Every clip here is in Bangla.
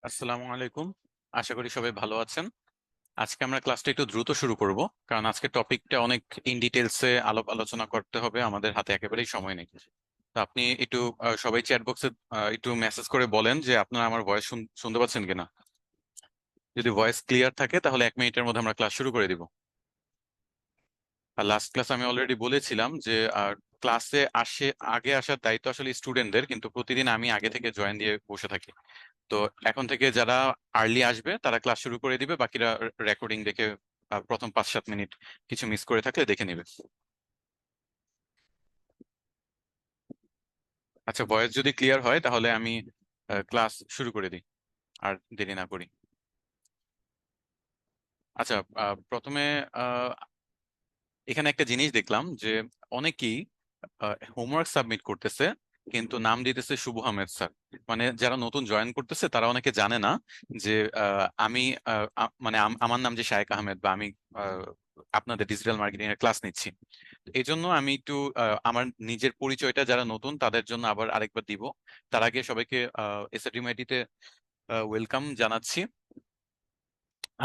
আসসালামু আলাইকুম। আশা করি সবাই ভালো আছেন। আজকে আমরা ক্লাসটা একটু দ্রুত শুরু করব, কারণ আজকে টপিকটা অনেক ইন ডিটেলসে আলোচনা করতে হবে, আমাদের হাতে একেবারেই সময় নেই। তো আপনি একটু সবাই চ্যাট বক্সে একটু মেসেজ করে বলেন যে আপনারা আমার ভয়েস শুনতে পাচ্ছেন কিনা। যদি ভয়েস ক্লিয়ার থাকে তাহলে 1 মিনিটের মধ্যে আমরা ক্লাস শুরু করে দিব। আর লাস্ট ক্লাস আমি অলরেডি বলেছিলাম যে ক্লাসে আগে আসার দায়িত্ব আসলে স্টুডেন্টদের, কিন্তু প্রতিদিন আমি আগে থেকে জয়েন দিয়ে বসে থাকি। তো এখন থেকে যারা আর্লি আসবে তারা ক্লাস শুরু করে দিবে, বাকিরা রেকর্ডিং দেখে প্রথম 5-7 মিনিট কিছু মিস করে থাকলে দেখে নেবে। আচ্ছা, ভয়েস যদি ক্লিয়ার হয় তাহলে আমি ক্লাস শুরু করে দিই, আর দেরি না করি। আচ্ছা, প্রথমে আহ, এখানে একটা জিনিস দেখলাম যে অনেকেই হোমওয়ার্ক সাবমিট করতেছে কিন্তু নাম দিতেছে শুভ আহমেদ স্যার। মানে যারা নতুন জয়েন করতেছে তারা অনেকে জানে না যে আমি মানে আমার নাম যে শায়েক আহমেদ, বা আমি আহ, আপনাদের ডিজিটাল মার্কেটিং এর ক্লাস নিচ্ছি। এই জন্য আমি একটু আমার নিজের পরিচয়টা যারা নতুন তাদের জন্য আবার আরেকবার দিব। তার আগে সবাইকে এসএডিএমআইটি-তে ওয়েলকাম জানাচ্ছি।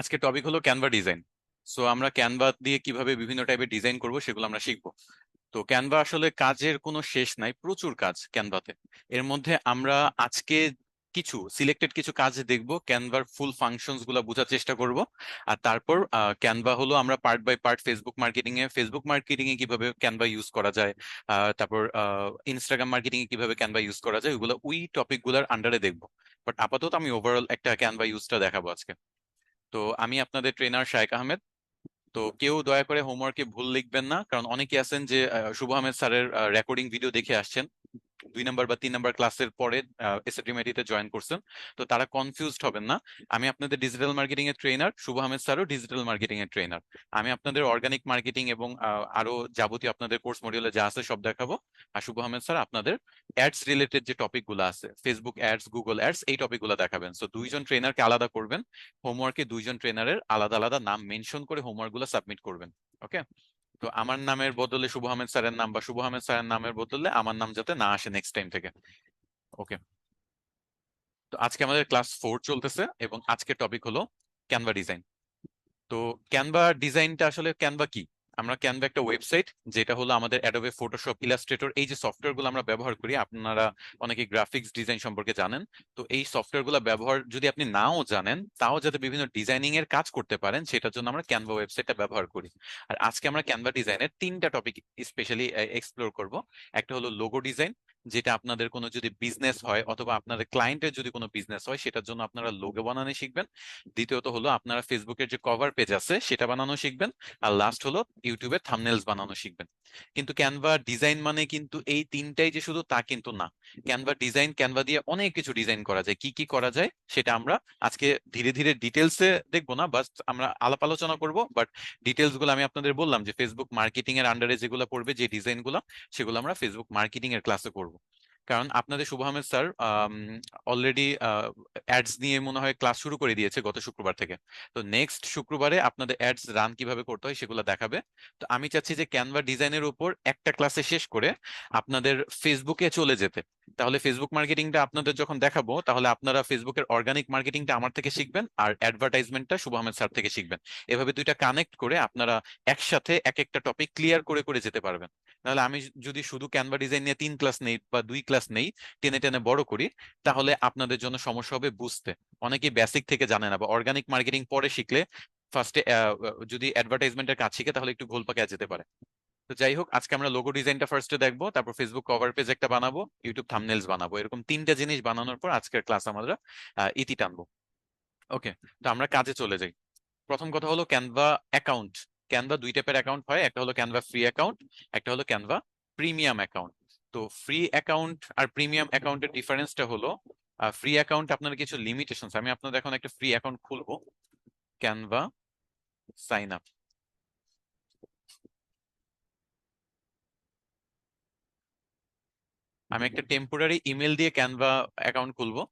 আজকে টপিক হলো ক্যানভা ডিজাইন। সো আমরা ক্যানভা দিয়ে কিভাবে বিভিন্ন টাইপের ডিজাইন করব সেগুলো আমরা শিখবো। তো ক্যানভা আসলে কাজের কোনো শেষ নাই, প্রচুর কাজ ক্যানভাতে। এর মধ্যে আমরা আজকে কিছু কাজ দেখব, ক্যানভার ফুল ফাংশনস গুলা বোঝার চেষ্টা করব। আর তারপর ক্যানভা হলো আমরা part by part Facebook marketing এ কিভাবে ক্যানভা ইউজ করা যায়, তারপর ইনস্টাগ্রাম মার্কেটিং এ কিভাবে ক্যানভা ইউজ করা যায়, ওগুলো ওই টপিক গুলার আন্ডারে দেখবো। বাট আপাতত আমি ওভারঅল একটা ক্যানভা ইউজটা দেখাবো আজকে। তো আমি আপনাদের ট্রেনার শায়েক আহমেদ। তো কেউ দয়া করে হোমওয়ার্কে ভুল লিখবেন না, কারণ অনেকে আছেন যে শুভ আহমেদ স্যারের রেকর্ডিং ভিডিও দেখে আসছেন 2 নাম্বার বা 3 নাম্বার ক্লাসের পরে এসএটিএমআইটি-তে জয়েন করছেন। তো তারা কনফিউজড হবেন না। আমি আপনাদের ডিজিটাল মার্কেটিং এর ট্রেনার, শুভ আহমেদ স্যারও ডিজিটাল মার্কেটিং এর ট্রেনার। আমি আপনাদের অর্গানিক মার্কেটিং এবং আরো যাবতীয় আপনাদের কোর্স মডিউলে যা আছে সব দেখাবো। আর শুভ আহমেদ স্যার আপনাদের অ্যাডস রিলেটেড যে টপিক গুলো আছে, ফেসবুক অ্যাডস, গুগল অ্যাডস, এই টপিক গুলো দেখাবেন। সো দুইজন ট্রেনারকে আলাদা করবেন। হোমওয়ার্কে দুইজন ট্রেনারের আলাদা আলাদা নাম মেনশন করে হোমওয়ার্ক গুলো সাবমিট করবেন। ওকে? তো আমার নামের বদলে শুভ আহমেদ স্যারের নাম, বা শুভ আহমেদ স্যারের নামের বদলে আমার নাম যাতে না আসে নেক্সট টাইম থেকে। ওকে? তো আজকে আমাদের ক্লাস 4 চলতেছে এবং আজকের টপিক হলো ক্যানভা ডিজাইন। তো ক্যানভা ডিজাইনটা আসলে ক্যানভা কি? আমরা ক্যানভা একটা ওয়েবসাইট, যেটা হলো আমাদের অ্যাডোবে ফটোশপ, ইলাস্ট্রেটর, এই যে সফটওয়্যার গুলো আমরা ব্যবহার করি, আপনারা অনেকে গ্রাফিক্স ডিজাইন সম্পর্কে জানেন। তো এই সফটওয়্যার গুলো ব্যবহার যদি আপনি নাও জানেন, তাও যাতে বিভিন্ন ডিজাইনিং এর কাজ করতে পারেন সেটার জন্য আমরা ক্যানভা ওয়েবসাইটটা ব্যবহার করি। আর আজকে আমরা ক্যানভা ডিজাইনের 3টা টপিক স্পেশালি এক্সপ্লোর করব। একটা হলো লোগো ডিজাইন, যেটা আপনাদের কোনো যদি বিজনেস হয় অথবা আপনাদের ক্লায়েন্টের যদি কোনো বিজনেস হয় সেটার জন্য আপনারা লোগো বানানো শিখবেন। দ্বিতীয়ত হলো আপনারা ফেসবুকের যে কভার পেজ আছে সেটা বানানো শিখবেন। আর লাস্ট হলো ইউটিউবে থাম্বনেলস বানানো শিখবেন। কিন্তু ক্যানভা ডিজাইন মানে কিন্তু এই তিনটাই যে শুধু তা কিন্তু না। ক্যানভা দিয়ে অনেক কিছু ডিজাইন করা যায়। কি কি করা যায় সেটা আমরা আজকে ধীরে ধীরে ডিটেলসে দেখবো না, বাস আমরা আলাপ আলোচনা করব। বাট ডিটেলস গুলো আমি আপনাদের বললাম যে ফেসবুক মার্কেটিং এর আন্ডারে যেগুলো পড়বে, যে ডিজাইন গুলো, সেগুলো আমরা ফেসবুক মার্কেটিং এর ক্লাসে করব। কারণ আপনাদের শুভ আহমেদ স্যার অলরেডি অ্যাডস নিয়ে মনে হয় ক্লাস শুরু করে দিয়েছে গত শুক্রবার থেকে। তো নেক্সট শুক্রবারে আপনাদের অ্যাডস রান কিভাবে করতে হয় সেগুলো দেখাবে। তো আমি চাচ্ছি যে ক্যানভা ডিজাইনের উপর একটা ক্লাসে শেষ করে আপনাদের ফেসবুকে চলে যেতে। তাহলে ফেসবুক মার্কেটিংটা আপনাদের যখন দেখাবো, তাহলে আপনারা ফেসবুকের অর্গানিক মার্কেটিংটা আমার থেকে শিখবেন আর অ্যাডভার্টাইজমেন্টটা শুভ আহমেদ স্যার থেকে শিখবেন। এভাবে দুইটা কানেক্ট করে আপনারা একসাথে এক একটা টপিক ক্লিয়ার করে করে যেতে পারবেন। তাহলে আমি যদি শুধু ক্যানভা ডিজাইন নিয়ে 3 ক্লাস নেই বা 2 ক্লাস নেই, টেনে টেনে বড় করি, তাহলে আপনাদের জন্য সমস্যা হবে বুঝতে। অনেকেই বেসিক থেকে জানে না, বা অর্গানিক মার্কেটিং পরে শিখলে ফার্স্টে যদি অ্যাডভার্টাইজমেন্টের কাজ শিখে তাহলে একটু ঘোল পাকিয়ে যেতে পারে। তো যাই হোক, আজকে আমরা লোগো ডিজাইনটা ফার্স্টে দেখবো, তারপর ফেসবুক কভার পেজ একটা বানাবো, ইউটিউব থাম্বনেলস বানাবো। এরকম 3টা জিনিস বানানোর পর আজকের ক্লাস আমরা ইতি টানবো। ওকে? তো আমরা কাজে চলে যাই। প্রথম কথা হলো ক্যানভা অ্যাকাউন্ট। ক্যানভা 2 টাইপের অ্যাকাউন্ট হয়, একটা হলো ক্যানভা ফ্রি অ্যাকাউন্ট, একটা হলো ক্যানভা প্রিমিয়াম অ্যাকাউন্ট। তো ফ্রি অ্যাকাউন্ট আর প্রিমিয়াম অ্যাকাউন্টের ডিফারেন্সটা হলো, ফ্রি অ্যাকাউন্ট আপনার কিছু লিমিটেশন। আমি আপনাদের এখন একটা ফ্রি অ্যাকাউন্ট খুলবো, ক্যানভা সাইন আপ। আমি একটা টেম্পোরারি ইমেল দিয়ে ক্যানভা অ্যাকাউন্ট খুলবো,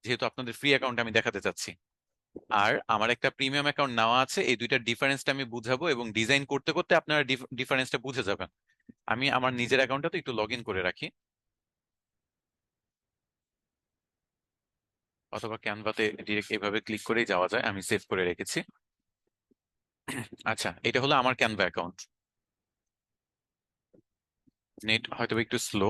যেহেতু আপনাদের ফ্রি অ্যাকাউন্ট আমি দেখাতে চাচ্ছি। আর আমার একটা প্রিমিয়াম অ্যাকাউন্ট নেওয়া আছে, এই দুইটার ডিফারেন্সটা আমি বুঝাবো এবং ডিজাইন করতে করতে আপনারা ডিফারেন্সটা বুঝে যাবেন। আমি আমার নিজের অ্যাকাউন্টটা তো একটু লগ ইন করে রাখি। অথবা ক্যানভাতে ডিরেক্ট এভাবে ক্লিক করেই যাওয়া যায়, আমি সেভ করে রেখেছি। আচ্ছা, এটা হলো আমার ক্যানভা অ্যাকাউন্ট। নেট হয়তো একটু স্লো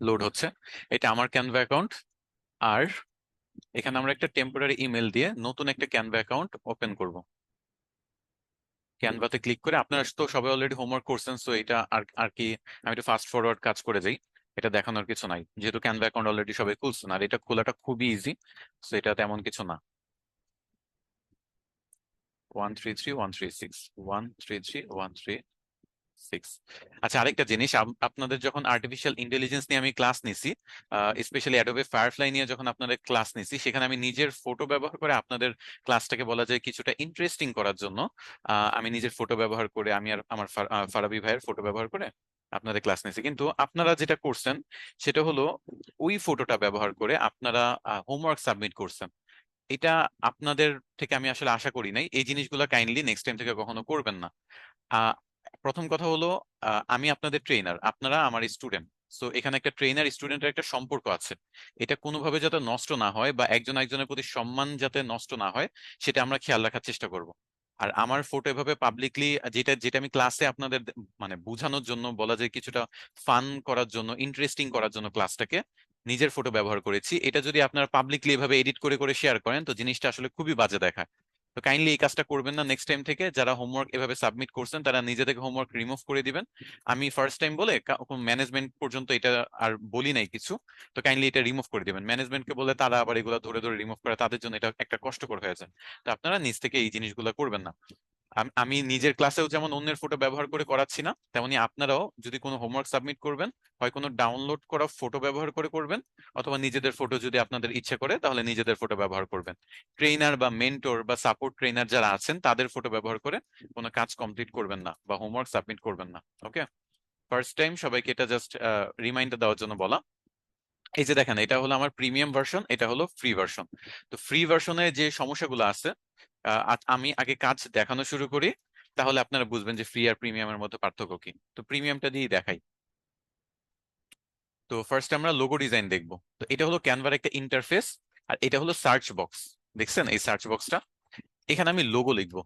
লোড হচ্ছে। এটা আমার ক্যানভা অ্যাকাউন্ট। আর এখানে আমরা একটা টেম্পোরারি ইমেল দিয়ে নতুন একটা ক্যানভা অ্যাকাউন্ট ওপেন করব। ক্যানভাতে ক্লিক করে, আপনারা তো সবাই অলরেডি হোমওয়ার্ক করছেন, সো এটা আর আর কি আমি একটু ফাস্ট ফরওয়ার্ড কাজ করে যাই। এটা দেখানোর কিছু নাই, যেহেতু ক্যানভা অ্যাকাউন্ট অলরেডি সবাই খুলছেন, আর এটা খোলাটা খুবই ইজি। সো এটা তেমন কিছু না। 133136, 133136। আচ্ছা, আরেকটা জিনিস, আপনাদের যখন আর্টিফিশিয়াল ইন্টেলিজেন্স নিয়ে আমি ক্লাস নিছি, স্পেশালি অ্যাডোবে ফায়ারফ্লাই নিয়ে যখন আপনাদের ক্লাস নিছি, সেখানে আমি নিজের ফটো ব্যবহার করে আপনাদের ক্লাসটাকে বলা যায় কিছুটা ইন্টারেস্টিং করার জন্য আমি নিজের ফটো ব্যবহার করে, আমি আর আমার ফারাবি ভাইয়ের ফটো ব্যবহার করে আপনাদের ক্লাস নিছি। কিন্তু আপনারা যেটা করছেন সেটা হলো ওই ফটোটা ব্যবহার করে আপনারা হোমওয়ার্ক সাবমিট করছেন। এটা আপনাদের থেকে আমি আসলে আশা করি নাই। এই জিনিসগুলো কাইন্ডলি নেক্সট টাইম থেকে কখনো করবেন না। আহ, প্রথম কথা হলো, আমি আপনাদের ট্রেনার, আপনারা আমার স্টুডেন্ট। সো এখানে একটা ট্রেনার স্টুডেন্টের একটা সম্পর্ক আছে। এটা কোনোভাবে যাতে নষ্ট না হয়, বা একজন একজনের প্রতি সম্মান যাতে নষ্ট না হয়, সেটা আমরা খেয়াল রাখার চেষ্টা করব। আর আমার ফটো এভাবে পাবলিকলি, যেটা যেটা আমি ক্লাসে আপনাদের মানে বোঝানোর জন্য বলা যায়, কিছুটা ফান করার জন্য, ইন্টারেস্টিং করার জন্য ক্লাসটাকে নিজের ফটো ব্যবহার করেছি, এটা যদি আপনারা পাবলিকলি এভাবে এডিট করে করে শেয়ার করেন, তো জিনিসটা আসলে খুবই বাজে দেখায়। তো কাইন্ডলি এই কাজটা করবেন না নেক্সট টাইম থেকে। যারা হোমওয়ার্ক এভাবে সাবমিট করছেন তারা নিজে থেকে হোমওয়ার্ক রিমুভ করে দিবেন। আমি ফার্স্ট টাইম বলে ম্যানেজমেন্ট পর্যন্ত এটা আর বলি নাই কিছু। তো কাইন্ডলি এটা রিমুভ করে দিবেন। ম্যানেজমেন্টকে বলে তারা আবার এগুলো ধরে ধরে রিমুভ করে, তাদের জন্য এটা একটা কষ্টকর হয়ে যায়। তো আপনারা নিজ থেকে এই জিনিসগুলো করবেন না। আমি নিজের ক্লাসেও যেমন অন্যের ফটো ব্যবহার করে করাচ্ছি না, তেমনি আপনারাও যদি কোনো হোমওয়ার্ক সাবমিট করবেন, হয় কোনো ডাউনলোড করা ফটো ব্যবহার করে করবেন, অথবা নিজেদের ফটো যদি আপনাদের ইচ্ছে করে তাহলে নিজেদের ফটো ব্যবহার করবেন। ট্রেনার বা মেন্টর বা সাপোর্ট ট্রেনার যারা আছেন তাদের ফটো ব্যবহার করে কোনো কাজ কমপ্লিট করবেন না বা হোমওয়ার্ক সাবমিট করবেন না। ওকে, ফার্স্ট টাইম সবাইকে এটা জাস্ট রিমাইন্ডার দেওয়ার জন্য বলা। এই যে দেখেন, এটা হলো আমার প্রিমিয়াম ভার্সন, এটা হলো ফ্রি ভার্সন। তো ফ্রি ভার্সনে যে সমস্যাগুলো আছে, আমি আগে কাজ দেখানো শুরু করি, তাহলে আপনারা বুঝবেন যে ফ্রি আর প্রিমিয়ামের মধ্যে পার্থক্য কি। তো প্রিমিয়ামটা দিয়ে দেখাই। তো ফার্স্ট আমরা লোগো ডিজাইন দেখবো। তো এটা হলো ক্যানভার একটা ইন্টারফেস, আর এটা হলো সার্চ বক্স। দেখছেন এই সার্চ বক্সটা? এখানে আমি লোগো লিখবো।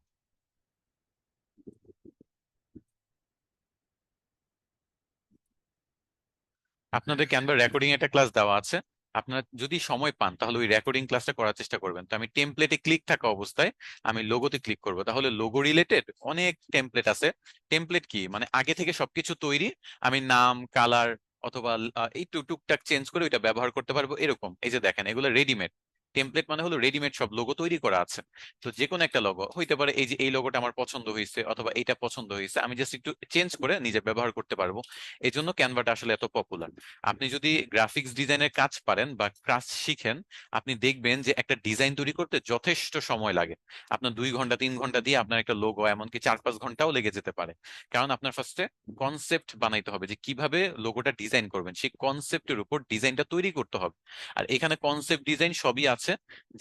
আপনাদের ক্যানভা রেকর্ডিং একটা ক্লাস দেওয়া আছে, আপনারা যদি সময় পান তাহলে ওই রেকর্ডিং ক্লাসটা করার চেষ্টা করবেন। তো আমি টেমপ্লেটে ক্লিক থাকা অবস্থায় আমি লোগোতে ক্লিক করব, তাহলে লোগো রিলেটেড অনেক টেমপ্লেট আছে। টেমপ্লেট কি মানে, আগে থেকে সবকিছু তৈরি, আমি নাম, কালার অথবা এই টুকটাক চেঞ্জ করে ওইটা ব্যবহার করতে পারবো। এরকম এই যে দেখেন, এগুলো রেডিমেড। টেমপ্লেট মানে হলো রেডিমেড সব লোগো তৈরি করা আছে। তো যে কোনো একটা লোগো হইতে পারে, এই যে এই লোগোটা আমার পছন্দ হয়েছে অথবা এইটা পছন্দ হয়েছে, আমি জাস্ট একটু চেঞ্জ করে নিজে ব্যবহার করতে পারবো। এই জন্য ক্যানভাটা আসলে এত পপুলার। আপনি যদি গ্রাফিক্স ডিজাইনের কাজ পারেন বা কাজ শিখেন, আপনি দেখবেন যে একটা ডিজাইন তৈরি করতে যথেষ্ট সময় লাগে। আপনার 2 ঘন্টা 3 ঘন্টা দিয়ে আপনার একটা লোগো, এমনকি 4-5 ঘন্টাও লেগে যেতে পারে। কারণ আপনার ফার্স্টে কনসেপ্ট বানাইতে হবে, যে কিভাবে লোগোটা ডিজাইন করবেন, সেই কনসেপ্টের উপর ডিজাইনটা তৈরি করতে হবে। আর এখানে কনসেপ্ট ডিজাইন সবই আছে।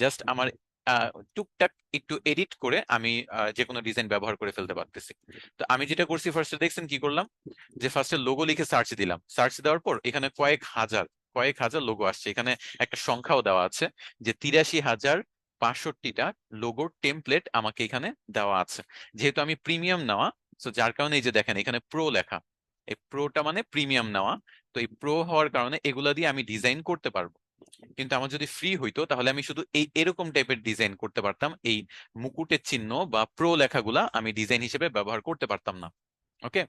জাস্ট আমার টুকটাক একটু এডিট করে আমি যে কোনো ডিজাইন ব্যবহার করে ফেলতে পারতেছি। তো আমি যেটা করছি, ফার্স্টে দেখছেন কি করলাম, যে ফার্স্টে লোগো লিখে সার্চ দিলাম। সার্চ দেওয়ার পর এখানে কয়েক হাজার লোগো আসছে। এখানে একটা সংখ্যাও দেওয়া আছে যে 83,065টা লোগোর টেমপ্লেট আমাকে এখানে দেওয়া আছে। যেহেতু আমি প্রিমিয়াম নেওয়া, তো যার কারণে এই যে দেখেন এখানে প্রো লেখা। এই প্রোটা মানে প্রিমিয়াম নেওয়া। তো এই প্রো হওয়ার কারণে এগুলা দিয়ে আমি ডিজাইন করতে পারবো। কিন্তু আমার যদি ফ্রি হইতো তাহলে আমি শুধু এরকম টাইপের ডিজাইন করতে পারতাম, এই মুকুটের চিহ্ন বা প্রো লেখাগুলা আমি ডিজাইন হিসেবে ব্যবহার করতে পারতাম না। ওকে,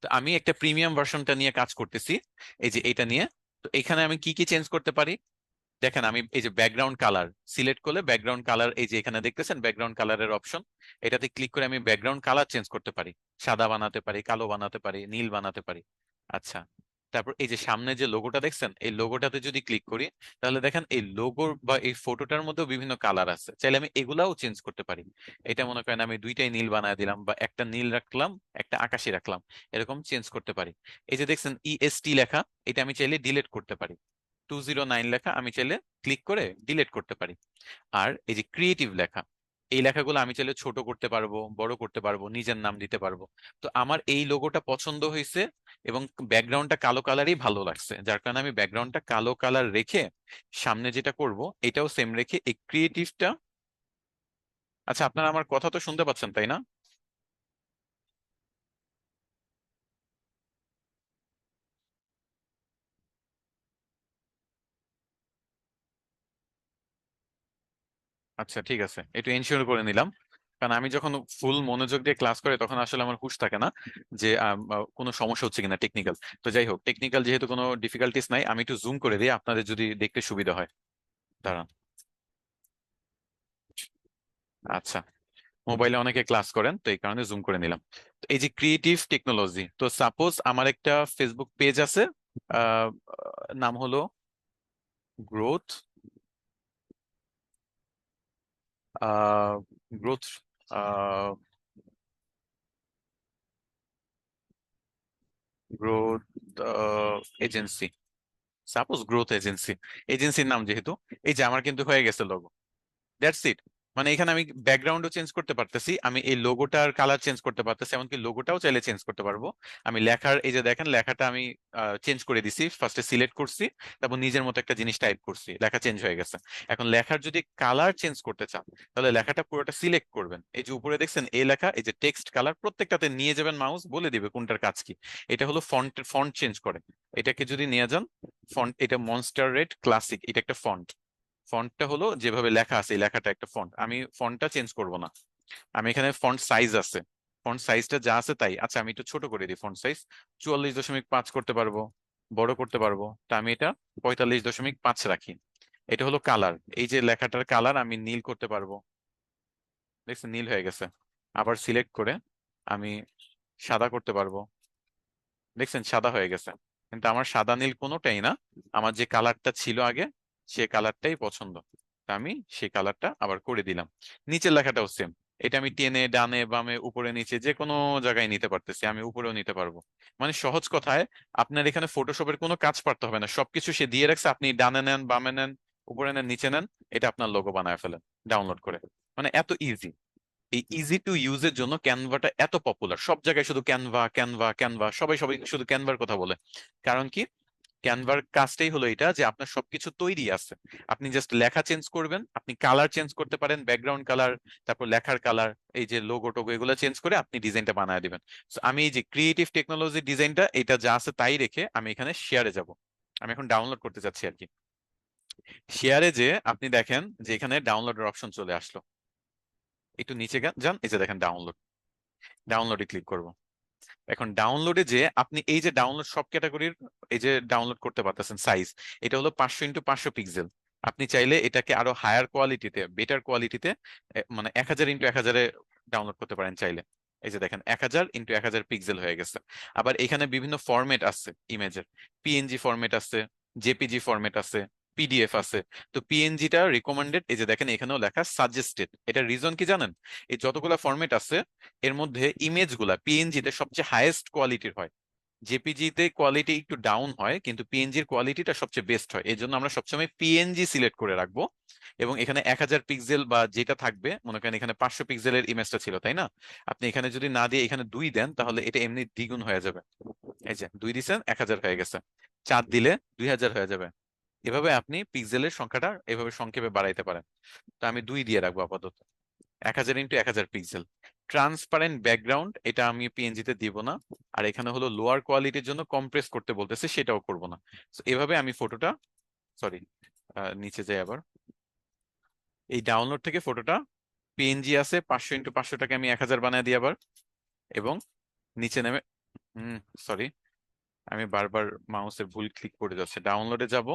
তো আমি একটা প্রিমিয়াম ভার্সনটা নিয়ে কাজ করতেছি, এই যে এটা নিয়ে। তো এখানে আমি কি কি চেঞ্জ করতে পারি, দেখেন আমি এই যে ব্যাকগ্রাউন্ড কালার সিলেক্ট করলে, ব্যাকগ্রাউন্ড কালার এই যে এখানে দেখতেছেন ব্যাকগ্রাউন্ড কালারের অপশন, এটাতে ক্লিক করে আমি ব্যাকগ্রাউন্ড কালার চেঞ্জ করতে পারি। সাদা বানাতে পারি, কালো বানাতে পারি, নীল বানাতে পারি। আচ্ছা, তারপর এই যে সামনে যে লোগোটা দেখছেন, এই লোগোটাতে যদি ক্লিক করি, তাহলে দেখেন এই লোগোর বা এই ফটোটার মধ্যেও বিভিন্ন কালার আছে, চাইলে আমি এগুলাও চেঞ্জ করতে পারি। এটা মনে করেন আমি দুইটাই নীল বানায় দিলাম, বা একটা নীল রাখলাম, একটা আকাশি রাখলাম, এরকম চেঞ্জ করতে পারি। এই যে দেখছেন ইএসটি লেখা, এটা আমি চাইলে ডিলিট করতে পারি। 209 লেখা আমি চাইলে ক্লিক করে ডিলিট করতে পারি। আর এই যে ক্রিয়েটিভ লেখা, এই লেখাগুলো আমি চাইলে ছোট করতে পারবো, বড় করতে পারবো, নিজের নাম দিতে পারবো। তো আমার এই লোগোটা পছন্দ হয়েছে এবং ব্যাকগ্রাউন্ডটা কালো কালারই ভালো লাগছে, যার কারণে আমি ব্যাকগ্রাউন্ডটা কালো কালার রেখে সামনে যেটা করব এটাও সেম রেখে এই ক্রিয়েটিভটা। আচ্ছা, আপনারা আমার কথা তো শুনতে পাচ্ছেন তাই না? আচ্ছা ঠিক আছে, একটু এনশিওর করে নিলাম। কারণ আমি যখন ফুল মনোযোগ দিয়ে ক্লাস করে তখন আসলে আমার হুঁশ থাকে না যে কোনো সমস্যা হচ্ছে কিনা টেকনিক্যাল। তো যাই হোক, টেকনিক্যাল যেহেতু কোনো ডিফিকাল্টিস নাই, আমি একটু জুম করে দিই আপনাদের যদি দেখতে সুবিধা হয়। দাঁড়ান। আচ্ছা, মোবাইলে অনেকে ক্লাস করেন তো এই কারণে জুম করে নিলাম। তো এই যে ক্রিয়েটিভ টেকনোলজি, তো সাপোজ আমার একটা ফেসবুক পেজ আছে, আহ, নাম হলো growth, growth, growth agency, suppose growth agency, এজেন্সির নাম যেহেতু, এই যে আমার কিন্তু হয়ে গেছে লোগো। That's it. মানে এখানে আমি ব্যাকগ্রাউন্ডও চেঞ্জ করতে পারতেছি, আমি এই লোগোটার কালার চেঞ্জ করতে পারতেছি, এমনকি লোগোটাও চাইলে চেঞ্জ করতে পারবো। আমি লেখার, এই যে দেখেন লেখাটা আমি চেঞ্জ করে দিছি, ফার্স্টে সিলেক্ট করছি, তারপর নিজের মতো একটা জিনিস টাইপ করছি, লেখা চেঞ্জ হয়ে গেছে। এখন লেখার যদি কালার চেঞ্জ করতে চান তাহলে লেখাটা পুরোটা সিলেক্ট করবেন, এই যে উপরে দেখছেন এই লেখা, এই যে টেক্সট কালার, প্রত্যেকটাতে নিয়ে যাবেন মাউস, বলে দিবে কোনটার কাজ কি। এটা হলো ফন্ট, ফন্ট চেঞ্জ করে। এটাকে যদি নিয়ে যান, ফন্ট, এটা মনস্টার রেড ক্লাসিক, এটা একটা ফন্ট। ফন্টটা হলো যেভাবে লেখা আছে, এই লেখাটা একটা ফন্ট, আমি ফন্টটা চেঞ্জ করব না। আমি এখানে ফন্ট সাইজ আছে, ফন্ট সাইজটা যা আছে তাই। আচ্ছা, আমি একটু ছোট করে দিই, ফন্ট সাইজ 44.5 করতে পারবো, বড় করতে পারবো, তা আমি এটা 45.5 রাখি। এটা হলো কালার, এই যে লেখাটার কালার আমি নীল করতে পারবো, দেখছেন নীল হয়ে গেছে। আবার সিলেক্ট করে আমি সাদা করতে পারবো, দেখছেন সাদা হয়ে গেছে। কিন্তু আমার সাদা নীল কোনোটাই না, আমার যে কালারটা ছিল আগে সে কালারটাই পছন্দ, তা আমি সেই কালারটা আবার করে দিলাম। নিচের লেখাটাও সেম, এটা আমি টেনে ডানে বামে উপরে নিচে যে কোনো জায়গায় নিতে পারতেছি, আমি উপরেও নিতে পারবো। মানে সহজ কথায়, আপনার এখানে ফটোশপের কোনো কাজ পারতে হবে না, সবকিছু সে দিয়ে রাখছে, আপনি ডানে নেন বামে নেন উপরে নেন নিচে নেন, এটা আপনার লোগো বানায় ফেলেন ডাউনলোড করে। মানে এত ইজি। এই ইজি টু ইউজের জন্য ক্যানভাটা এত পপুলার, সব জায়গায় শুধু ক্যানভা ক্যানভা ক্যানভা, সবাই সবাই শুধু ক্যানভার কথা বলে। কারণ কি, ক্যানভার কাজটাই হলো এটা যে আপনার সবকিছু তৈরি আছে, আপনি জাস্ট লেখা চেঞ্জ করবেন, আপনি কালার চেঞ্জ করতে পারেন, ব্যাকগ্রাউন্ড কালার, তারপর লেখার কালার, এই যে লোগো টোগো এগুলো চেঞ্জ করে আপনি ডিজাইনটা বানায় দিবেন। So, আমি এই যে ক্রিয়েটিভ টেকনোলজি ডিজাইনটা, এটা যা আছে তাই রেখে আমি এখানে শেয়ারে যাব। আমি এখন ডাউনলোড করতে চাচ্ছি আর কি। শেয়ারে যে আপনি দেখেন যে এখানে ডাউনলোডের অপশন চলে আসলো, একটু নিচে যান, এই যে দেখেন ডাউনলোড, ডাউনলোডে ক্লিক করব। এখন ডাউনলোডে যে আপনি এই যে ডাউনলোড সব ক্যাটাগরির এই যে ডাউনলোড করতে পারতেছেন সাইজ, এটা হলো 500x500 পিক্সেল। আপনি চাইলে এটাকে আরো হায়ার কোয়ালিটিতে, বেটার কোয়ালিটিতে, মানে 1000x1000-এ ডাউনলোড করতে পারেন চাইলে। এই যে দেখেন 1000x1000 পিক্সেল হয়ে গেছে। আবার এখানে বিভিন্ন ফরম্যাট আছে ইমেজের, পিএনজি ফরম্যাট আছে, জেপিজি ফরম্যাট আছে, পিডিএফ আছে। তো পিএনজিটা রিকমেন্ডেড, এই যে দেখেন এখানেও লেখা সাজেস্টেড। এটার রিজন কি জানেন? এই যতগুলা ফরম্যাট আছে এর মধ্যে ইমেজ গুলা পিএনজি তে সবচেয়ে হাইয়েস্ট কোয়ালিটির হয়, জেপিজি তে কোয়ালিটি একটু ডাউন হয়, কিন্তু পিএনজির কোয়ালিটিটা সবচেয়ে বেস্ট হয়। এই জন্য আমরা সবসময় পিএনজি সিলেক্ট করে রাখবো। এবং এখানে 1000 পিক্সেল বা যেটা থাকবে, মনে করেন এখানে 500 পিক্সেলের ইমেজটা ছিল তাই না, আপনি এখানে যদি না দিয়ে এখানে 2 দেন তাহলে এটা এমনি দ্বিগুণ হয়ে যাবে। এই যে 2 দিছেন, 1000 হয়ে গেছে। 4 দিলে 2000 হয়ে যাবে। এভাবে আপনি পিক্সেলের সংখ্যাটা এভাবে সংক্ষেপে বাড়াইতে পারেন। তো আমি 2 দিয়ে রাখবো আপাতত। 1000x1000 pixel. ট্রান্সপারেন্ট ব্যাকগ্রাউন্ড, এটা আমি পিএনজি তে দিব না। আর এখানে হলো লোয়ার কোয়ালিটির জন্য কম্প্রেস করতে বলতেছে, সেটাও করব না। তো এভাবে আমি ফটোটা, সরি, নিচে যাই আবার, এই ডাউনলোড থেকে ফটোটা, পিএনজি আছে 500x500টাকে আমি 1000 বানিয়ে দিই আবার। এবং নিচে নেমে, হুম, সরি, আমি বারবার মাউসের ভুল ক্লিক করে যাচ্ছে। ডাউনলোডে যাব,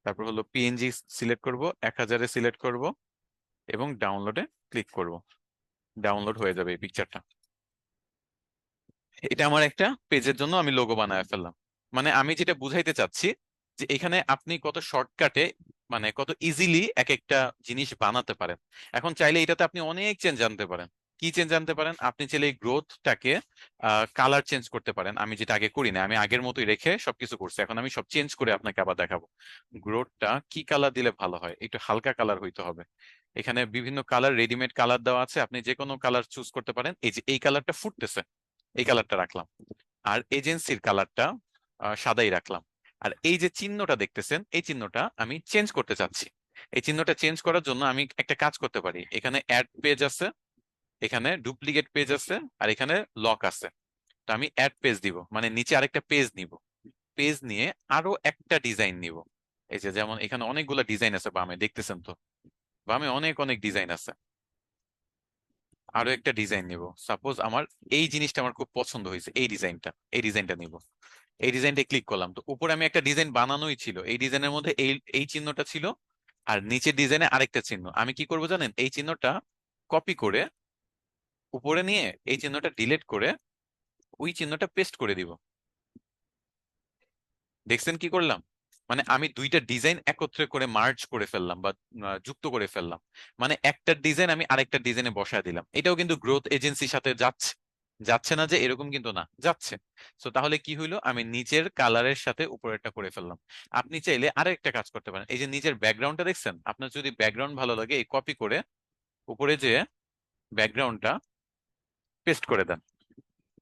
তারপর হলো পিএনজি সিলেক্ট করব, 1000-এ সিলেক্ট করব এবং ডাউনলোডে ক্লিক করব। ডাউনলোড হয়ে যাবে এই পিকচারটা। এটা আমার একটা পেজের জন্য আমি লোগো বানায় ফেললাম। মানে আমি যেটা বুঝাইতে চাচ্ছি যে এখানে আপনি কত শর্টকাটে, মানে কত ইজিলি এক একটা জিনিস বানাতে পারেন। এখন চাইলে এটাতে আপনি অনেক চেঞ্জ আনতে পারেন। কি চেঞ্জ আনতে পারেন? আপনি চাইলে এই গ্রোথটাকে কালার চেঞ্জ করতে পারেন। আমি যেটা আগে করি না, আমি আগের মতোই রেখে সবকিছু করছি। এখন আমি সব চেঞ্জ করে আপনাকে আবার দেখাবো। গ্রোথটা কি কালার দিলে ভালো হয়? একটু হালকা কালার হইতে হবে। এখানে বিভিন্ন কালার, রেডিমেড কালার দেওয়া আছে, আপনি যে কোনো কালার চুজ করতে পারেন। এই যে এই কালারটা ফুটতেছে, এই কালারটা রাখলাম। আর এজেন্সির কালারটা সাদাই রাখলাম। আর এই যে চিহ্নটা দেখতেছেন, এই চিহ্নটা আমি চেঞ্জ করতে চাচ্ছি। এই চিহ্নটা চেঞ্জ করার জন্য আমি একটা কাজ করতে পারি। এখানে অ্যাড পেজ আছে, এখানে ডুপ্লিকেট পেজ আছে, আর এখানে লক আছে। তো আমি অ্যাড পেজ দিব, মানে নিচে আরেকটা পেজ নিব। পেজ নিয়ে আরো একটা ডিজাইন নিব। এই যে যেমন এখানে অনেকগুলো ডিজাইন আছে বামে, দেখতেছেন তো? বামে অনেক অনেক ডিজাইন আছে। আরো একটা ডিজাইন নিব। সাপোজ আমার এই জিনিসটা আমার খুব পছন্দ হয়েছে, এই ডিজাইনটা নিব। এই ডিজাইনটা ক্লিক করলাম, তো উপরে আমি একটা ডিজাইন বানানোই ছিল, এই ডিজাইনের মধ্যে এই এই চিহ্নটা ছিল। আর নিচের ডিজাইনে আরেকটা চিহ্ন। আমি কি করব জানেন? এই চিহ্নটা কপি করে উপরে নিয়ে এই চিহ্নটা ডিলিট করে ওই চিহ্নটা পেস্ট করে দিব। দেখছেন কি করলাম? মানে আমি দুইটা ডিজাইন একত্রে করে মার্জ করে ফেললাম, বা যুক্ত করে ফেললাম। মানে একটা ডিজাইন আমি আরেকটা ডিজাইনে বসায় দিলাম। এটাও কিন্তু গ্রোথ এজেন্সির সাথে যাচ্ছে। যাচ্ছে না যে এরকম কিন্তু না, যাচ্ছে। তো তাহলে কি হইলো? আমি নিচের কালারের সাথে উপরেরটা করে ফেললাম। আপনি চাইলে আরেকটা কাজ করতে পারেন। এই যে নিচের ব্যাকগ্রাউন্ডটা দেখছেন, আপনার যদি ব্যাকগ্রাউন্ড ভালো লাগে, এই কপি করে উপরে যে ব্যাকগ্রাউন্ডটা পেস্ট করে দেন।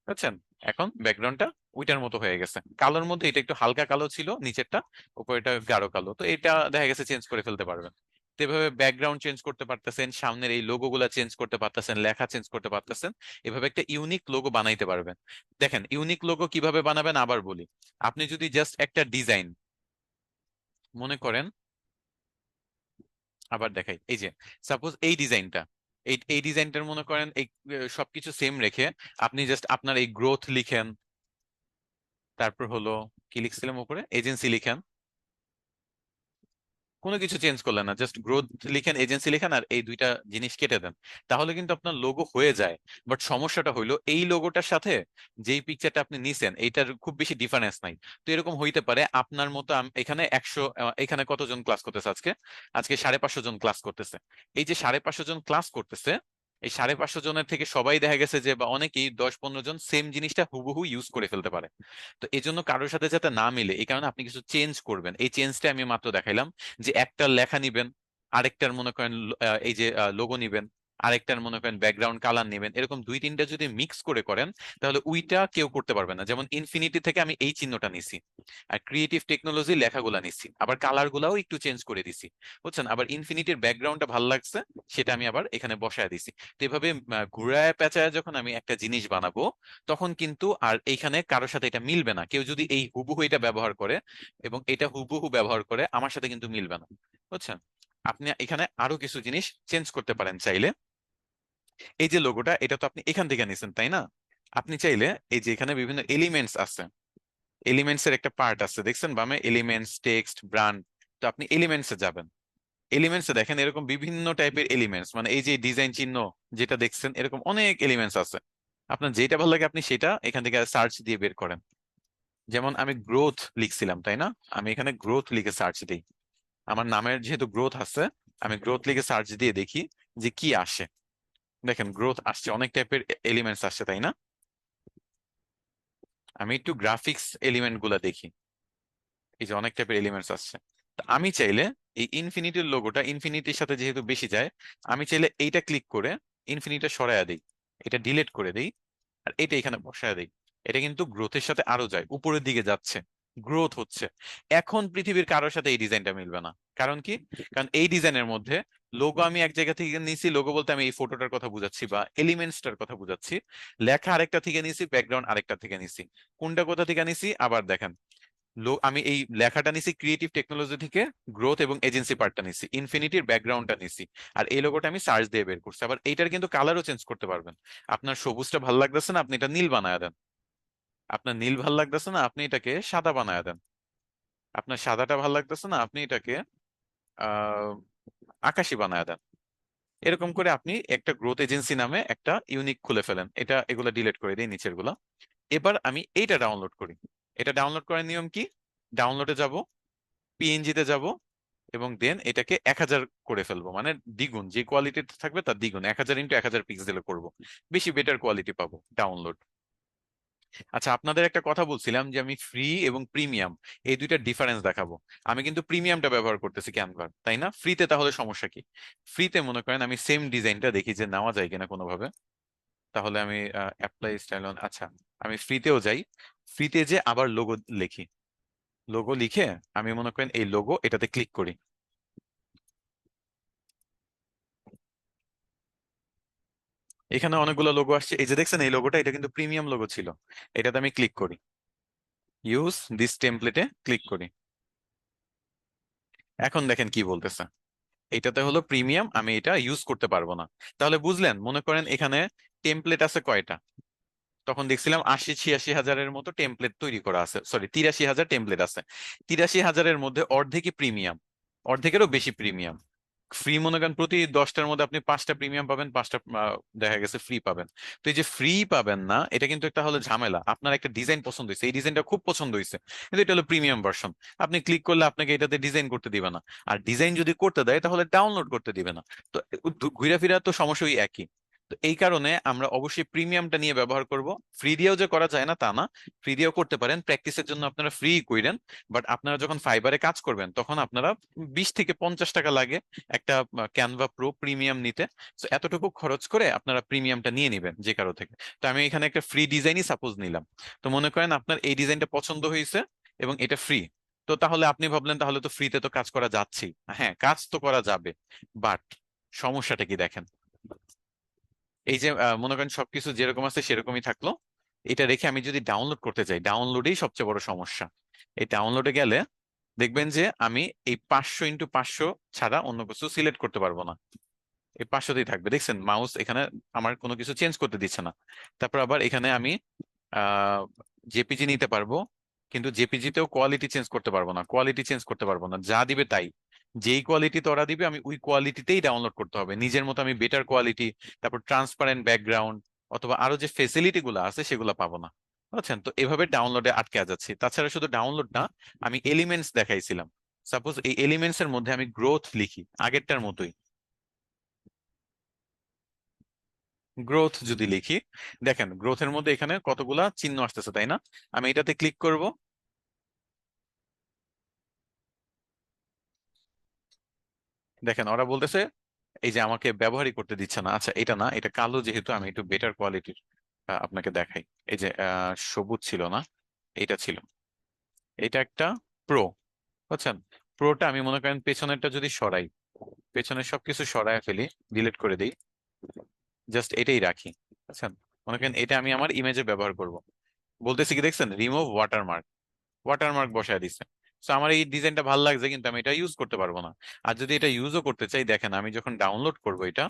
বুঝছেন? এখন ব্যাকগ্রাউন্ডটা ওইটার মতো হয়ে গেছে। কালোর মধ্যে এটা একটু হালকা কালো ছিল নিচেরটা, উপরেটা গাঢ় কালো। তো এটা দেখা গেছে চেঞ্জ করে ফেলতে পারবেন। তো এভাবে ব্যাকগ্রাউন্ড চেঞ্জ করতে পারতেছেন, সামনের এই লোগো গুলা চেঞ্জ করতে পারতেছেন, লেখা চেঞ্জ করতে পারতেছেন। এভাবে একটা ইউনিক লোগো বানাইতে পারবেন। দেখেন ইউনিক লোগো কিভাবে বানাবেন আবার বলি। আপনি যদি জাস্ট একটা ডিজাইন মনে করেন, আবার দেখাই, এই যে সাপোজ এই ডিজাইনটা, এই ডিজাইনটার মনে করেন এই সবকিছু সেম রেখে আপনি জাস্ট আপনার এই গ্রোথ লিখেন, তারপর হলো কি লিখছিলাম উপরে, এজেন্সি লিখেন। কোনো কিছু চেঞ্জ করলেন না, জাস্ট গ্রোথ লিখেন, এজেন্সি লিখেন, আর এই দুইটা জিনিস কেটে দেন। তাহলে কিন্তু আপনার লোগো হয়ে যায়। বাট সমস্যাটা হইলো এই লোগোটার সাথে যেই পিকচারটা আপনি নিছেন এইটার খুব বেশি ডিফারেন্স নাই। তো এরকম হইতে পারে আপনার মতো এখানে 100, এখানে কতজন ক্লাস করতেছে আজকে? আজকে 550 জন ক্লাস করতেছে। এই যে 550 জন ক্লাস করতেছে, এই 550 জনের থেকে সবাই দেখা গেছে যে, বা অনেকেই 10-15 জন সেম জিনিসটা হুবহু ইউজ করে ফেলতে পারে। তো এই জন্য কারোর সাথে যাতে না মিলে, এই কারণে আপনি কিছু চেঞ্জ করবেন। এই চেঞ্জটা আমি মাত্র দেখাইলাম। যে একটা লেখা নিবেন, আরেকটার মনে করেন এই যে লোগো নিবেন, আরেকটার মনে করেন ব্যাকগ্রাউন্ড কালার নেবেন, এরকম 2-3টা যদি মিক্স করে করেন, তাহলে ওইটা কেউ করতে পারবে না। যেমন ইনফিনিটি থেকে আমি এই চিহ্নটা নিছি, আর ক্রিয়েটিভ টেকনোলজি লেখাগুলা নিছি, আবার কালার গুলাও একটু চেঞ্জ করে দিছি। বুঝছেন? আবার ইনফিনিটির ব্যাকগ্রাউন্ডটা ভালো লাগছে, সেটা আমি আবার এখানে বসায় দিছি। তো এভাবে ঘুরায় পেঁচায় যখন আমি একটা জিনিস বানাবো, তখন কিন্তু আর এইখানে কারোর সাথে এটা মিলবে না। কেউ যদি এই হুবহু এটা ব্যবহার করে এবং এটা হুবহু ব্যবহার করে, আমার সাথে কিন্তু মিলবে না। বুঝছেন? আপনি এখানে আরো কিছু জিনিস চেঞ্জ করতে পারেন চাইলে। এই যে লোগোটা, এটা তো আপনি এখান থেকে নিছেন, তাই না? আপনি চাইলে এই যে এখানে বিভিন্ন এলিমেন্টস আছে, এলিমেন্টস এর একটা পার্ট আছে, দেখছেন বামে এলিমেন্টস, টেক্সট, ব্র্যান্ড। তো আপনি এলিমেন্টস এ যাবেন। এলিমেন্টস এ দেখেন এরকম বিভিন্ন টাইপের এলিমেন্টস, মানে এই যে ডিজাইন চিহ্ন যেটা দেখছেন, এরকম অনেক এলিমেন্টস আছে। আপনার যেটা ভালো লাগে আপনি সেটা এখান থেকে সার্চ দিয়ে বের করেন। যেমন আমি গ্রোথ লিখছিলাম, তাই না? আমি এখানে গ্রোথ লিখে সার্চ দিই। আমার নামের যেহেতু গ্রোথ আছে, আমি গ্রোথ লিখে সার্চ দিয়ে দেখি যে কি আসে। দেখেন গ্রোথ আসছে, অনেক টাইপের এলিমেন্টস আসছে, তাই না? আমি একটু গ্রাফিক্স এলিমেন্ট গুলা দেখি। এই যে অনেক টাইপের এলিমেন্টস আসছে। তো আমি চাইলে এই ইনফিনিটির লোগোটা ইনফিনিটির সাথে যেহেতু বেশি যায়, আমি চাইলে এইটা ক্লিক করে ইনফিনিটা সরাইয়া দিই, এটা ডিলিট করে দিই, আর এটা এখানে বসায় দিই। এটা কিন্তু গ্রোথের সাথে আরো যায়, উপরের দিকে যাচ্ছে, গ্রোথ হচ্ছে। এখন পৃথিবীর কারোর সাথে এই ডিজাইনটা মিলবে না। কারণ কি? কারণ এই ডিজাইনের মধ্যে লোগো আমি এক জায়গা থেকে নিছি, লোগো বলতে আমি এই ফটোটার কথা বুঝাচ্ছি বা এলিমেন্টসটার কথা বুঝাচ্ছি। লেখা আরেকটা থেকে নিছি, ব্যাকগ্রাউন্ড আরেকটা থেকে নিছি। কোনটা কোথা থেকে নিছি আবার দেখেন। আমি এই লেখাটা নিছি ক্রিয়েটিভ টেকনোলজি থেকে, গ্রোথ এবং এজেন্সি পার্টটা নিছি, ইনফিনিটির ব্যাকগ্রাউন্ডটা নিছি। আর এই লোগোটা আমি সার্চ দিয়ে বের করছি। আবার এইটার কিন্তু কালারও চেঞ্জ করতে পারবেন। আপনার সবুজটা ভালো লাগতেছে না, আপনি এটা নীল বানায় দেন। আপনার নীল ভালো লাগতেছে না, আপনি এটাকে সাদা বানায় দেন। আপনার সাদাটা ভালো লাগতেছে না, আপনি এটাকে আহ আকাশি বানায় দেন। এরকম করে আপনি একটা গ্রোথ এজেন্সি নামে একটা ইউনিক খুলে ফেলেন। এটা এগুলা ডিলিট করে দিই নিচের গুলা। এবার আমি এইটা ডাউনলোড করি। এটা ডাউনলোড করার নিয়ম কি? ডাউনলোডে যাব, পিএনজি তে যাব, এবং দেন এটাকে 1000 করে ফেলবো, মানে দ্বিগুণ, যে কোয়ালিটিতে থাকবে তার দ্বিগুণ, 1000 ইন্টু 1000 পিক্সেলে করবো, বেশি বেটার কোয়ালিটি পাবো ডাউনলোড। আচ্ছা, আপনাদের একটা কথা বলছিলাম যে আমি ফ্রি এবং প্রিমিয়াম এই দুইটা ডিফারেন্স দেখাবো। আমি কিন্তু প্রিমিয়ামটা ব্যবহার করতেছি ক্যানভার, তাই না? ফ্রিতে তাহলে সমস্যা কি? ফ্রিতে মনে করেন আমি সেম ডিজাইনটা দেখি যে নেওয়া যায় কিনা কোনোভাবে। তাহলে আমি অ্যাপ্লাই স্টাইল অন, আচ্ছা আমি ফ্রিতেও যাই, ফ্রিতে যে আবার লোগো লিখি, লোগো লিখে আমি মনে করেন এই লোগো এটাতে ক্লিক করি। এখানে অনেকগুলো লোগো আসছে, এই যে দেখছেন এই লোগোটা, এটা কিন্তু প্রিমিয়াম লোগো ছিল। এটাতে আমি ক্লিক করি, ইউজ দিস টেমপ্লেটে ক্লিক করি। এখন দেখেন কি বলতেছে, এটাতে হলো প্রিমিয়াম, আমি এটা ইউজ করতে পারবো না। তাহলে বুঝলেন, মনে করেন এখানে টেমপ্লেট আছে কয়টা, তখন দেখছিলাম 80-86 হাজারের মতো টেমপ্লেট তৈরি করা আছে, সরি 83,000 টেমপ্লেট আছে। 83,000-এর মধ্যে অর্ধেকই প্রিমিয়াম, অর্ধেকেরও বেশি প্রিমিয়াম। ফ্রি মনে করেন প্রতি 10টার মধ্যে আপনি 5টা প্রিমিয়াম পাবেন, 5টা দেখা গেছে ফ্রি পাবেন। তো এই যে ফ্রি পাবেন না, এটা কিন্তু একটা হলো ঝামেলা। আপনার একটা ডিজাইন পছন্দ হয়েছে, এই ডিজাইনটা খুব পছন্দ হয়েছে, কিন্তু এটা হলো প্রিমিয়াম ভার্সন। আপনি ক্লিক করলে আপনাকে এটাতে ডিজাইন করতে দিবে না। আর ডিজাইন যদি করতে দেয় তাহলে ডাউনলোড করতে দিবে না। তো ঘুরে ফিরা তো সমস্যা ওই একই। তো এই কারণে আমরা অবশ্যই প্রিমিয়ামটা নিয়ে ব্যবহার করব। ফ্রি দিয়েও যে করা যায় না তা না, ফ্রি দিয়েও করতে পারেন, প্র্যাকটিসের জন্য আপনারা ফ্রি কইরেন। বাট আপনারা যখন ফাইবারে কাজ করবেন তখন আপনারা 20 থেকে 50 টাকা লাগে একটা ক্যানভা প্রো প্রিমিয়াম নিতে। তো এতটুকু খরচ করে আপনারা প্রিমিয়ামটা নিয়ে নেবেন যে কারো থেকে। তো আমি এখানে একটা ফ্রি ডিজাইনই সাপোজ নিলাম। তো মনে করেন আপনার এই ডিজাইনটা পছন্দ হয়েছে এবং এটা ফ্রি। তো তাহলে আপনি ভাবলেন তাহলে তো ফ্রিতে তো কাজ করা যাচ্ছেই। হ্যাঁ, কাজ তো করা যাবে, বাট সমস্যাটা কি দেখেন। এই যে মনে করেন সবকিছু যেরকম আছে সেরকমই থাকলো, এটা রেখে আমি যদি ডাউনলোড করতে চাই, ডাউনলোডেই সবচেয়ে বড় সমস্যা। এই ডাউনলোডে গেলে দেখবেন যে আমি এই 500x500 ছাড়া অন্য কিছু সিলেক্ট করতে পারবো না। এই 500তেই থাকবে, দেখছেন মাউস এখানে আমার কোনো কিছু চেঞ্জ করতে দিচ্ছে না। তারপর আবার এখানে আমি আহ জেপিজি নিতে পারবো, কিন্তু জেপিজিতেও কোয়ালিটি চেঞ্জ করতে পারবো না, কোয়ালিটি চেঞ্জ করতে পারবো না, যা দিবে তাই। যেই কোয়ালিটি তোরা দিবে আমি ওই কোয়ালিটিতেই ডাউনলোড করতে হবে, নিজের মতো আমি বেটার কোয়ালিটি, তারপর ট্রান্সপারেন্ট ব্যাকগ্রাউন্ড অথবা আরো যে ফেসিলিটি গুলো আছে সেগুলো পাবো না। বুঝছেন? তো এভাবে ডাউনলোডে আটকে যাচ্ছি। তাছাড়া শুধু ডাউনলোড না, আমি এলিমেন্টস দেখাইছিলাম, সাপোজ এই এলিমেন্টস এর মধ্যে আমি গ্রোথ লিখি আগেরটার মতোই, গ্রোথ যদি লিখি, দেখেন গ্রোথের মধ্যে এখানে কতগুলা চিহ্ন আসতেছে, তাই না? আমি এটাতে ক্লিক করব, দেখেন ওরা বলতেছে এই যে আমাকে ব্যবহারই করতে দিচ্ছে না। আচ্ছা এটা না, এটা কালো, যেহেতু আমি একটু বেটার কোয়ালিটির আপনাকে দেখাই। এই যে সবুজ ছিল না, এটা ছিল, এটা একটা প্রো। বুঝছেন? প্রোটা আমি মনে করেন পেছনেরটা যদি সরাই, পেছনের সবকিছু সরায় ফেলি, ডিলিট করে দিই, জাস্ট এটাই রাখি। বুঝছেন? মনে করেন এটা আমি আমার ইমেজে ব্যবহার করব, বলতেছি কি দেখছেন, রিমুভ ওয়াটারমার্ক, ওয়াটারমার্ক বসায় দিচ্ছে। তো আমার এই ডিজাইনটা ভালো লাগছে, কিন্তু আমি এটা ইউজ করতে পারবো না। আর যদি এটা ইউজও করতে চাই, দেখেন আমি যখন ডাউনলোড করব এটা,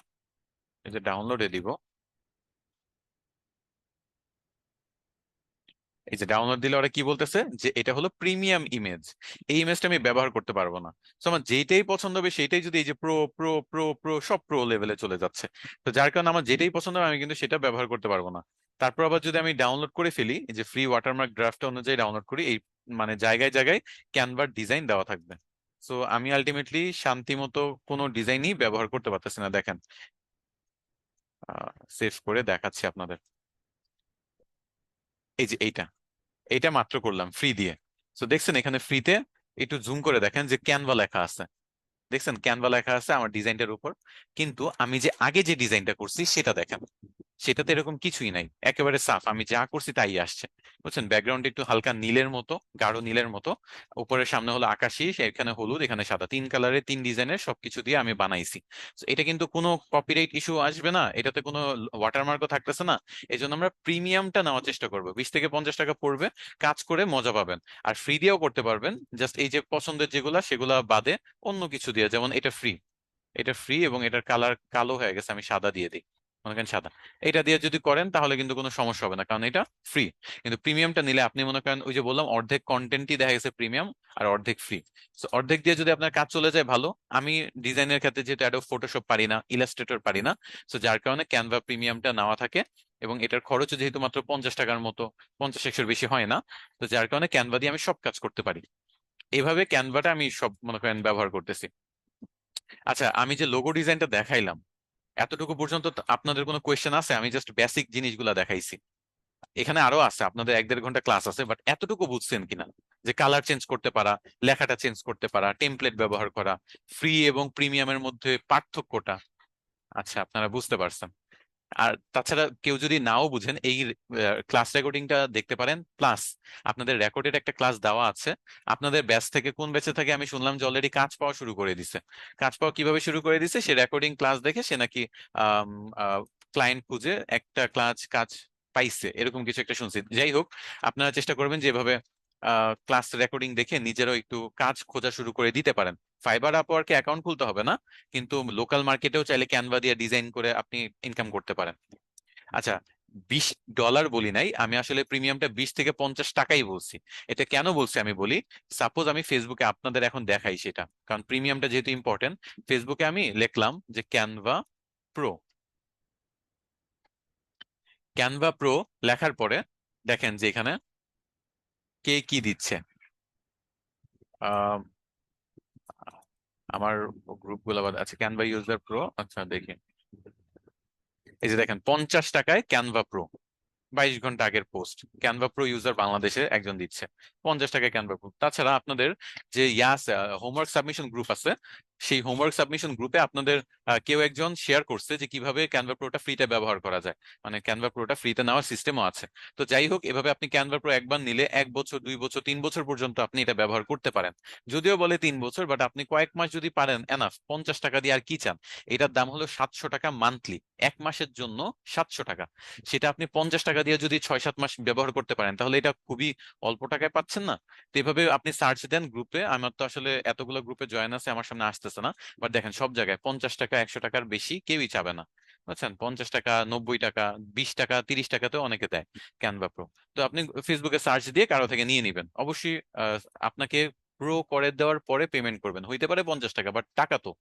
এই যে ডাউনলোডে দিব, এই যে ডাউনলোড দিলে ওরা কি বলতেছে যে এটা হলো প্রিমিয়াম ইমেজ, এই ইমেজটা আমি ব্যবহার করতে পারবো না। তো আমার যেইটাই পছন্দ হবে সেইটাই, যদি এই যে প্রো প্রো প্রো প্রো সব প্রো লেভেলে চলে যাচ্ছে, তো যার কারণে আমার যেটাই পছন্দ হবে আমি কিন্তু সেটা ব্যবহার করতে পারবো না। তারপর আবার যদি আমি ডাউনলোড করে ফেলি, এই যে ফ্রি ওয়াটারমার্ক ড্রাফট অনুযায়ী ডাউনলোড করি, এই মানে জায়গায় জায়গায় ক্যানভার ডিজাইন দেওয়া থাকবে। সো আমি আলটিমেটলি শান্তি মতো কোনো ডিজাইনই ব্যবহার করতে পারতেছি না। দেখেন সেভ করে দেখাচ্ছি আপনাদের, এই যে এইটা, এইটা মাত্র করলাম ফ্রি দিয়ে। তো দেখছেন এখানে ফ্রিতে, একটু জুম করে দেখেন যে ক্যানভা লেখা আছে, দেখছেন ক্যানভা লেখা আছে আমার ডিজাইনটার উপর। কিন্তু আমি যে আগে যে ডিজাইনটা করছি সেটা দেখেন, সেটাতে এরকম কিছুই নাই, একেবারে সাফ, আমি যা করছি তাই আসছে। বুঝছেন? ব্যাকগ্রাউন্ড একটু হালকা নীলের মতো, গাঢ় নীলের মতো, উপরের সামনে হলো আকাশি, এখানে হলুদ, এখানে সাদা, 3 কালারের 3 ডিজাইনের সবকিছু দিয়ে আমি বানাইছি। তো এটা কিন্তু কোনো কপিরাইট ইস্যু আসবে না, এটাতে কোনো ওয়াটারমার্কও থাকতেছে না। এই জন্য আমরা প্রিমিয়ামটা নেওয়ার চেষ্টা করবো, 20 থেকে 50 টাকা পড়বে, কাজ করে মজা পাবেন। আর ফ্রি দিয়েও করতে পারবেন, জাস্ট এই যে পছন্দের যেগুলা সেগুলা বাদে অন্য কিছু দিয়ে, যেমন এটা ফ্রি, এটা ফ্রি এবং এটার কালার কালো হয়ে গেছে, আমি সাদা দিয়ে দিই, মনে করেন সাদা। এটা দিয়ে যদি করেন তাহলে কিন্তু কোনো সমস্যা হবে না, কারণ এটা ফ্রি। কিন্তু প্রিমিয়ামটা নিলে আপনি মনে করেন ওই যে বললাম অর্ধেক কন্টেন্টই দেখা গেছে প্রিমিয়াম আর অর্ধেক ফ্রি। তো অর্ধেক দিয়ে যদি আপনার কাজ চলে যায় ভালো। আমি ডিজাইনের ক্ষেত্রে যেহেতু অ্যাডোব ফটোশপ পারি না, ইলাস্ট্রেটর পারি না, তো যার কারণে ক্যানভা প্রিমিয়ামটা নেওয়া থাকে। এবং এটার খরচও যেহেতু মাত্র 50 টাকার মতো, 50-100 বেশি হয় না, তো যার কারণে ক্যানভা দিয়ে আমি সব কাজ করতে পারি। এইভাবে ক্যানভাটা আমি সব মনে করেন ব্যবহার করতেছি। আচ্ছা, আমি যে লোগো ডিজাইনটা দেখাইলাম, এতটুকু পর্যন্ত তো আপনাদের কোনো কোয়েশ্চেন আছে? আমি জাস্ট বেসিক জিনিসগুলো দেখাইছি। এখানে আরো আছে, আপনাদের 1-1.5 ঘন্টা ক্লাস আছে, বাট এতটুকু বুঝছেন কিনা যে কালার চেঞ্জ করতে পারা, লেখাটা চেঞ্জ করতে পারা, টেমপ্লেট ব্যবহার করা, ফ্রি এবং প্রিমিয়ামের মধ্যে পার্থক্যটা? আচ্ছা, আপনারা বুঝতে পারছেন। আর তাছাড়া কেউ যদি নাও বুঝেন, এই ক্লাস রেকর্ডিংটা দেখতে পারেন, প্লাস আপনাদের রেকর্ডেড একটা ক্লাস দেওয়া আছে। আপনাদের ব্যাচ থেকে কোন ব্যাচে থেকে আমি শুনলাম যে অলরেডি কাজ পাওয়া শুরু করে দিছে। কাজ পাওয়া কিভাবে শুরু করে দিছে, সে রেকর্ডিং ক্লাস দেখে সে নাকি ক্লায়েন্ট খুঁজে একটা কাজ পাইছে, এরকম কিছু একটা শুনছি। যাই হোক, আপনারা চেষ্টা করবেন যে এভাবে ক্লাস রেকর্ডিং দেখে নিজেরাও একটু কাজ খোঁজা শুরু করে দিতে পারেন। ফাইবার আপওয়ার্কে অ্যাকাউন্ট খুলতে হবে না, কিন্তু লোকাল মার্কেটেও চাইলে ক্যানভা দিয়ে ডিজাইন করে আপনি ইনকাম করতে পারেন। আচ্ছা, $20 বলি নাই আমি, আসলে প্রিমিয়ামটা 20 থেকে 50 টাকাই বলছি। এটা কেন বলছি আমি বলি। সাপোজ আমি ফেসবুকে আপনাদের এখন দেখাই সেটা, কারণ প্রিমিয়ামটা যেহেতু ইম্পর্টেন্ট। ফেসবুকে আমি লিখলাম যে ক্যানভা প্রো, ক্যানভা প্রো লেখার পরে দেখেন যে এখানে কে কি দিচ্ছে। আহ আমার গ্রুপ গুলো আছে ক্যানভা ইউজার প্রো। আচ্ছা দেখি, এই যে দেখেন 50 টাকায় ক্যানভা প্রো, 22 ঘন্টা আগের পোস্ট। ক্যানভা প্রো ইউজার বাংলাদেশে একজন দিচ্ছে 50 টাকায় ক্যানভা প্রো। তাছাড়া আপনাদের যে ইয়াস হোমওয়ার্ক সাবমিশন গ্রুপ আছে, সেই হোমওয়ার্ক সাবমিশন গ্রুপে আপনাদের কেউ একজন শেয়ার করছে যে কিভাবে ক্যানভা প্রোটা ফ্রিতে ব্যবহার করা যায়, মানে ক্যানভা প্রোটা ফ্রিতে নেওয়ার সিস্টেমও আছে। তো যাই হোক, এভাবে আপনি ক্যানভা প্রো একবার নিলে 1 বছর, 2 বছর, 3 বছর পর্যন্ত আপনি এটা ব্যবহার করতে পারেন। যদিও বলে 3 বছর, বাট আপনি কয়েক মাস যদি পারেন এনাফ। 50 টাকা দিয়ে আর কি চান? এটার দাম হলো 700 টাকা মান্থলি, 1 মাসের জন্য 700 টাকা। সেটা আপনি 50 টাকা দিয়ে যদি 6-7 মাস ব্যবহার করতে পারেন, তাহলে এটা খুবই অল্প টাকায় পাচ্ছেন না? তো এভাবে আপনি সার্চ দেন গ্রুপে। আমার তো আসলে এতগুলো গ্রুপে জয়েন আছে, আমার সামনে আসতেছে না, বাট দেখেন সব জায়গায় 50 টাকা, 100 টাকার বেশি কেউই চাবে না। বুঝছেন? 50 টাকা, 90 টাকা, 20 টাকা, 30 টাকাতেও অনেকে দেয় ক্যানভা প্রো। তো আপনি ফেসবুকে সার্চ দিয়ে কারো থেকে নিয়ে নিবেন অবশ্যই। আপনাকে প্রো করে দেওয়ার পরে পেমেন্ট করবেন, হইতে পারে 50 টাকা, বাট টাকা তো,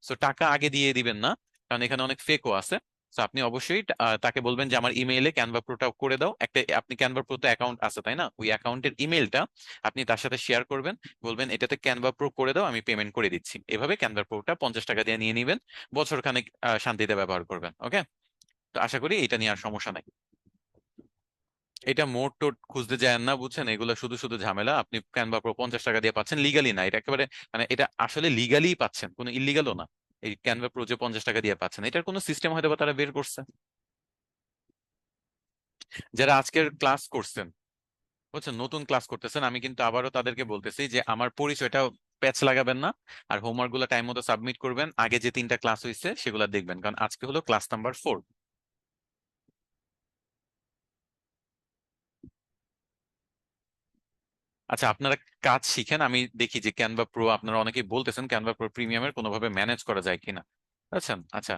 সো টাকা আগে দিয়ে দিবেন না, কারণ এখানে অনেক ফেকও আছে। তো আপনি অবশ্যই তাকে বলবেন যে আমার ইমেইলে ক্যানভা প্রোটা করে দাও একটা। আপনি ক্যানভা প্রোতে অ্যাকাউন্ট আছে তাই না? ওই অ্যাকাউন্টের ইমেইলটা আপনি তার সাথে শেয়ার করবেন, বলবেন এটাতে ক্যানভা প্রো করে দাও, আমি পেমেন্ট করে দিচ্ছি। এভাবে ক্যানভা প্রোটা 50 টাকা দিয়ে নিয়ে নিবেন, বছর খানেক শান্তিতে ব্যবহার করবেন। ওকে? তো আশা করি এটা নিয়ে আর সমস্যা নাই। এটা মোড টোড খুঁজতে যায় না, বুঝছেন? এগুলো শুধু শুধু ঝামেলা। আপনি ক্যানভা প্রো 50 টাকা দিয়ে পাচ্ছেন, লিগালি না এটা একেবারে, মানে এটা আসলে লিগালি পাচ্ছেন, কোনো ইলিগালও না। এই ক্যানভা প্রো যে 50 টাকা দিয়ে পাচ্ছেন, এটার কোনো সিস্টেম হয়তো বা তারা বের করছে। যারা আজকের ক্লাস করছেন, বুঝছেন, নতুন ক্লাস করতেছেন, আমি কিন্তু আবারও তাদেরকে বলতেছি যে আমার পরিচয়টা প্যাচ লাগাবেন না, আর হোমওয়ার্ক গুলো টাইম মতো সাবমিট করবেন। আগে যে 3টা ক্লাস হয়েছে সেগুলো দেখবেন, কারণ আজকে হলো ক্লাস নাম্বার 4। আচ্ছা, আপনারা কাজ শিখেন, আমি দেখি যে ক্যানভা প্রো, আপনারা অনেকেই বলতেছেন ক্যানভা প্রো প্রিমিয়ামের কোনোভাবে ম্যানেজ করা যায় কিনা। বুঝছেন? আচ্ছা,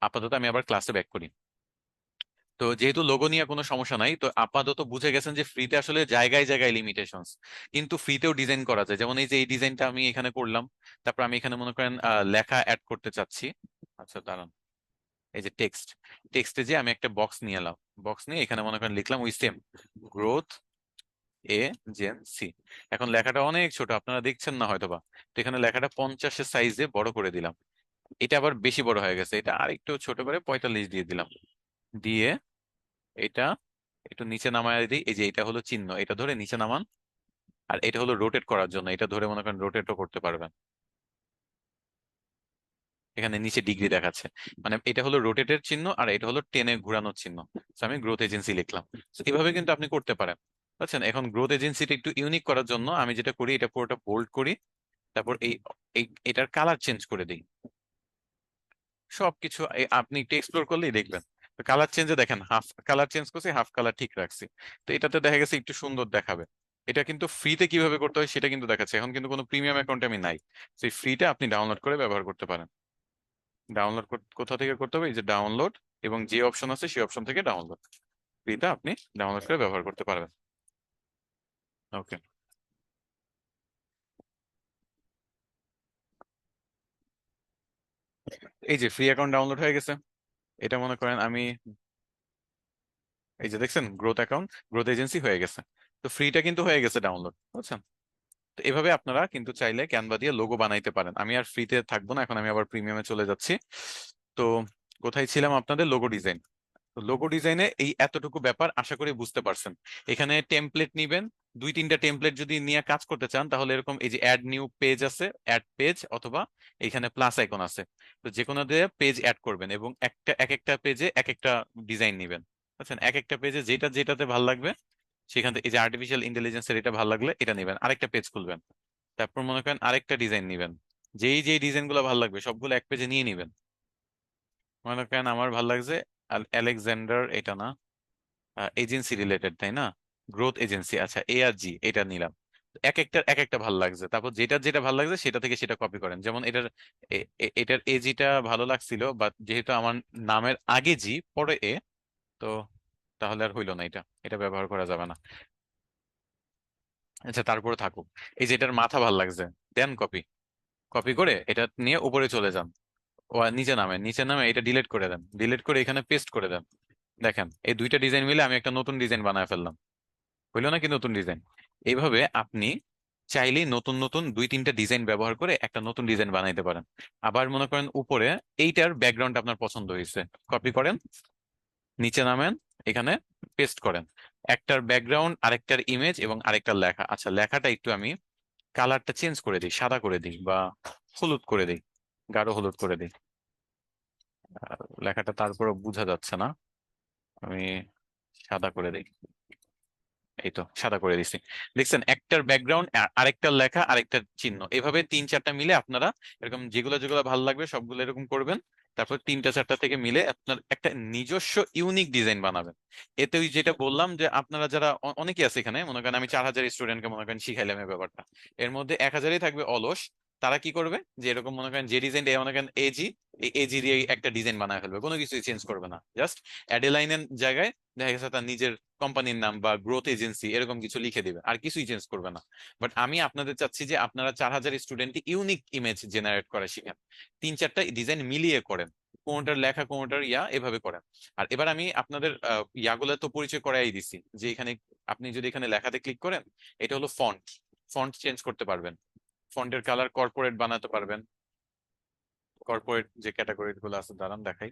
আপাতত আমি আবার ক্লাসে ব্যাক করি। তো যেহেতু লোগো নিয়ে কোনো সমস্যা নাই, তো আপাতত বুঝে গেছেন যে ফ্রিতে আসলে জায়গায় জায়গায় লিমিটেশনস, কিন্তু ফ্রিতেও ডিজাইন করা যায়। যেমন এই যে এই ডিজাইনটা আমি এখানে করলাম, তারপর আমি এখানে মনে করেন লেখা অ্যাড করতে চাচ্ছি। আচ্ছা দাঁড়ান, এই যে টেক্সটে যে আমি একটা বক্স নিয়ে এলাম, বক্স নিয়ে এখানে মনে করেন লিখলাম ওই সেম গ্রোথ এজেন্সি। এখন লেখাটা অনেক ছোট, আপনারা দেখছেন না হয়তোবা। তো এখানে লেখাটা 50-এর সাইজে বড় করে দিলাম। এটা আবার বেশি বড় হয়ে গেছে, এটা আর একটু ছোট করে 45 দিয়ে দিলাম। দিয়ে এটা একটু নিচে নামায় দিই। এই যে এটা হলো চিহ্ন, এটা ধরে নিচে নামান। আর এটা হলো রোটেট করার জন্য, এটা ধরে মনে করেন রোটেটও করতে পারবেন। এখানে নিচে ডিগ্রি দেখাচ্ছে, মানে এটা হলো রোটেটের চিহ্ন, আর এটা হলো টেনে ঘোরানোর চিহ্ন। So আমি গ্রোথ এজেন্সি লিখলাম। So এভাবে কিন্তু আপনি করতে পারেন। বুঝছেন? এখন গ্রোথ এজেন্সিটা একটু ইউনিক করার জন্য আমি যেটা করি, এটা পুরোটা বোল্ড করি, তারপর এটার কালার চেঞ্জ করে দিই। সবকিছু আপনি একটু এক্সপ্লোর করলেই দেখবেন। কালার চেঞ্জে দেখেন, হাফ কালার চেঞ্জ করছি, হাফ কালার ঠিক রাখছি। তো এটাতে দেখা গেছে একটু সুন্দর দেখাবে। এটা কিন্তু ফ্রিতে কিভাবে করতে হয় সেটা কিন্তু দেখাচ্ছে। এখন কিন্তু কোনো প্রিমিয়াম অ্যাকাউন্টে আমি নাই, সেই ফ্রিটা আপনি ডাউনলোড করে ব্যবহার করতে পারেন। ডাউনলোড কোথা থেকে করতে হবে? এই যে ডাউনলোড, এবং যে অপশন আছে সেই অপশন থেকে ডাউনলোড, ফ্রিটা আপনি ডাউনলোড করে ব্যবহার করতে পারবেন। ওকে, এই যে ফ্রি অ্যাকাউন্ট ডাউনলোড হয়ে গেছে। এটা মনে করেন আমি, এই যে দেখছেন গ্রোথ অ্যাকাউন্ট, গ্রোথ এজেন্সি হয়ে গেছে। তো ফ্রিটা কিন্তু হয়ে গেছে ডাউনলোড, বুঝছেন? তো এভাবে আপনারা কিন্তু চাইলে ক্যানভা দিয়ে লোগো বানাইতে পারেন। আমি আর ফ্রিতে থাকবো না, এখন আমি আবার প্রিমিয়ামে চলে যাচ্ছি। তো কোথায় ছিলাম? আপনাদের লোগো ডিজাইন। লোগো ডিজাইনে এই এতটুকু ব্যাপার আশা করি বুঝতে পারছেন। এখানে টেমপ্লেট নিবেন, 2-3টা টেমপ্লেট যদি নিয়ে কাজ করতে চান তাহলে এরকম এই যে অ্যাড নিউ পেজ আছে, অ্যাড পেজ, অথবা এখানে প্লাস আইকন আছে। তো যে কোনো দিয়ে পেজ অ্যাড করবেন এবং এক একটা পেজে এক একটা ডিজাইন নিবেন। বুঝছেন? এক একটা পেজে যেটা যেটাতে ভালো লাগবে সেখান থেকে, এই যে আর্টিফিশিয়াল ইন্টেলিজেন্সের এটা ভালো লাগলে এটা নিবেন, আরেকটা পেজ খুলবেন। তারপর মনে করেন আরেকটা ডিজাইন নিবেন। যেই যেই ডিজাইন গুলো ভালো লাগবে সবগুলো এক পেজে নিয়ে নিবেন। মনে করেন আমার ভালো লাগছে আলেকজান্ডার, এটা না, এজেন্সি রিলেটেড, তাই না? গ্রোথ এজেন্সি, আচ্ছা এ আর জি, এটা নিলাম। এক একটা ভালো লাগছে, তারপর যেটা যেটা ভালো লাগছে সেটা থেকে সেটা কপি করেন। যেমন এটার এজিটা ভালো লাগছিল, বাট যেহেতু আমার নামের আগে জি পরে এ, তো তাহলে আর হইলো না, এটা এটা ব্যবহার করা যাবে না। আচ্ছা তারপরে থাকুক। এই যে এটার মাথা ভালো লাগছে, দেন কপি। কপি করে এটা নিয়ে উপরে চলে যান, ও আর নিচে নামে এটা ডিলিট করে দেন, ডিলিট করে এখানে পেস্ট করে দেন। দেখেন এই দুইটা ডিজাইন মিলে আমি একটা নতুন ডিজাইন বানায় ফেললাম। হইলো নাকি নতুন ডিজাইন? এইভাবে আপনি চাইলেই নতুন নতুন 2-3টা ডিজাইন ব্যবহার করে একটা নতুন ডিজাইন বানাইতে পারেন। আবার মনে করেন উপরে এইটার ব্যাকগ্রাউন্ড আপনার পছন্দ হয়েছে, কপি করেন, নিচে নামেন, এখানে পেস্ট করেন। একটার ব্যাকগ্রাউন্ড, আরেকটার ইমেজ এবং আরেকটার লেখা। আচ্ছা লেখাটা একটু আমি কালারটা চেঞ্জ করে দিই, সাদা করে দিই বা হলুদ করে দিই, গাঢ় হলুদ করে দিই। লেখাটা তারপরে বোঝা যাচ্ছে না, আমি সাদা করে দিই। এই তো সাদা করে দিছি। দেখছেন, একটার ব্যাকগ্রাউন্ড, আরেকটার লেখা, আরেকটার চিহ্ন, এভাবে 3-4টা মিলে আপনারা এরকম যেগুলো যেগুলো ভালো লাগবে সবগুলো এরকম করবেন। তারপর 3টা 4টা থেকে মিলে আপনার একটা নিজস্ব ইউনিক ডিজাইন বানাবেন। এতে ওই যেটা বললাম যে আপনারা যারা অনেকেই আছে এখানে, মনে করেন আমি 4,000 স্টুডেন্টকে মনে করেন শিখাইলাম এই ব্যাপারটা, এর মধ্যে 1,000ই থাকবে অলস। তারা কি করবে, যে এরকম মনে করেন যে ডিজাইন মনে করেন এজি, এই এজি দিয়ে একটা ডিজাইন বানায় ফেলবে, কোনো কিছুই চেঞ্জ করবে না, জাস্ট অ্যাডেলাইনের জায়গায় দেখা গেছে তার নিজের কোম্পানির নাম বা গ্রোথ এজেন্সি এরকম কিছু লিখে দিবে, আর কিছুই চেঞ্জ করবে না। বাট আমি আপনাদের চাচ্ছি যে আপনারা 4,000 স্টুডেন্ট ইউনিক ইমেজ জেনারেট করা শিখেন, 3-4টা ডিজাইন মিলিয়ে করেন, কোনটার লেখা কোনটার এভাবে করেন। আর এবার আমি আপনাদের ইয়াগুলো তো পরিচয় করাই দিছি, যে এখানে আপনি যদি এখানে লেখাতে ক্লিক করেন, এটা হলো ফন্ট, ফন্ট চেঞ্জ করতে পারবেন, ফন্টের কালার কর্পোরেট বানাতে পারবেন। কর্পোরেট যে ক্যাটাগরি গুলো আছে দাঁড়ান দেখাই।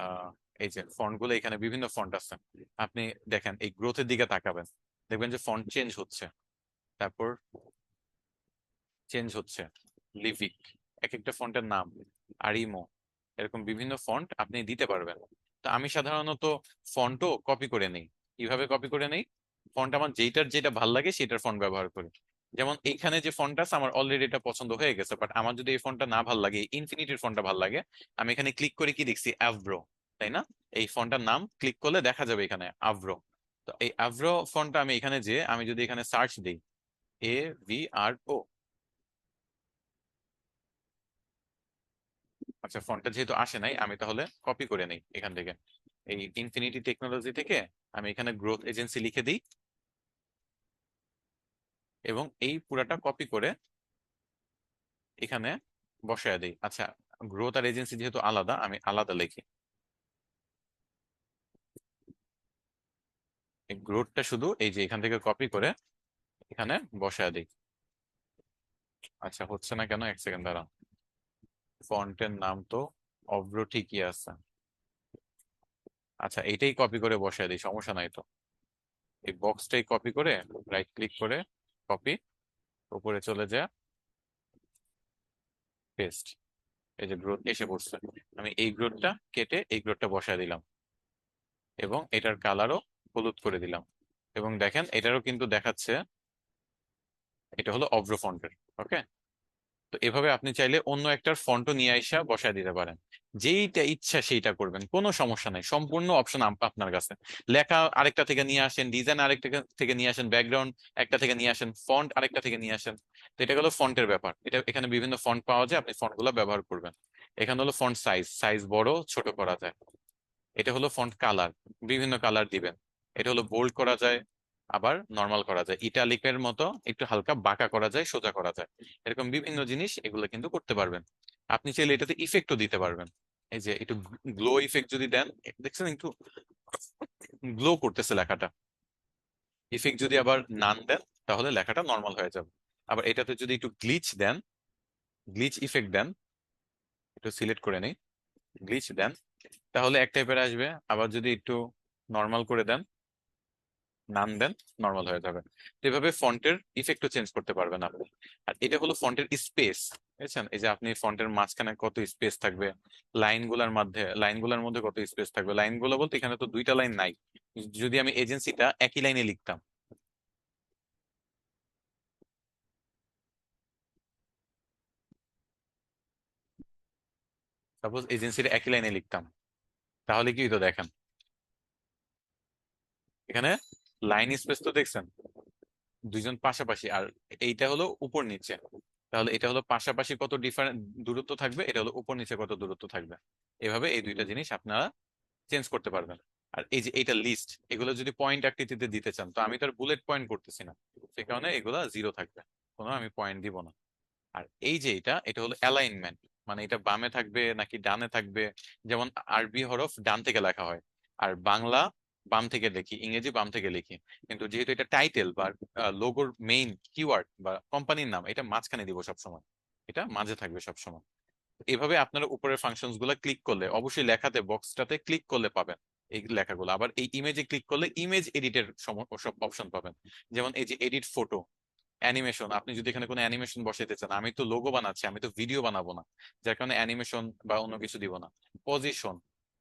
আহ এই যে ফন্ট গুলো, এখানে বিভিন্ন ফন্ট আছে। আপনি দেখেন এই গ্রোথের দিকে তাকাবেন, দেখবেন যে ফন্ট চেঞ্জ হচ্ছে, তারপর চেঞ্জ হচ্ছে লিভিক, এক একটা ফন্টের নাম, আরিমো, এরকম বিভিন্ন ফন্ট আপনি দিতে পারবেন। তো আমি সাধারণত ফন্টও কপি করে নেই। কিভাবে কপি করে নেই? ফন্ট আমার যেটার যেটা ভাল লাগে সেটার ফন্ট ব্যবহার করি। যেমন এইখানে যে ফন্টটা আছে আমার অলরেডি এটা পছন্দ হয়ে গেছে, বাট আমার যদি এই ফন্টটা না ভাল লাগে, ইনফিনিটির ফন্টটা ভাল লাগে, আমি এখানে ক্লিক করে কি দেখছি, অ্যাভ্রো, তাই না? এই ফন্টটার নাম ক্লিক করলে দেখা যাবে এখানে আভ্রো। তো এই আভ্রো ফন্টটা আমি এখানে যে আমি যদি এখানে সার্চ দিই, AVRO, আচ্ছা ফন্টটা যেহেতু আসে নাই, আমি তাহলে কপি করে নেই এখান থেকে, এই ইনফিনিটি টেকনোলজি থেকে আমি এখানে গ্রোথ এজেন্সি লিখে দিই এবং এই পুরাটা কপি করে এখানে বসায় দিই। আচ্ছা গ্রোথ আর এজেন্সি যেহেতু আলাদা, আমি আলাদা লিখি, এই গ্রোথটা শুধু এই যে এখান থেকে কপি করে এখানে বসায় দিই। আচ্ছা হচ্ছে না কেন, এক সেকেন্ড দাঁড়ান। ফন্টের নাম তো অভ্র ঠিকই আছে। আচ্ছা এইটাই কপি করে বসায় দিই, সমস্যা নাই তো। এই বক্সটাই কপি করে রাইট ক্লিক করে কপি, উপরে চলে যায়, পেস্ট। এই যে গ্রোথ এসে পড়ছে, আমি এই গ্রোথটা কেটে এই গ্রোথটা বসায় দিলাম এবং এটার কালারও হলুদ করে দিলাম। এবং দেখেন এটারও কিন্তু দেখাচ্ছে এটা হলো অভ্র ফন্টের। ওকে, তো এভাবে আপনি চাইলে অন্য একটার ফন্টও নিয়ে আইসা বসায় দিতে পারেন। যেইটা ইচ্ছা সেইটা করবেন, কোনো সমস্যা নাই, সম্পূর্ণ অপশন আপনার কাছে। লেখা আরেকটা থেকে নিয়ে আসেন, ডিজাইন আরেকটা থেকে নিয়ে আসেন, ব্যাকগ্রাউন্ড একটা থেকে নিয়ে আসেন, ফন্ট আরেকটা থেকে নিয়ে আসেন। তো এটা হলো ফন্টের ব্যাপার, এটা এখানে বিভিন্ন ফন্ট পাওয়া যায়, আপনি ফন্ট গুলো ব্যবহার করবেন। এখানে হলো ফন্ট সাইজ, সাইজ বড় ছোট করা যায়। এটা হলো ফন্ট কালার, বিভিন্ন কালার দিবেন। এটা হলো বোল্ড করা যায়, আবার নর্মাল করা যায়, ইটালিকের মতো একটু হালকা বাঁকা করা যায়, সোজা করা যায়, এরকম বিভিন্ন জিনিস এগুলো কিন্তু করতে পারবেন। আপনি চাইলে এটাতে ইফেক্টও দিতে পারবেন। এই যে একটু গ্লো ইফেক্ট যদি দেন, দেখছেন একটু গ্লো করতেছে লেখাটা। ইফেক্ট যদি আবার নান দেন তাহলে লেখাটা নর্মাল হয়ে যাবে। আবার এটাতে যদি একটু গ্লিচ দেন, গ্লিচ ইফেক্ট দেন, একটু সিলেক্ট করে নেই, গ্লিচ দেন, তাহলে এক টাইপের আসবে। আবার যদি একটু নর্মাল করে দেন, নাম দেন, নর্মাল হয়ে যাবে। তো এভাবে ফন্টের ইফেক্টও চেঞ্জ করতে পারবেন আপনি। আর এটা হলো ফন্টের স্পেস, বুঝছেন? এই যে আপনি ফন্টের মাঝখানে কত স্পেস থাকবে, লাইনগুলোর মধ্যে কত স্পেস থাকবে। লাইনগুলো বলতে এখানে তো দুইটা লাইন নাই। যদি আমি এজেন্সিটা একই লাইনে লিখতাম, সাপোজ এজেন্সিটা একই লাইনে লিখতাম, তাহলে কি হতো দেখেন, এখানে লাইন স্পেস তো দেখছেন, দুইজন পাশাপাশি, আর এইটা হলো উপর নিচে। তাহলে এটা হলো পাশাপাশি কত ডিফারেন্ট দূরত্ব থাকবে, এটা হলো উপর নিচে কত দূরত্ব থাকবে। এভাবে এই দুইটা জিনিস আপনারা চেঞ্জ করতে পারবেন। আর এই যে এইটা লিস্ট, এগুলো যদি পয়েন্ট আকৃতিতে দিতে চান, তো আমি তো আর বুলেট পয়েন্ট করতেছি না, সে কারণে এগুলা জিরো থাকবে, কোনো আমি পয়েন্ট দিব না। আর এই যে এটা হলো অ্যালাইনমেন্ট, মানে এটা বামে থাকবে নাকি ডানে থাকবে। যেমন আরবি হরফ ডান থেকে লেখা হয়, আর বাংলা বাম থেকে লিখি, ইংরেজি বাম থেকে লিখি। কিন্তু যেহেতু এটা টাইটেল বা লোগোর মেইন কিওয়ার্ড বা কোম্পানির নাম, এটা মাঝখানে দিব সবসময়, এটা মাঝে থাকবে সবসময়। এভাবে আপনারা উপরের ফাংশনস গুলা ক্লিক করলে, অবশ্যই লেখাতে বক্সটাতে ক্লিক করলে পাবেন এই লেখাগুলো। আবার এই ইমেজে ক্লিক করলে ইমেজ এডিটের সব অপশন পাবেন। যেমন এই যে এডিট ফটো, অ্যানিমেশন, আপনি যদি এখানে কোনো অ্যানিমেশন বসাইতে চান, আমি তো লোগো বানাচ্ছি, আমি তো ভিডিও বানাবো না, যার কারণে অ্যানিমেশন বা অন্য কিছু দিব না। পজিশন,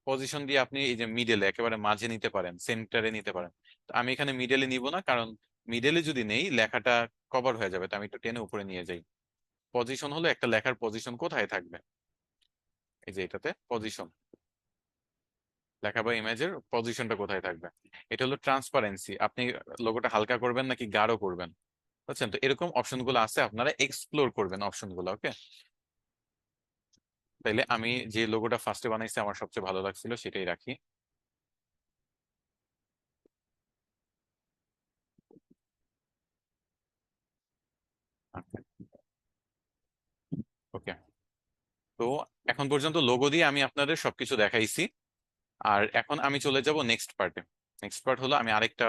পজিশন দিয়ে আপনি এই যে মিডলে একেবারে মাঝে নিতে পারেন, সেন্টারে নিতে পারেন। তো আমি এখানে মিডলে নিব না, কারণ মিডলে যদি নেই লেখাটা কভার হয়ে যাবে, তো আমি একটু টেনে উপরে নিয়ে যাই। পজিশন হলো একটা লেখার পজিশন কোথায় থাকবে, এই যে এটাতে পজিশন, লেখা বা ইমেজের পজিশনটা কোথায় থাকবে। এটা হলো ট্রান্সপারেন্সি, আপনি লোগোটা হালকা করবেন নাকি গাঢ় করবেন, বুঝছেন? তো এরকম অপশন গুলো আছে, আপনারা এক্সপ্লোর করবেন অপশন গুলো। ওকে, তাইলে আমি যে লোগোটা ফার্স্টে বানাইছি আমার সবচেয়ে ভালো লাগছিল সেটাই রাখি। ওকে, তো এখন পর্যন্ত লোগো দিয়ে আমি আপনাদের সবকিছু দেখাইছি। আর এখন আমি চলে যাব নেক্সট পার্টে। নেক্সট পার্ট হলো আমি আরেকটা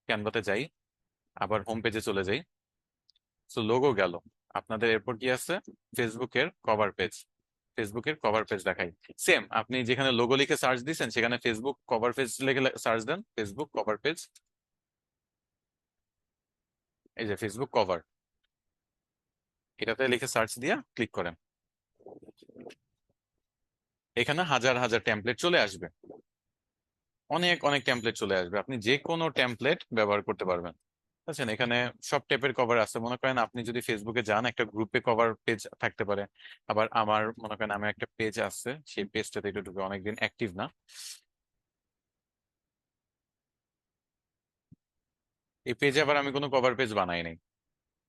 ক্যানভাতে যাই, আবার হোম পেজে চলে যাই। তো লোগো গেল, আপনাদের এরপর কি আছে, ফেসবুকের কভার পেজ। ফেসবুকের কভার পেজ দেখাই, সেম আপনি যেখানে লোগো লিখে সার্চ দিয়েছেন সেখানে ফেসবুক কভার পেজ লিখে সার্চ দেন, ফেসবুক কভার পেজ। এই যে ফেসবুক কভার, এটাতে লিখে সার্চ দিয়া ক্লিক করেন, এখানে হাজার হাজার টেমপ্লেট চলে আসবে, অনেক অনেক টেমপ্লেট চলে আসবে, আপনি যে কোনো টেমপ্লেট ব্যবহার করতে পারবেন। আচ্ছা, এখানে সব টাইপের কভার আছে। মনে করেন আপনি যদি ফেসবুকে যান, একটা গ্রুপে কভার পেজ থাকতে পারে। আবার আমার মনে করেন আমার একটা পেজ আছে, সেই পেজটাতে একটু ঢুকে, অনেকদিন অ্যাক্টিভ না, এই পেজে আবার আমি কোনো কভার পেজ বানাই নাই।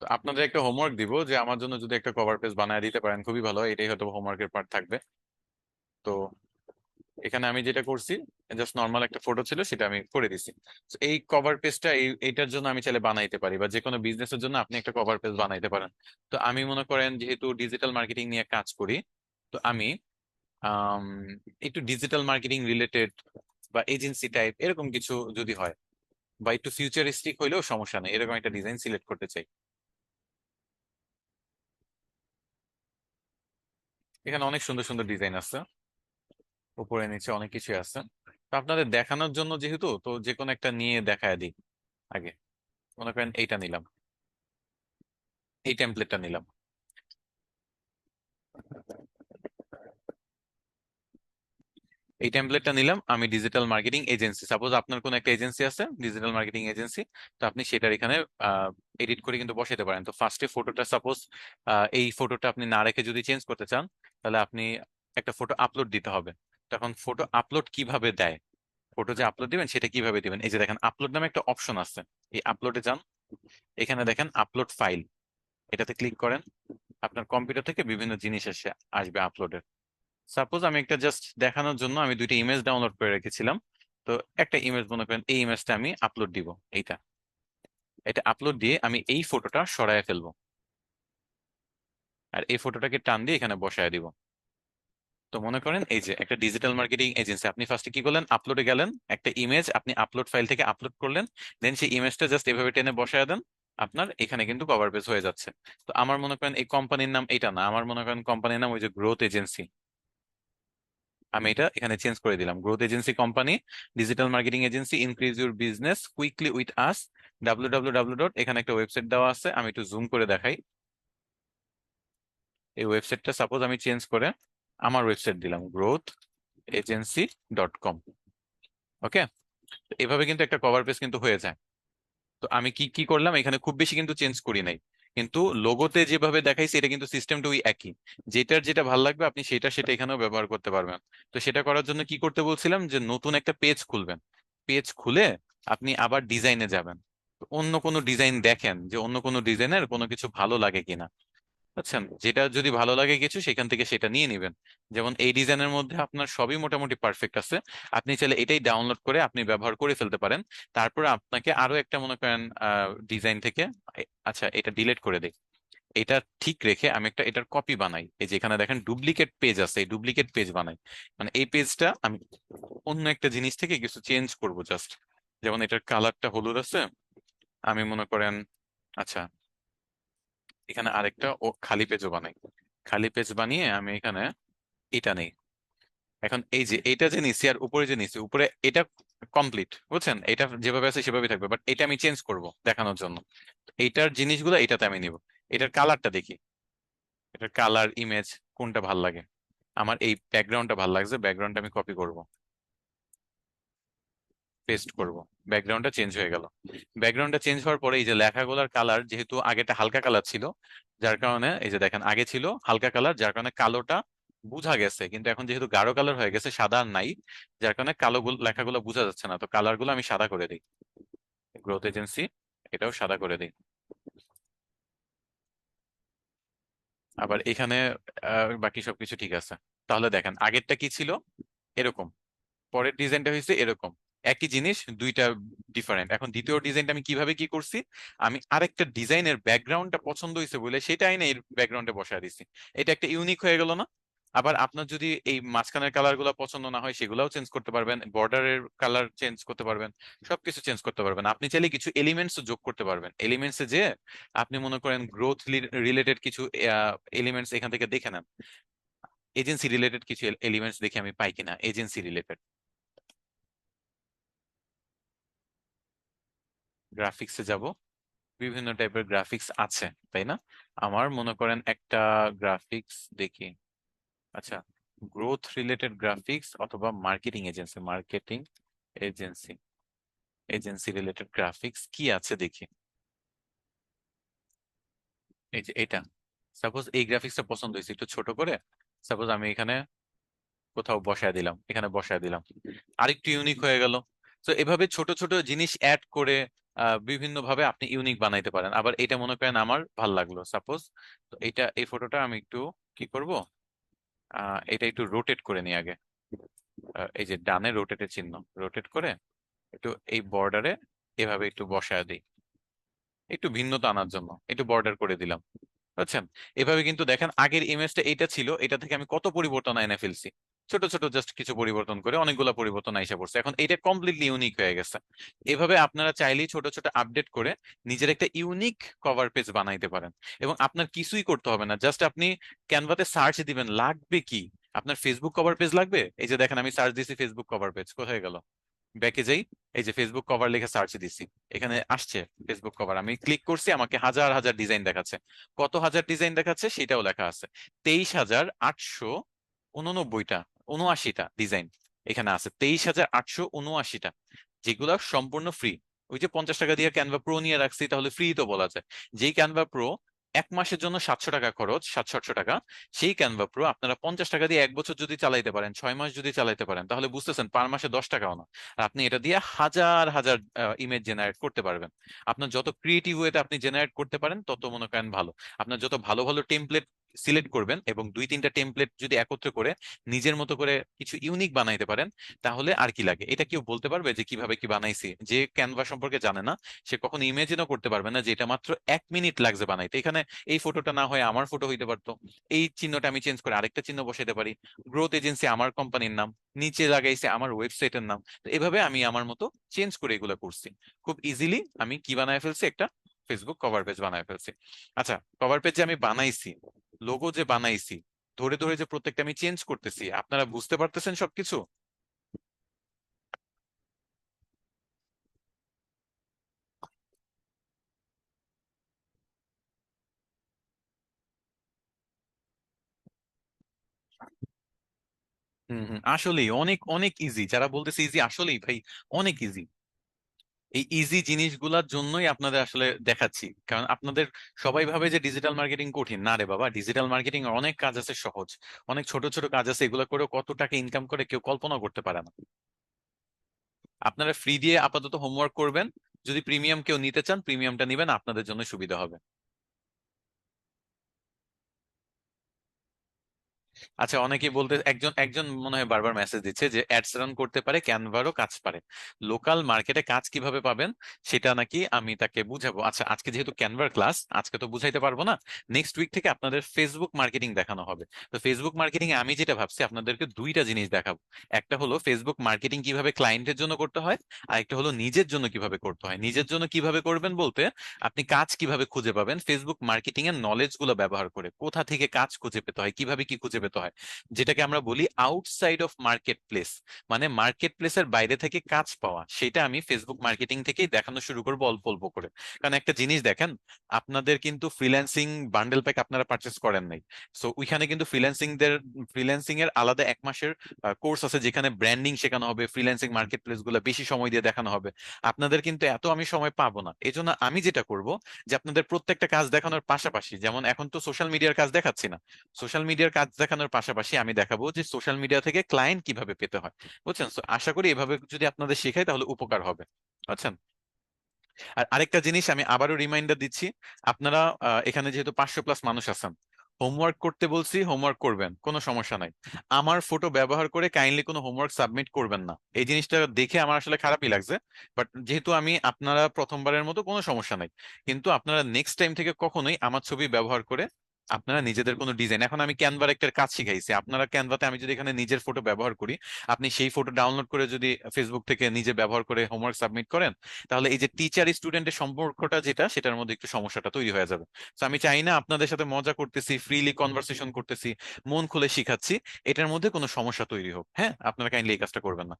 তো আপনাদের একটা হোমওয়ার্ক দিব যে আমার জন্য যদি একটা কভার পেজ বানায় দিতে পারেন খুবই ভালো হয়, এটাই হয়তো হোমওয়ার্কের পার্ট থাকবে। তো এখানে আমি যেটা করছি, জাস্ট নর্মাল একটা ফটো ছিল, সেটা আমি করে দিছি। তো এই কভার পেজটা এইটার জন্য আমি চাইলে বানাইতে পারি, বা যে কোনো বিজনেসের জন্য আপনি একটা কভার পেজ বানাইতে পারেন। তো আমি মনে করেন যেহেতু ডিজিটাল মার্কেটিং নিয়ে কাজ করি, তো আমি আম, একটু ডিজিটাল মার্কেটিং রিলেটেড বা এজেন্সি টাইপ এরকম কিছু যদি হয়, বা একটু ফিউচারিস্টিক হইলেও সমস্যা নেই, এরকম একটা ডিজাইন সিলেক্ট করতে চাই। এখানে অনেক সুন্দর সুন্দর ডিজাইন আছে, উপরে নিচে অনেক কিছু আছে। তো আপনাদের দেখানোর জন্য যেহেতু, তো যে কোনো একটা নিয়ে দেখায় দিই আগে। মনে করেন এইটা নিলাম, এই টেমপ্লেটটা নিলাম, এই টেমপ্লেটটা নিলাম। আমি ডিজিটাল মার্কেটিং এজেন্সি, সাপোজ আপনার কোন একটা এজেন্সি আছে ডিজিটাল মার্কেটিং এজেন্সি, তো আপনি সেটার এখানে এডিট করে কিন্তু বসাতে পারেন। তো ফার্স্টে ফটোটা সাপোজ এই ফটোটা আপনি না রেখে যদি চেঞ্জ করতে চান, তাহলে আপনি একটা ফটো আপলোড দিতে হবে। তখন ফটো আপলোড কিভাবে দেয়, ফটো যে আপলোড দিবেন সেটা কিভাবে দিবেন, এই যে দেখেন আপলোড নামে একটা অপশন আছে, এই আপলোডে যান, এখানে দেখেন আপলোড ফাইল, এটাতে ক্লিক করেন, আপনার কম্পিউটার থেকে বিভিন্ন জিনিস আসবে আপলোডের। সাপোজ আমি একটা জাস্ট দেখানোর জন্য আমি দুইটা ইমেজ ডাউনলোড করে রেখেছিলাম। তো একটা ইমেজ মনে করেন, এই ইমেজটা আমি আপলোড দিব, এইটা, এটা আপলোড দিয়ে আমি এই ফটোটা সরায় ফেলবো, আর এই ফটোটাকে টান দিয়ে এখানে বসায় দিব। তো মনে করেন এই যে একটা ডিজিটাল মার্কেটিং এজেন্সি, আপনি ফার্স্টে কি করলেন, আপলোডে গেলেন, একটা ইমেজ আপনি আপলোড ফাইল থেকে আপলোড করলেন, দেন সেই ইমেজটা জাস্ট এভাবে টেনে বসায় দেন, আপনার এখানে কিন্তু কভার পেজ হয়ে যাচ্ছে। তো আমার মনে করেন এই কোম্পানির নাম এটা না, আমার মনে করেন কোম্পানির নাম ওই যে গ্রোথ এজেন্সি, আমি এটা এখানে চেঞ্জ করে দিলাম, growth agency company, digital marketing agency, increase your business quickly with us, www dot, এখানে একটা ওয়েবসাইট দেওয়া আছে, আমি একটু জুম করে দেখাই। এই ওয়েবসাইটটা সাপোজ আমি চেঞ্জ করে আমার ওয়েবসাইট দিলাম, গ্রোথ এজেন্সি ডট কম। ওকে, এভাবে কিন্তু একটা কভার পেজ কিন্তু হয়ে যায়। তো আমি কি কি করলাম এখানে, খুব বেশি কিন্তু চেঞ্জ করি নাই, কিন্তু লোগোতে যেভাবে দেখাইছি এটা কিন্তু সিস্টেমটা ওই একই। যেটার যেটা ভালো লাগবে আপনি সেটা সেটা এখানেও ব্যবহার করতে পারবেন। তো সেটা করার জন্য কি করতে বলছিলাম, যে নতুন একটা পেজ খুলবেন, পেজ খুলে আপনি আবার ডিজাইনে যাবেন। তো অন্য কোনো ডিজাইন দেখেন, যে অন্য কোনো ডিজাইনের কোনো কিছু ভালো লাগে কিনা। বুঝছেন, যেটা যদি ভালো লাগে কিছু সেখান থেকে সেটা নিয়ে নেবেন। যেমন এই ডিজাইনের মধ্যে আপনার সবই মোটামুটি পারফেক্ট আছে, আপনি চাইলে এটাই ডাউনলোড করে আপনি ব্যবহার করে ফেলতে পারেন। তারপর আপনাকে আরো একটা মনে করেন ডিজাইন থেকে আচ্ছা এটা ডিলিট করে দেই, এটা ঠিক রেখে আমি একটা এটার কপি বানাই। এই যে এখানে দেখেন ডুপ্লিকেট পেজ আছে, এই ডুপ্লিকেট পেজ বানাই। মানে এই পেজটা আমি অন্য একটা জিনিস থেকে কিছু চেঞ্জ করব জাস্ট। যেমন এটার কালারটা হলুদ আছে, আমি মনে করেন আচ্ছা এখানে আরেকটা ও খালি পেজও বানাই। খালি পেজ বানিয়ে আমি এখানে এটা নেই। এখন এই যে এটা যে নিছি আর উপরে যে নিছি, উপরে এটা কমপ্লিট, বুঝছেন, এটা যেভাবে আছে সেভাবেই থাকবে, বাট এটা আমি চেঞ্জ করব দেখানোর জন্য। এইটার জিনিসগুলো এটাতে আমি নিব। এটার কালারটা দেখি, এটার কালার ইমেজ কোনটা ভাল লাগে। আমার এই ব্যাকগ্রাউন্ডটা ভাল লাগছে, ব্যাকগ্রাউন্ডটা আমি কপি করব, পেস্ট করব, ব্যাকগ্রাউন্ডটা চেঞ্জ হয়ে গেল। ব্যাকগ্রাউন্ডটা চেঞ্জ হওয়ার পরে এই যে লেখাগুলোর কালার, যেহেতু আগেটা হালকা কালার ছিল, যার কারণে এই যে দেখেন আগে ছিল হালকা কালার, যার কারণে কালোটা বোঝা গেছে, কিন্তু এখন যেহেতু গাঢ় কালার হয়ে গেছে, সাদা আর নাই, যার কারণে কালো লেখাগুলো বোঝা যাচ্ছে না। তো কালার গুলো আমি সাদা করে দিই, গ্রোথ এজেন্সি এটাও সাদা করে দিই। আবার এখানে বাকি সবকিছু ঠিক আছে। তাহলে দেখেন আগেরটা কি ছিল এরকম, পরের ডিজাইনটা হয়েছে এরকম, একই জিনিস দুইটা ডিফারেন্ট। এখন দ্বিতীয় ডিজাইনটা আমি কিভাবে কি করছি, আমি আরেকটা ডিজাইনের ব্যাকগ্রাউন্ডটা পছন্দ হয়েছে বলে সেটা আইনে এর ব্যাকগ্রাউন্ডে বসায় দিছি। এটা একটা ইউনিক হয়ে গেল না? আবার আপনার যদি এই মাঝখানের কালার গুলো পছন্দ না হয় সেগুলোও চেঞ্জ করতে পারবেন, বর্ডারের কালার চেঞ্জ করতে পারবেন, সবকিছু চেঞ্জ করতে পারবেন। আপনি চাইলে কিছু এলিমেন্টস যোগ করতে পারবেন, এলিমেন্টসে যে আপনি মনে করেন গ্রোথ রিলেটেড কিছু এলিমেন্টস এখান থেকে দেখে নেন, এজেন্সি রিলেটেড কিছু এলিমেন্টস দেখে আমি পাই কিনা এজেন্সি রিলেটেড। গ্রাফিক্সে যাব, বিভিন্ন টাইপের গ্রাফিক্স আছে তাই না? আমার মনে করেন একটা গ্রাফিক্স দেখি, আচ্ছা গ্রোথ রিলেটেড গ্রাফিক্স অথবা marketing agency, marketing agency, agency related graphics কি আছে দেখি। এই যে এটা, সাপোজ এই গ্রাফিক্সটা পছন্দ হয়েছে একটু ছোট করে, সাপোজ আমি এখানে কোথাও বসায় দিলাম, এখানে বসায় দিলাম, আরেকটু ইউনিক হয়ে গেল। তো এভাবে ছোট ছোট জিনিস অ্যাড করে বিভিন্ন ভাবে আপনি ইউনিক বানাইতে পারেন। আবার এটা মনে করেন আমার ভাল লাগলো সাপোজ, তো এটা এই ফটোটা আমি একটু কি করব, এটা একটু রোটেট করে নিই আগে। এই যে ডানে রোটেটের চিহ্ন, রোটেট করে একটু এই বর্ডারে এভাবে একটু বসায় দিই, একটু ভিন্নতা আনার জন্য একটু বর্ডার করে দিলাম। বুঝছেন, এভাবে কিন্তু দেখেন আগের ইমেজটা এইটা ছিল, এটা থেকে আমি কত পরিবর্তন এনে ফেলছি, ছোট ছোট জাস্ট কিছু পরিবর্তন করে অনেকগুলো পরিবর্তন আইসা পড়ছে, এখন এটা কমপ্লিটলি ইউনিক হয়ে গেছে। এভাবে আপনারা চাইলেই ছোট ছোট আপডেট করে নিজের একটা ইউনিক কভার পেজ বানাইতে পারেন। এবং আপনার কিছুই করতে হবে না, জাস্ট আপনি ক্যানভাতে সার্চ দিবেন লাগবে কি, আপনার ফেসবুক কভার পেজ লাগবে, এই যে দেখেন আমি সার্চ দিছি ফেসবুক কভার পেজ, কোথায় গেল, ব্যাকে যাই, এই যে ফেসবুক কভার লিখে সার্চ দিছি, এখানে আসছে ফেসবুক কভার, আমি ক্লিক করছি, আমাকে হাজার হাজার ডিজাইন দেখাচ্ছে। কত হাজার ডিজাইন দেখাচ্ছে সেটাও লেখা আছে, 23,889টা, 79টা ডিজাইন এখানে আছে, 23,879টা, যেগুলো সম্পূর্ণ ফ্রি। ওই যে 50 টাকা দিয়ে ক্যানভা প্রো নিয়ে রাখছি, তাহলে ফ্রি তো বলা যায়। যেই ক্যানভা প্রো 1 মাসের জন্য 700 টাকা খরচ, 700-800 টাকা, সেই ক্যানভা প্রো আপনারা 50 টাকা দিয়ে 1 বছর যদি চালাইতে পারেন, 6 মাস যদি চালাইতে পারেন, তাহলে বুঝতেছেন পার মাসে 10 টাকাও না। আর আপনি এটা দিয়ে হাজার হাজার ইমেজ জেনারেট করতে পারবেন। আপনার যত ক্রিয়েটিভ ওয়েতে আপনি জেনারেট করতে পারেন তত মনে করেন ভালো। আপনার যত ভালো ভালো টেমপ্লেট সিলেক্ট করবেন এবং 2-3টা টেমপ্লেট যদি একত্রে করে নিজের মতো করে কিছু ইউনিক বানাইতে পারেন, তাহলে আর কি লাগে। এটা কেউ বলতে পারবে যে কিভাবে কি বানাইছি? যে ক্যানভা সম্পর্কে জানে না সে কখনো ইমেজিনও করতে পারবে না যে এটা মাত্র 1 মিনিট লাগছে বানাইতে। এখানে এই ফটোটা না হয় আমার ফটো হইতে পারতো, এই চিহ্নটা আমি চেঞ্জ করে আরেকটা চিহ্ন বসাইতে পারি, গ্রোথ এজেন্সি আমার কোম্পানির নাম, নিচে লাগাইছে আমার ওয়েবসাইটের নাম। তো এভাবে আমি আমার মতো চেঞ্জ করে এগুলো করছি, খুব ইজিলি আমি কি বানায় ফেলছি, একটা ফেসবুক কভার পেজ বানায় ফেলছি। আচ্ছা, কভার পেজ যে আমি বানাইছি, লোগো যে বানাইছি, ধরে ধরে যে প্রত্যেকটা আমি চেঞ্জ করতেছি, আপনারা বুঝতে পারতেছেন সবকিছু? হম হম, আসলেই অনেক অনেক ইজি। যারা বলতেছে ইজি, আসলেই ভাই অনেক ইজি। এই ইজি জিনিসগুলোর জন্যই আপনাদের আসলে দেখাচ্ছি, কারণ আপনাদের সবাই ভাবে যে ডিজিটাল মার্কেটিং কঠিন। না রে বাবা, ডিজিটাল মার্কেটিং এর অনেক কাজ আছে সহজ, অনেক ছোট ছোট কাজ আছে, এগুলো করেও কত টাকা ইনকাম করে কেউ কল্পনা করতে পারে না। আপনারা ফ্রি দিয়ে আপাতত হোমওয়ার্ক করবেন, যদি প্রিমিয়াম কেউ নিতে চান প্রিমিয়ামটা নিবেন, আপনাদের জন্য সুবিধা হবে। আচ্ছা, অনেকেই বলতে, একজন একজন মনে হয় বারবার মেসেজ দিচ্ছে যে অ্যাডস রান করতে পারে, ক্যানভারও কাজ পারে, লোকাল মার্কেটে কাজ কিভাবে পাবেন সেটা নাকি আমি তাকে বুঝাবো। আচ্ছা, আজকে যেহেতু ক্যানভার ক্লাস, আজকে তো বুঝাইতে পারবো না, নেক্সট উইক থেকে আপনাদের ফেসবুক মার্কেটিং দেখানো হবে। তো ফেসবুক মার্কেটিং এ আমি যেটা ভাবছি আপনাদেরকে দুইটা জিনিস দেখাবো। একটা হলো ফেসবুক মার্কেটিং কিভাবে ক্লায়েন্টের জন্য করতে হয়, আর একটা হলো নিজের জন্য কিভাবে করতে হয়। নিজের জন্য কিভাবে করবেন বলতে, আপনি কাজ কিভাবে খুঁজে পাবেন ফেসবুক মার্কেটিং এর নলেজ গুলো ব্যবহার করে, কোথা থেকে কাজ খুঁজে পেতে হয়, কিভাবে কি খুঁজে পেতে হয়, যেটাকে আমরা বলি আউটসাইড অফ মার্কেট প্লেস, মানে মার্কেট প্লেসের বাইরে থেকে কাজ পাওয়া, সেটা আমি ফেসবুক মার্কেটিং থেকেই দেখানো শুরু করবো অল্প অল্প করে। কারণ একটা জিনিস দেখেন, আপনাদের কিন্তু ফ্রিল্যান্সিং বান্ডেল প্যাক আপনারা পারচেস করেন নাই। সো ওইখানে কিন্তু ফ্রিল্যান্সিং এর আলাদা 1 মাসের কোর্স আছে, যেখানে ব্র্যান্ডিং শেখানো হবে, ফ্রিল্যান্সিং মার্কেট প্লেস গুলো বেশি সময় দিয়ে দেখানো হবে। আপনাদের কিন্তু এত আমি সময় পাবো না, এই জন্য আমি যেটা করব, যে আপনাদের প্রত্যেকটা কাজ দেখানোর পাশাপাশি, যেমন এখন তো সোশ্যাল মিডিয়ার কাজ দেখাচ্ছি না, সোশ্যাল মিডিয়ার কাজ দেখানোর পাশাপাশি আমি দেখাবো যে সোশ্যাল মিডিয়া থেকে ক্লায়েন্ট কিভাবে পেতে হয়। বুঝছেন? So, আশা করি এভাবে যদি আপনাদের শেখাই তাহলে উপকার হবে। বুঝছেন? আর আরেকটা জিনিস আমি আবারও রিমাইন্ডার দিচ্ছি, আপনারা এখানে যেহেতু 500+ মানুষ আছেন, হোমওয়ার্ক করতে বলছি, হোমওয়ার্ক করবেন, কোনো সমস্যা নাই। আমার ফটো ব্যবহার করে কাইন্ডলি কোনো হোমওয়ার্ক সাবমিট করবেন না, এই জিনিসটা দেখে আমার আসলে খারাপই লাগছে। বাট যেহেতু আমি, আপনারা প্রথমবারের মতো, কোনো সমস্যা নাই। কিন্তু আপনারা নেক্সট টাইম থেকে কখনোই আমার ছবি ব্যবহার করে আপনারা নিজেদের কোনো ডিজাইন, এখন আমি ক্যানভার একটা কাজ শিখাইছি, আপনারা ক্যানভাতে আমি যদি এখানে নিজের ফটো ব্যবহার করি, আপনি সেই ফটো ডাউনলোড করে যদি ফেসবুক থেকে নিজে ব্যবহার করে হোমওয়ার্ক সাবমিট করেন, তাহলে এই যে টিচার স্টুডেন্টের সম্পর্কটা যেটা, সেটার মধ্যে একটু সমস্যাটা তৈরি হয়ে যাবে। তো আমি চাই না, আপনাদের সাথে মজা করতেছি, ফ্রিলি কনভারসেশন করতেছি, মন খুলে শিখাচ্ছি, এটার মধ্যে কোনো সমস্যা তৈরি হোক। হ্যাঁ, আপনারা কাইন্ডলি এই কাজটা করবেন না।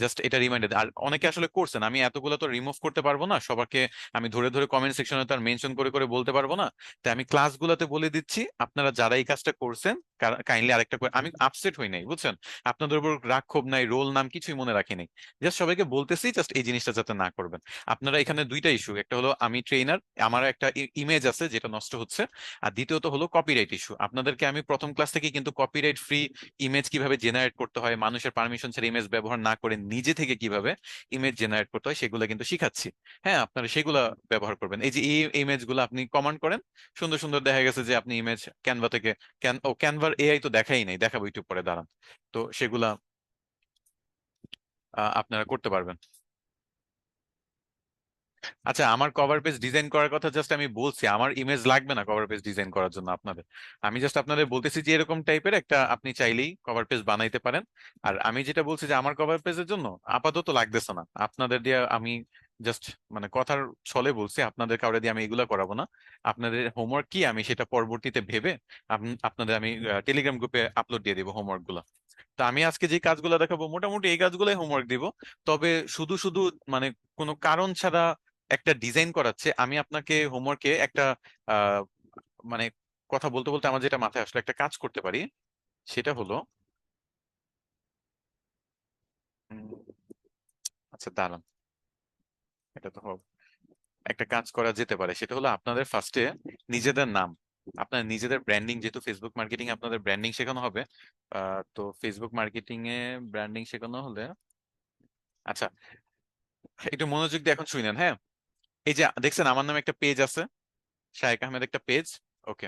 জাস্ট এটা রিমাইন্ডার। আর অনেকে আসলে করছেন, আমি এতগুলো তো রিমুভ করতে পারবো না সবাইকে, আমি ধরে ধরে কমেন্ট সেকশনে তার মেনশন করে করে বলতে পারবো না। তাই আমি ক্লাসগুলোতে বলে দিচ্ছি, আপনারা যারা এই কাজটা করছেন কাইন্ডলি আরেকটা করে, আমি আপসেট হই নাই, বুঝছেন? আপনাদের উপর রাগ ক্ষোভ নাই, রোল নাম কিছুই মনে রাখি নাই। জাস্ট সবাইকে বলতেছি জাস্ট এই জিনিসটা যাতে না করবেন। আপনারা এখানে দুইটা ইস্যু, একটা হলো আমি ট্রেনার, আমার একটা ইমেজ আছে যেটা নষ্ট হচ্ছে, আর দ্বিতীয়ত হলো কপিরাইট ইস্যু। আপনাদেরকে আমি প্রথম ক্লাস থেকে কিন্তু কপিরাইট ফ্রি ইমেজ কিভাবে জেনারেট করতে হয়, মানুষের পারমিশন ছাড়া ইমেজ ব্যবহার না করে নিজে থেকে কিভাবে ইমেজ জেনারেট করতে হয়, সেগুলো কিন্তু শিখাচ্ছি। হ্যাঁ, আপনারা সেগুলা ব্যবহার করবেন। এই যে এই ইমেজ গুলো আপনি কমান্ড করেন, সুন্দর সুন্দর দেখা গেছে যে আপনি ইমেজ ক্যানভা থেকে, ক্যানভার এআই তো দেখাই নাই, দেখাবো একটু পরে, দাঁড়ান। তো সেগুলা আপনারা করতে পারবেন। আচ্ছা, আমার কভার পেজ ডিজাইন করার কথা জাস্ট আমি বলছি, আমার ইমেজ লাগবে না কভার পেজ ডিজাইন করার জন্য আপনাদের। আমি জাস্ট আপনাদের বলতেছি যে এরকম টাইপের একটা আপনি চাইলেই কভার পেজ বানাইতে পারেন। আর আমি যেটা বলছি যে আমার কভার পেজের জন্য আপাতত লাগতেছে না আপনাদের দিয়ে, আমি জাস্ট মানে কথার ছলে বলছি, আপনাদের কাউরে দিয়ে আমি এগুলা করাবো না। আপনাদের হোমওয়ার্ক কি আমি সেটা পরবর্তীতে ভেবে আপনাদের আমি টেলিগ্রাম গ্রুপে আপলোড দিয়ে দিব হোমওয়ার্ক গুলা। তো আমি আজকে যে কাজগুলো দেখাবো মোটামুটি এই কাজগুলোই হোমওয়ার্ক দিব। তবে শুধু শুধু মানে কোনো কারণ ছাড়া একটা ডিজাইন করাচ্ছে, আমি আপনাকে হোমওয়ার্কে একটা আহ মানে কথা বলতে বলতে আমার যেটা মাথায় আসলে, একটা কাজ করতে পারি, সেটা হলো উম, আচ্ছা দাঁড়ান, এটা তো একটা কাজ করা যেতে পারে, সেটা হলো আপনাদের ফার্স্টে নিজেদের নাম, আপনার নিজেদের ব্র্যান্ডিং, যেহেতু ফেসবুক মার্কেটিং আপনাদের ব্র্যান্ডিং শেখানো হবে, তো ফেসবুক মার্কেটিং এ ব্র্যান্ডিং শেখানো হলে, আচ্ছা একটু মনোযোগ দিয়ে এখন শুনেন, হ্যাঁ। এই যে দেখছেন আমার নামে একটা পেজ আছে, শায়েক আহমেদ একটা পেজ। ওকে,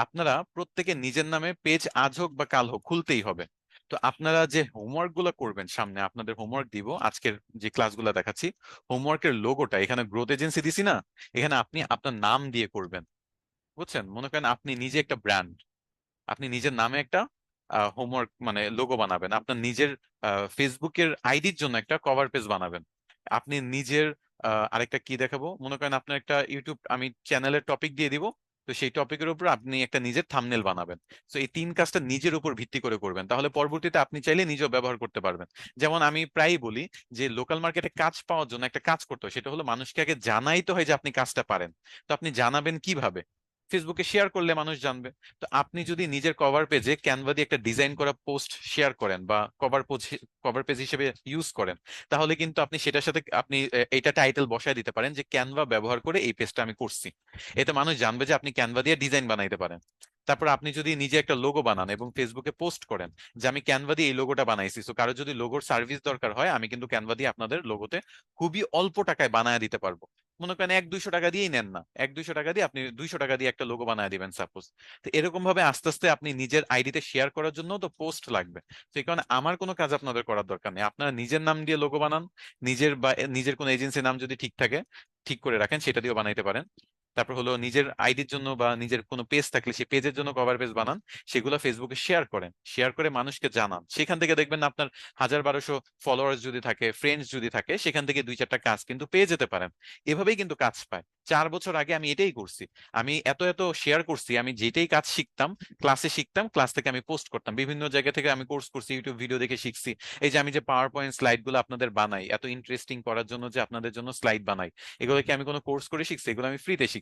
আপনারা প্রত্যেকে নিজের নামে পেজ আজ হোক বা কাল হোক খুলতেই হবে। তো আপনারা যে হোমওয়ার্ক গুলো করবেন, সামনে আপনাদের হোমওয়ার্ক দিব আজকের যে ক্লাসগুলো দেখাচ্ছি, হোমওয়ার্কের লোগোটা এখানে গ্রোথ এজেন্সি দিছি না, এখানে আপনি আপনার নাম দিয়ে করবেন। বুঝছেন? মনে করেন আপনি নিজে একটা ব্র্যান্ড, আপনি নিজের নামে একটা হোমওয়ার্ক মানে লোগো বানাবেন, আপনার নিজের ফেসবুকের আইডির জন্য একটা কভার পেজ বানাবেন, আপনি নিজের আরেকটা কি দেখাবো, মনে করেন আপনার একটা ইউটিউব আমি চ্যানেলের টপিক দিয়ে দিব, তো সেই টপিকের উপর আপনি একটা নিজের থাম্বনেল বানাবেন। তো এই তিন কাজটা নিজের উপর ভিত্তি করে করবেন, তাহলে পরবর্তীতে আপনি চাইলে নিজেও ব্যবহার করতে পারবেন। যেমন আমি প্রায়ই বলি যে লোকাল মার্কেটে কাজ পাওয়ার জন্য একটা কাজ করতে হয়, সেটা হলো মানুষকে আগে জানাইতে হয় যে আপনি কাজটা পারেন। তো আপনি জানাবেন কিভাবে? ফেসবুকে শেয়ার করলে মানুষ জানবে। তো আপনি যদি নিজের কভার পেজে ক্যানভা দিয়ে একটা ডিজাইন করা পোস্ট শেয়ার করেন বা কভার পেজ হিসেবে ইউজ করেন, তাহলে কিন্তু আপনি সেটার সাথে আপনি এইটা টাইটেল বসায় দিতে পারেন যে ক্যানভা ব্যবহার করে এই পেজটা আমি করছি। এতে মানুষ জানবে যে আপনি ক্যানভা দিয়ে ডিজাইন বানাইতে পারেন। তারপর আপনি যদি নিজে একটা লোগো বানান এবং ফেসবুকে পোস্ট করেন যে আমি ক্যানভা দিয়ে এই লোগোটা বানাইছি, তো কারো যদি লোগোর সার্ভিস দরকার হয় আমি কিন্তু ক্যানভা দিয়ে আপনাদের লোগোতে খুবই অল্প টাকায় বানায় দিতে পারবো। মনে করেন 100-200 টাকা দিয়েই নেন না, 100-200 টাকা দিয়ে আপনি 200 টাকা দিয়ে একটা লোগো বানায় দিবেন সাপোজ। তো এরকম ভাবে আস্তে আস্তে আপনি নিজের আইডিতে শেয়ার করার জন্য তো পোস্ট লাগবে। তো এই কারণে আমার কোনো কাজ আপনাদের করার দরকার নেই, আপনারা নিজের নাম দিয়ে লোগো বানান। নিজের বা নিজের কোনো এজেন্সির নাম যদি ঠিক থাকে, ঠিক করে রাখেন, সেটা দিয়েও বানাইতে পারেন। তারপর হলো নিজের আইডির জন্য বা নিজের কোনো পেজ থাকলে সেই পেজের জন্য কভার পেজ বানান, সেগুলো ফেসবুকে শেয়ার করেন, শেয়ার করে মানুষকে জানান। সেখান থেকে দেখবেন না আপনার 1000-1200 ফলোয়ার্স যদি থাকে, ফ্রেন্ডস যদি থাকে, সেখান থেকে 2-4টা কাজ কিন্তু পেয়ে যেতে পারেন। এভাবেই কিন্তু কাজ পায়। 4 বছর আগে আমি এটাই করছি। আমি এত এত শেয়ার করছি, আমি যেটাই কাজ শিখতাম ক্লাসে শিখতাম, ক্লাস থেকে আমি পোস্ট করতাম, বিভিন্ন জায়গা থেকে আমি কোর্স করছি, ইউটিউব ভিডিও দেখে শিখছি। এই যে আমি যে পাওয়ার পয়েন্ট স্লাইড গুলো আপনাদের বানাই এত ইন্টারেস্টিং করার জন্য, যে আপনাদের জন্য স্লাইড বানাই, এগুলো কি আমি কোনো কোর্স করে শিখছি? এগুলো আমি ফ্রিতে শিখছি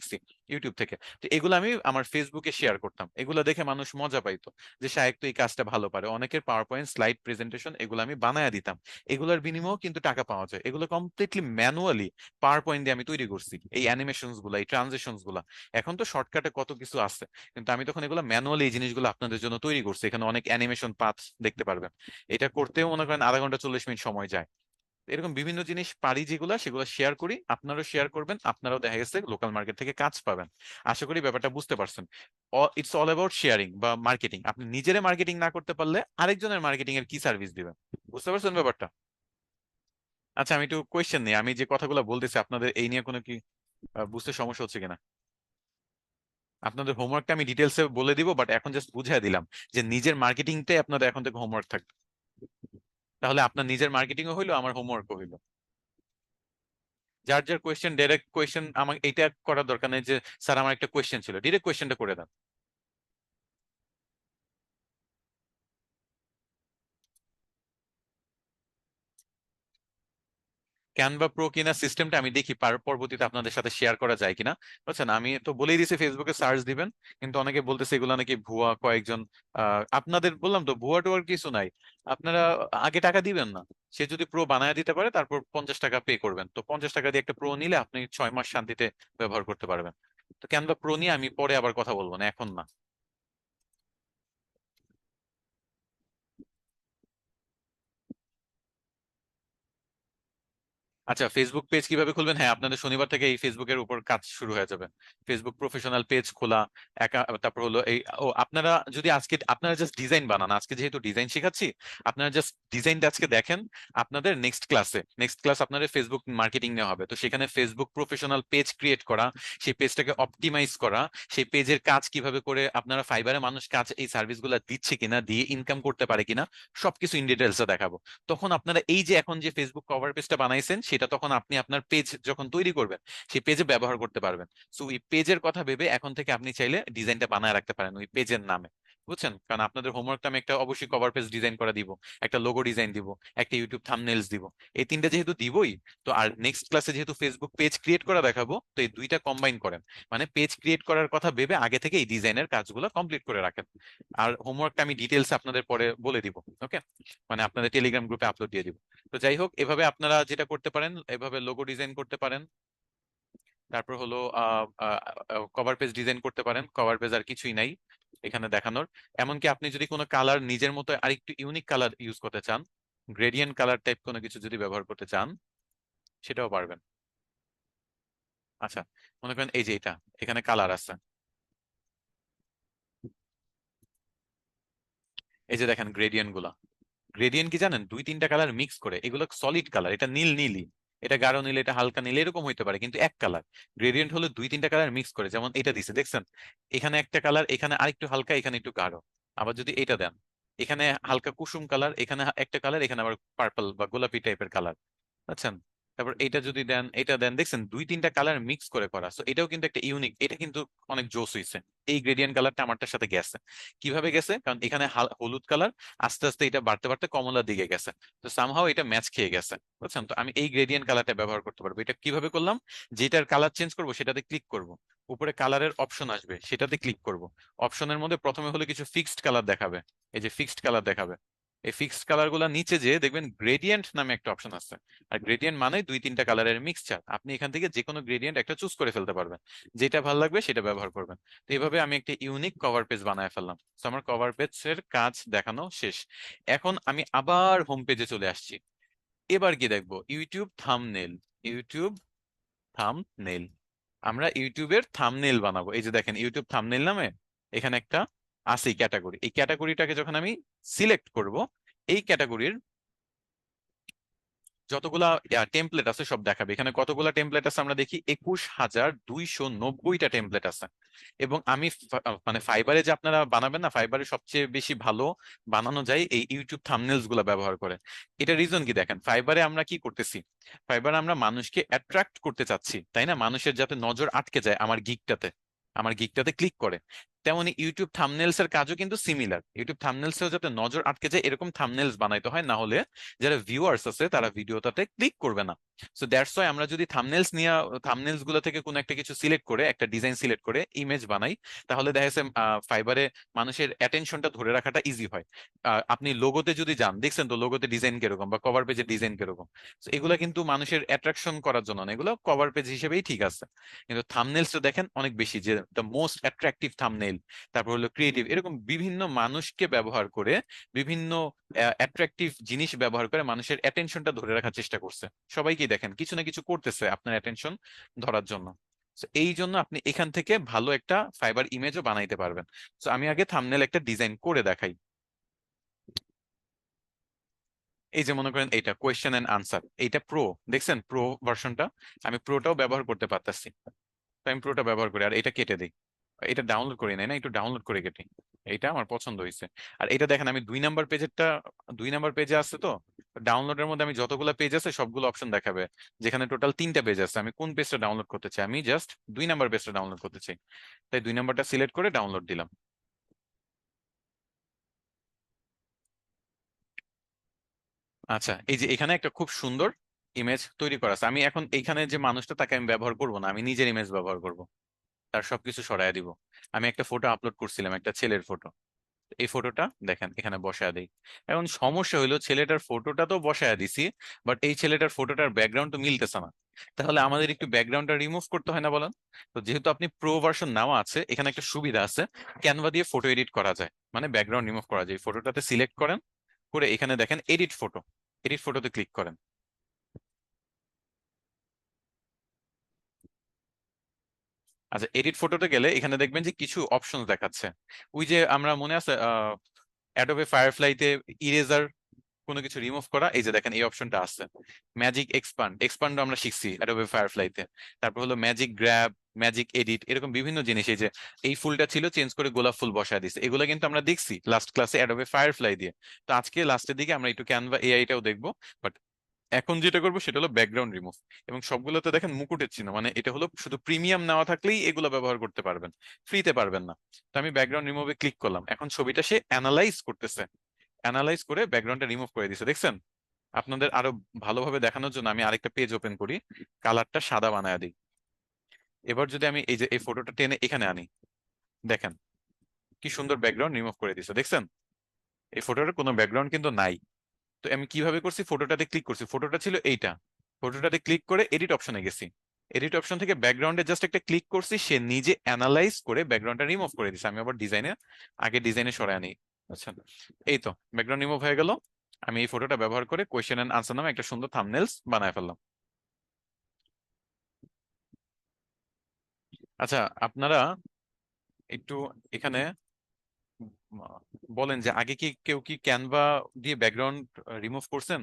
ইউটিউব থেকে। তো এগুলো আমি আমার ফেসবুকে শেয়ার করতাম, এগুলো দেখে মানুষ মজা পাইতো যে শায়েক তো এই কাজটা ভালো পারে। অনেকের পাওয়ার পয়েন্ট স্লাইড প্রেজেন্টেশন এগুলো আমি বানায়া দিতাম। এগুলোর বিনিময়েও কিন্তু টাকা পাওয়া যায়। এগুলো কমপ্লিটলি ম্যানুয়ালি পাওয়ার পয়েন্ট দিয়ে আমি তৈরি করছি, এই অ্যানিমেশনস গুলা, এই ট্রানজেকশনস গুলা। এখন তো শর্টকাটে কত কিছু আছে, কিন্তু আমি তখন এগুলো ম্যানুয়ালি এই জিনিসগুলো আপনাদের জন্য তৈরি করছি। এখানে অনেক অ্যানিমেশন পাথ দেখতে পারবেন। এটা করতেও মনে করেন আধা ঘন্টা 40 মিনিট সময় যায়। এরকম বিভিন্ন জিনিস পারি যেগুলা, সেগুলো শেয়ার করি, আপনারাও শেয়ার করবেন, আপনারাও দেখা গেছে লোকাল মার্কেট থেকে কাজ পাবেন। আশা করি ব্যাপারটা বুঝতে পারছেন। ইটস অল অ্যাবাউট শেয়ারিং বা মার্কেটিং। আপনি নিজেরে মার্কেটিং না করতে পারলে আরেকজনের মার্কেটিং এর কি সার্ভিস দিবেন? বুঝতে পারছেন ব্যাপারটা? আচ্ছা, আমি একটু কোয়েশ্চেন নিই, আমি যে কথাগুলো বলতেছি আপনাদের এই নিয়ে কোনো কি বুঝতে সমস্যা হচ্ছে কিনা? আপনাদের হোমওয়ার্কটা আমি ডিটেলসে বলে দিব, বাট এখন জাস্ট বুঝিয়ে দিলাম যে নিজের মার্কেটিংটাই আপনাদের এখন থেকে হোমওয়ার্ক থাকবে। তাহলে আপনার নিজের মার্কেটিংও হইলো, আমার হোমওয়ার্কও হইলো। যার যার কোয়েশ্চেন, ডাইরেক্ট কোয়েশ্চেন, আমাকে এইটা করার দরকার নেই যে স্যার আমার একটা কোয়েশ্চেন ছিল, ডিরেক্ট কোয়েশ্চেনটা করে দেন। ক্যানভা প্রো কিনা সিস্টেমটা আমি দেখি পরবর্তীতে আপনাদের সাথে শেয়ার করা যায় কিনা। বুঝছেন, আমি তো বলেই দিয়েছি ফেসবুকে সার্চ দিবেন, কিন্তু অনেকে বলতেছে এগুলো নাকি ভুয়া কয়েকজন। আপনাদের বললাম তো ভুয়া টুয়ার কিছু নাই। আপনারা আগে টাকা দিবেন না, সে যদি প্রো বানায় দিতে পারে তারপর 50 টাকা পে করবেন, তো 50 টাকা দিয়ে একটা প্রো নিলে আপনি 6 মাস শান্তিতে ব্যবহার করতে পারবেন। তো ক্যানভা প্রো নিয়ে আমি পরে আবার কথা বলবো, না এখন না। আচ্ছা, ফেসবুক পেজ কিভাবে খুলবেন? হ্যাঁ, আপনাদের শনিবার থেকে এই ফেসবুকের উপর কাজ শুরু হয়ে যাবে। ফেসবুক প্রফেশনাল পেজ খোলা, তারপর হলো এই, ও আপনারা যদি আজকে আপনারা জাস্ট ডিজাইন বানান, আজকে যেহেতু ডিজাইন শেখাচ্ছি, আপনারা জাস্ট ডিজাইনটা আজকে দেখেন। আপনাদের নেক্সট ক্লাস আপনাদের ফেসবুক মার্কেটিং নেওয়া হবে, তো সেখানে ফেসবুক প্রফেশনাল পেজ ক্রিয়েট করা, সেই পেজটাকে অপটিমাইজ করা, সেই পেজের কাজ কিভাবে করে আপনারা ফাইবারে মানুষ কাজ এই সার্ভিসগুলো দিচ্ছে কিনা, দিয়ে ইনকাম করতে পারে কিনা, সবকিছু ইন ডিটেলসে দেখাবো। তখন আপনারা এই যে এখন যে ফেসবুক কভার পেজটা বানাইছেন, সেটা তখন আপনি আপনার পেজ যখন তৈরি করবেন সেই পেজে ব্যবহার করতে পারবেন। সো ওই পেজের কথা ভেবে এখন থেকে আপনি চাইলে ডিজাইনটা বানায় রাখতে পারেন ওই পেজের নামে। বুঝছেন? কারণ আপনাদের হোমওয়ার্কটা আমি একটা অবশ্যই কভার পেজ ডিজাইন করা দিব, একটা লোগো ডিজাইন দিব, একটা ইউটিউব থাম্বনেলস দিব। এই তিনটা যেহেতু দিবই, তো আর নেক্সট ক্লাসে যেহেতু ফেসবুক পেজ ক্রিয়েট করা দেখাবো, তো এই দুইটা কম্বাইন করেন। মানে পেজ ক্রিয়েট করার কথা ভেবে আগে থেকে এই ডিজাইনের কাজগুলো কমপ্লিট করে রাখেন। আর হোমওয়ার্কটা আমি ডিটেলস আপনাদের পরে বলে দিব। ওকে? মানে আপনাদের টেলিগ্রাম গ্রুপে আপলোড দিয়ে দিব। তো যাই হোক, এভাবে আপনারা যেটা করতে পারেন, এভাবে লোগো ডিজাইন করতে পারেন। তারপর হলো কভার পেজ ডিজাইন করতে পারেন। কভার পেজ আর কিছুই নাই এখানে দেখানোর। এমনকি আপনি যদি কোনো কালার নিজের মতো আরেকটু ইউনিক কালার ইউজ করতে চান, গ্রেডিয়েন্ট কালার টাইপ কোনো কিছু যদি ব্যবহার করতে চান, সেটাও পারবেন। আচ্ছা, মনে করেন এই যে এটা, এখানে কালার আছে, এই যে দেখেন গ্রেডিয়েন্ট গুলা। গ্রেডিয়েন্ট কি জানেন? 2-3টা কালার মিক্স করে, এগুলো সলিড কালার, এটা নীল নীলই, এটা গাঢ় নীল, এটা হালকা নীল, এরকম হইতে পারে, কিন্তু এক কালার। গ্রেডিয়েন্ট হলো 2-3টা কালার মিক্স করে, যেমন এটা দিছে দেখছেন, এখানে একটা কালার, এখানে আরেকটু হালকা, এখানে একটু গাঢ়। আবার যদি এটা দেন, এখানে হালকা কুসুম কালার, এখানে একটা কালার, এখানে আবার পার্পল বা গোলাপি টাইপের কালার। বুঝছেন? তারপর এটা যদি দেন, এটা দেন, দেখছেন দুই তিনটা কালার মিক্স করে করা, সো এটাও কিন্তু একটা ইউনিক, এটা কিন্তু অনেক জোস হইছে। এই গ্রেডিয়েন্ট কালারটা আমারটার সাথে গেছে। কিভাবে গেছে? কারণ এখানে হলুদ কালার, আস্তে আস্তে এটা বাড়তে বাড়তে কমলার দিকে গেছে, তো সামহাও এটা ম্যাচ খেয়ে গেছে, বুঝছেন? তো আমি এই গ্রেডিয়েন্ট কালারটা ব্যবহার করতে পারবো। এটা কিভাবে করলাম? যেটার কালার চেঞ্জ করব সেটাতে ক্লিক করব, উপরে কালারের অপশন আসবে, সেটাতে ক্লিক করব। অপশনের মধ্যে প্রথমে হলো কিছু ফিক্সড কালার দেখাবে, এই যে ফিক্সড কালার দেখাবে, এই ফিক্সড কালার গুলা নিচে যে দেখবেন গ্রেডিয়েন্ট নামে একটা অপশন আছে। আর গ্রেডিয়েন্ট মানে দুই তিনটা কালারের মিক্সচার, আপনি এখান থেকে যে কোনো গ্রেডিয়েন্ট একটা চুজ করে ফেলতে পারবেন, যেটা ভালো লাগবে সেটা ব্যবহার করবেন। তো এইভাবে আমি একটা ইউনিক কভার পেজ বানায় ফেললাম। তো আমার কভার পেজের কাজ দেখানো শেষ। এখন আমি আবার হোম পেজে চলে আসছি। এবার কি দেখবো? YouTube thumbnail. ইউটিউব থাম্বনেল, আমরা ইউটিউবের থাম্বনেল বানাবো। এই যে দেখেন ইউটিউব থাম্বনেল নামে এখানে একটা আছে ক্যাটাগরি, এই ক্যাটাগরিটাকে যখন আমি সিলেক্ট করব, এই ক্যাটাগরির যতগুলা টেমপ্লেট আছে সব দেখাবে। এখানে কতগুলা টেমপ্লেট আছে আমরা দেখি, 21,290টা টেমপ্লেট আছে। এবং আমি মানে ফাইবারে যে আপনারা বানাবেন না, ফাইবারে সবচেয়ে বেশি ভালো বানানো যায় এই ইউটিউব থাম্বনেলস গুলা ব্যবহার করে। এটা রিজন কি দেখেন, ফাইবারে আমরা কি করতেছি, ফাইবারে আমরা মানুষকে অ্যাট্রাক্ট করতে চাচ্ছি, তাই না? মানুষের যাতে নজর আটকে যায় আমার গিকটাতে ক্লিক করে। তেমনি ইউটিউব থাম্বনেলস এর কাজও কিন্তু সিমিলার, ইউটিউব থাম্বনেলস এও যাতে নজর আটকে যায় এরকম থাম্বনেলস বানাইতে হয়, না হলে যারা ভিউয়ার্স আছে তারা ভিডিওটাতে ক্লিক করবে না। সো দ্যাটস ওয়াই আমরা যদি থাম্বনেলস নিয়ে, থাম্বনেলস গুলো থেকে কোনো একটা কিছু সিলেক্ট করে, একটা ডিজাইন সিলেক্ট করে ইমেজ বানাই, তাহলে দেখা যাচ্ছে ফাইবারে মানুষের অ্যাটেনশনটা ধরে রাখাটা ইজি হয়। আপনি লোগোতে যদি যান, দেখছেন তো লোগোতে ডিজাইন কিরকম বা কভার পেজের ডিজাইন কিরকম। So এগুলা কিন্তু মানুষের অ্যাট্রাকশন করার জন্য না, এগুলো কভার পেজ হিসেবেই ঠিক আছে। কিন্তু থাম্বনেলসটা দেখেন অনেক বেশি, যে দ্য মোস্ট অ্যাট্রাকটিভ থাম্বনেল, তারপর হলো ক্রিয়েটিভ, এরকম বিভিন্ন মানুষকে ব্যবহার করে, বিভিন্ন অ্যাট্রাকটিভ জিনিস ব্যবহার করে মানুষের অ্যাটেনশনটা ধরে রাখার চেষ্টা করছে। সবাইকেই দেখেন কিছু না কিছু করতেছে আপনার অ্যাটেনশন ধরার জন্য। So এই জন্য আপনি এখান থেকে ভালো একটা ফাইবার ইমেজও বানাইতে পারবেন। তো আমি আগে থাম্বনেল একটা ডিজাইন করে দেখাই। এই যে মনে করেন এইটা কোয়েশ্চেন এন্ড আনসার, এইটা প্রো, দেখছেন প্রো ভার্সনটা, আমি প্রোটাও ব্যবহার করতে পারতাছি। তো আমি প্রোটা ব্যবহার করি, আর এটা কেটে দিই। এটা ডাউনলোড করি নাই না, একটু ডাউনলোড করে কেটে, এটা আমার পছন্দ হয়েছে। আর এটা দেখেন আমি 2 নাম্বার পেজেরটা, 2 নাম্বার পেজে আছে তো, ডাউনলোডের মধ্যে আমি যতগুলো পেজ আছে সবগুলো অপশন দেখাবে, যেখানে টোটাল 3টা পেজ আছে। আমি কোন পেজটা ডাউনলোড করতে চাই? আমি জাস্ট 2 নাম্বার পেজটা ডাউনলোড করতে চাই, তাই 2 নাম্বারটা সিলেক্ট করে ডাউনলোড দিলাম। আচ্ছা, এই যে এখানে একটা খুব সুন্দর ইমেজ তৈরি করা আছে। আমি এখন এইখানে যে মানুষটা, তাকে আমি ব্যবহার করব না, আমি নিজের ইমেজ ব্যবহার করব, তার সবকিছু সরায় দিব। আমি একটা ফটো আপলোড করছিলাম, একটা ছেলের ফটো, এই ফটোটা দেখেন এখানে বসায় দেই। এখন সমস্যা হইলো, ছেলেটার ফটোটা তো বসায় দিছি, বাট এই ছেলেটার ফটোটার ব্যাকগ্রাউন্ড তো মিলতেছে না। তাহলে আমাদের একটু ব্যাকগ্রাউন্ডটা রিমুভ করতে হয় না, বলেন? তো যেহেতু আপনি প্রো ভার্সন নেওয়া আছে, এখানে একটা সুবিধা আছে, ক্যানভা দিয়ে ফটো এডিট করা যায়, মানে ব্যাকগ্রাউন্ড রিমুভ করা যায়। ফটোটাতে সিলেক্ট করেন, করে এখানে দেখেন এডিট ফটো, এডিট ফটোতে ক্লিক করেন। আচ্ছা, এডিট ফটোতে গেলে এখানে দেখবেন যে কিছু অপশন দেখাচ্ছে। ওই যে আমরা মনে আছে অ্যাডোবে ফায়ারফ্লাইতে ইরেজার কোনো কিছু রিমুভ করা, এই যে দেখেন এই অপশনটা আছে। ম্যাজিক এক্সপান্ড, এক্সপান্ড আমরা শিখছি অ্যাডোবে ফায়ারফ্লাইতে। তারপর হলো ম্যাজিক গ্র্যাব, ম্যাজিক এডিট, এরকম বিভিন্ন জিনিস। এই যে এই ফুলটা ছিল, চেঞ্জ করে গোলাপ ফুল বসায় দিছে, এগুলো কিন্তু আমরা দেখছি লাস্ট ক্লাসে অ্যাডোবে ফায়ারফ্লাই দিয়ে। তো আজকে লাস্টের দিকে আমরা একটু ক্যানভা এআইটাও দেখবো। বাট এখন যেটা করবো সেটা হলো ব্যাকগ্রাউন্ড রিমুভ। এবং সবগুলোতে দেখেন মুকুটের চিহ্ন, মানে এটা হলো শুধু প্রিমিয়াম নেওয়া থাকলেই এগুলো ব্যবহার করতে পারবেন, ফ্রিতে পারবেন না। তো আমি ব্যাকগ্রাউন্ড রিমুভে ক্লিক করলাম, এখন ছবিটা সে অ্যানালাইজ করতেছে, অ্যানালাইজ করে ব্যাকগ্রাউন্ডটা রিমুভ করে দিছে, দেখছেন? আপনাদের আরো ভালোভাবে দেখানোর জন্য আমি আরেকটা পেজ ওপেন করি, কালারটা সাদা বানায় দিই। এবার যদি আমি এই যে এই ফটোটা টেনে এখানে আনি, দেখেন কি সুন্দর ব্যাকগ্রাউন্ড রিমুভ করে দিছে, দেখছেন? এই ফটোটার কোনো ব্যাকগ্রাউন্ড কিন্তু নাই। তো আমি কিভাবে করছি, ফটোটাতে ক্লিক করছি, ফটোটা ছিল এইটা, ফটোটাতে ক্লিক করে এডিট অপশনে গেছি, এডিট অপশন থেকে ব্যাকগ্রাউন্ডে জাস্ট একটা ক্লিক করছি, সে নিজে অ্যানালাইজ করে ব্যাকগ্রাউন্ডটা রিমুভ করে দিছে। আমি আবার ডিজাইনে, আগে ডিজাইনে সরায় আনি। আচ্ছা, এই তো ব্যাকগ্রাউন্ড রিমুভ হয়ে গেল। আমি এই ফটোটা ব্যবহার করে কোয়েশ্চেন এন্ড আনসার নামে একটা সুন্দর থাম্বনেলস বানায় ফেললাম। আচ্ছা, আপনারা একটু এখানে বলেন যে আগে কি কেউ কি ক্যানভা দিয়ে ব্যাকগ্রাউন্ড রিমুভ করছেন?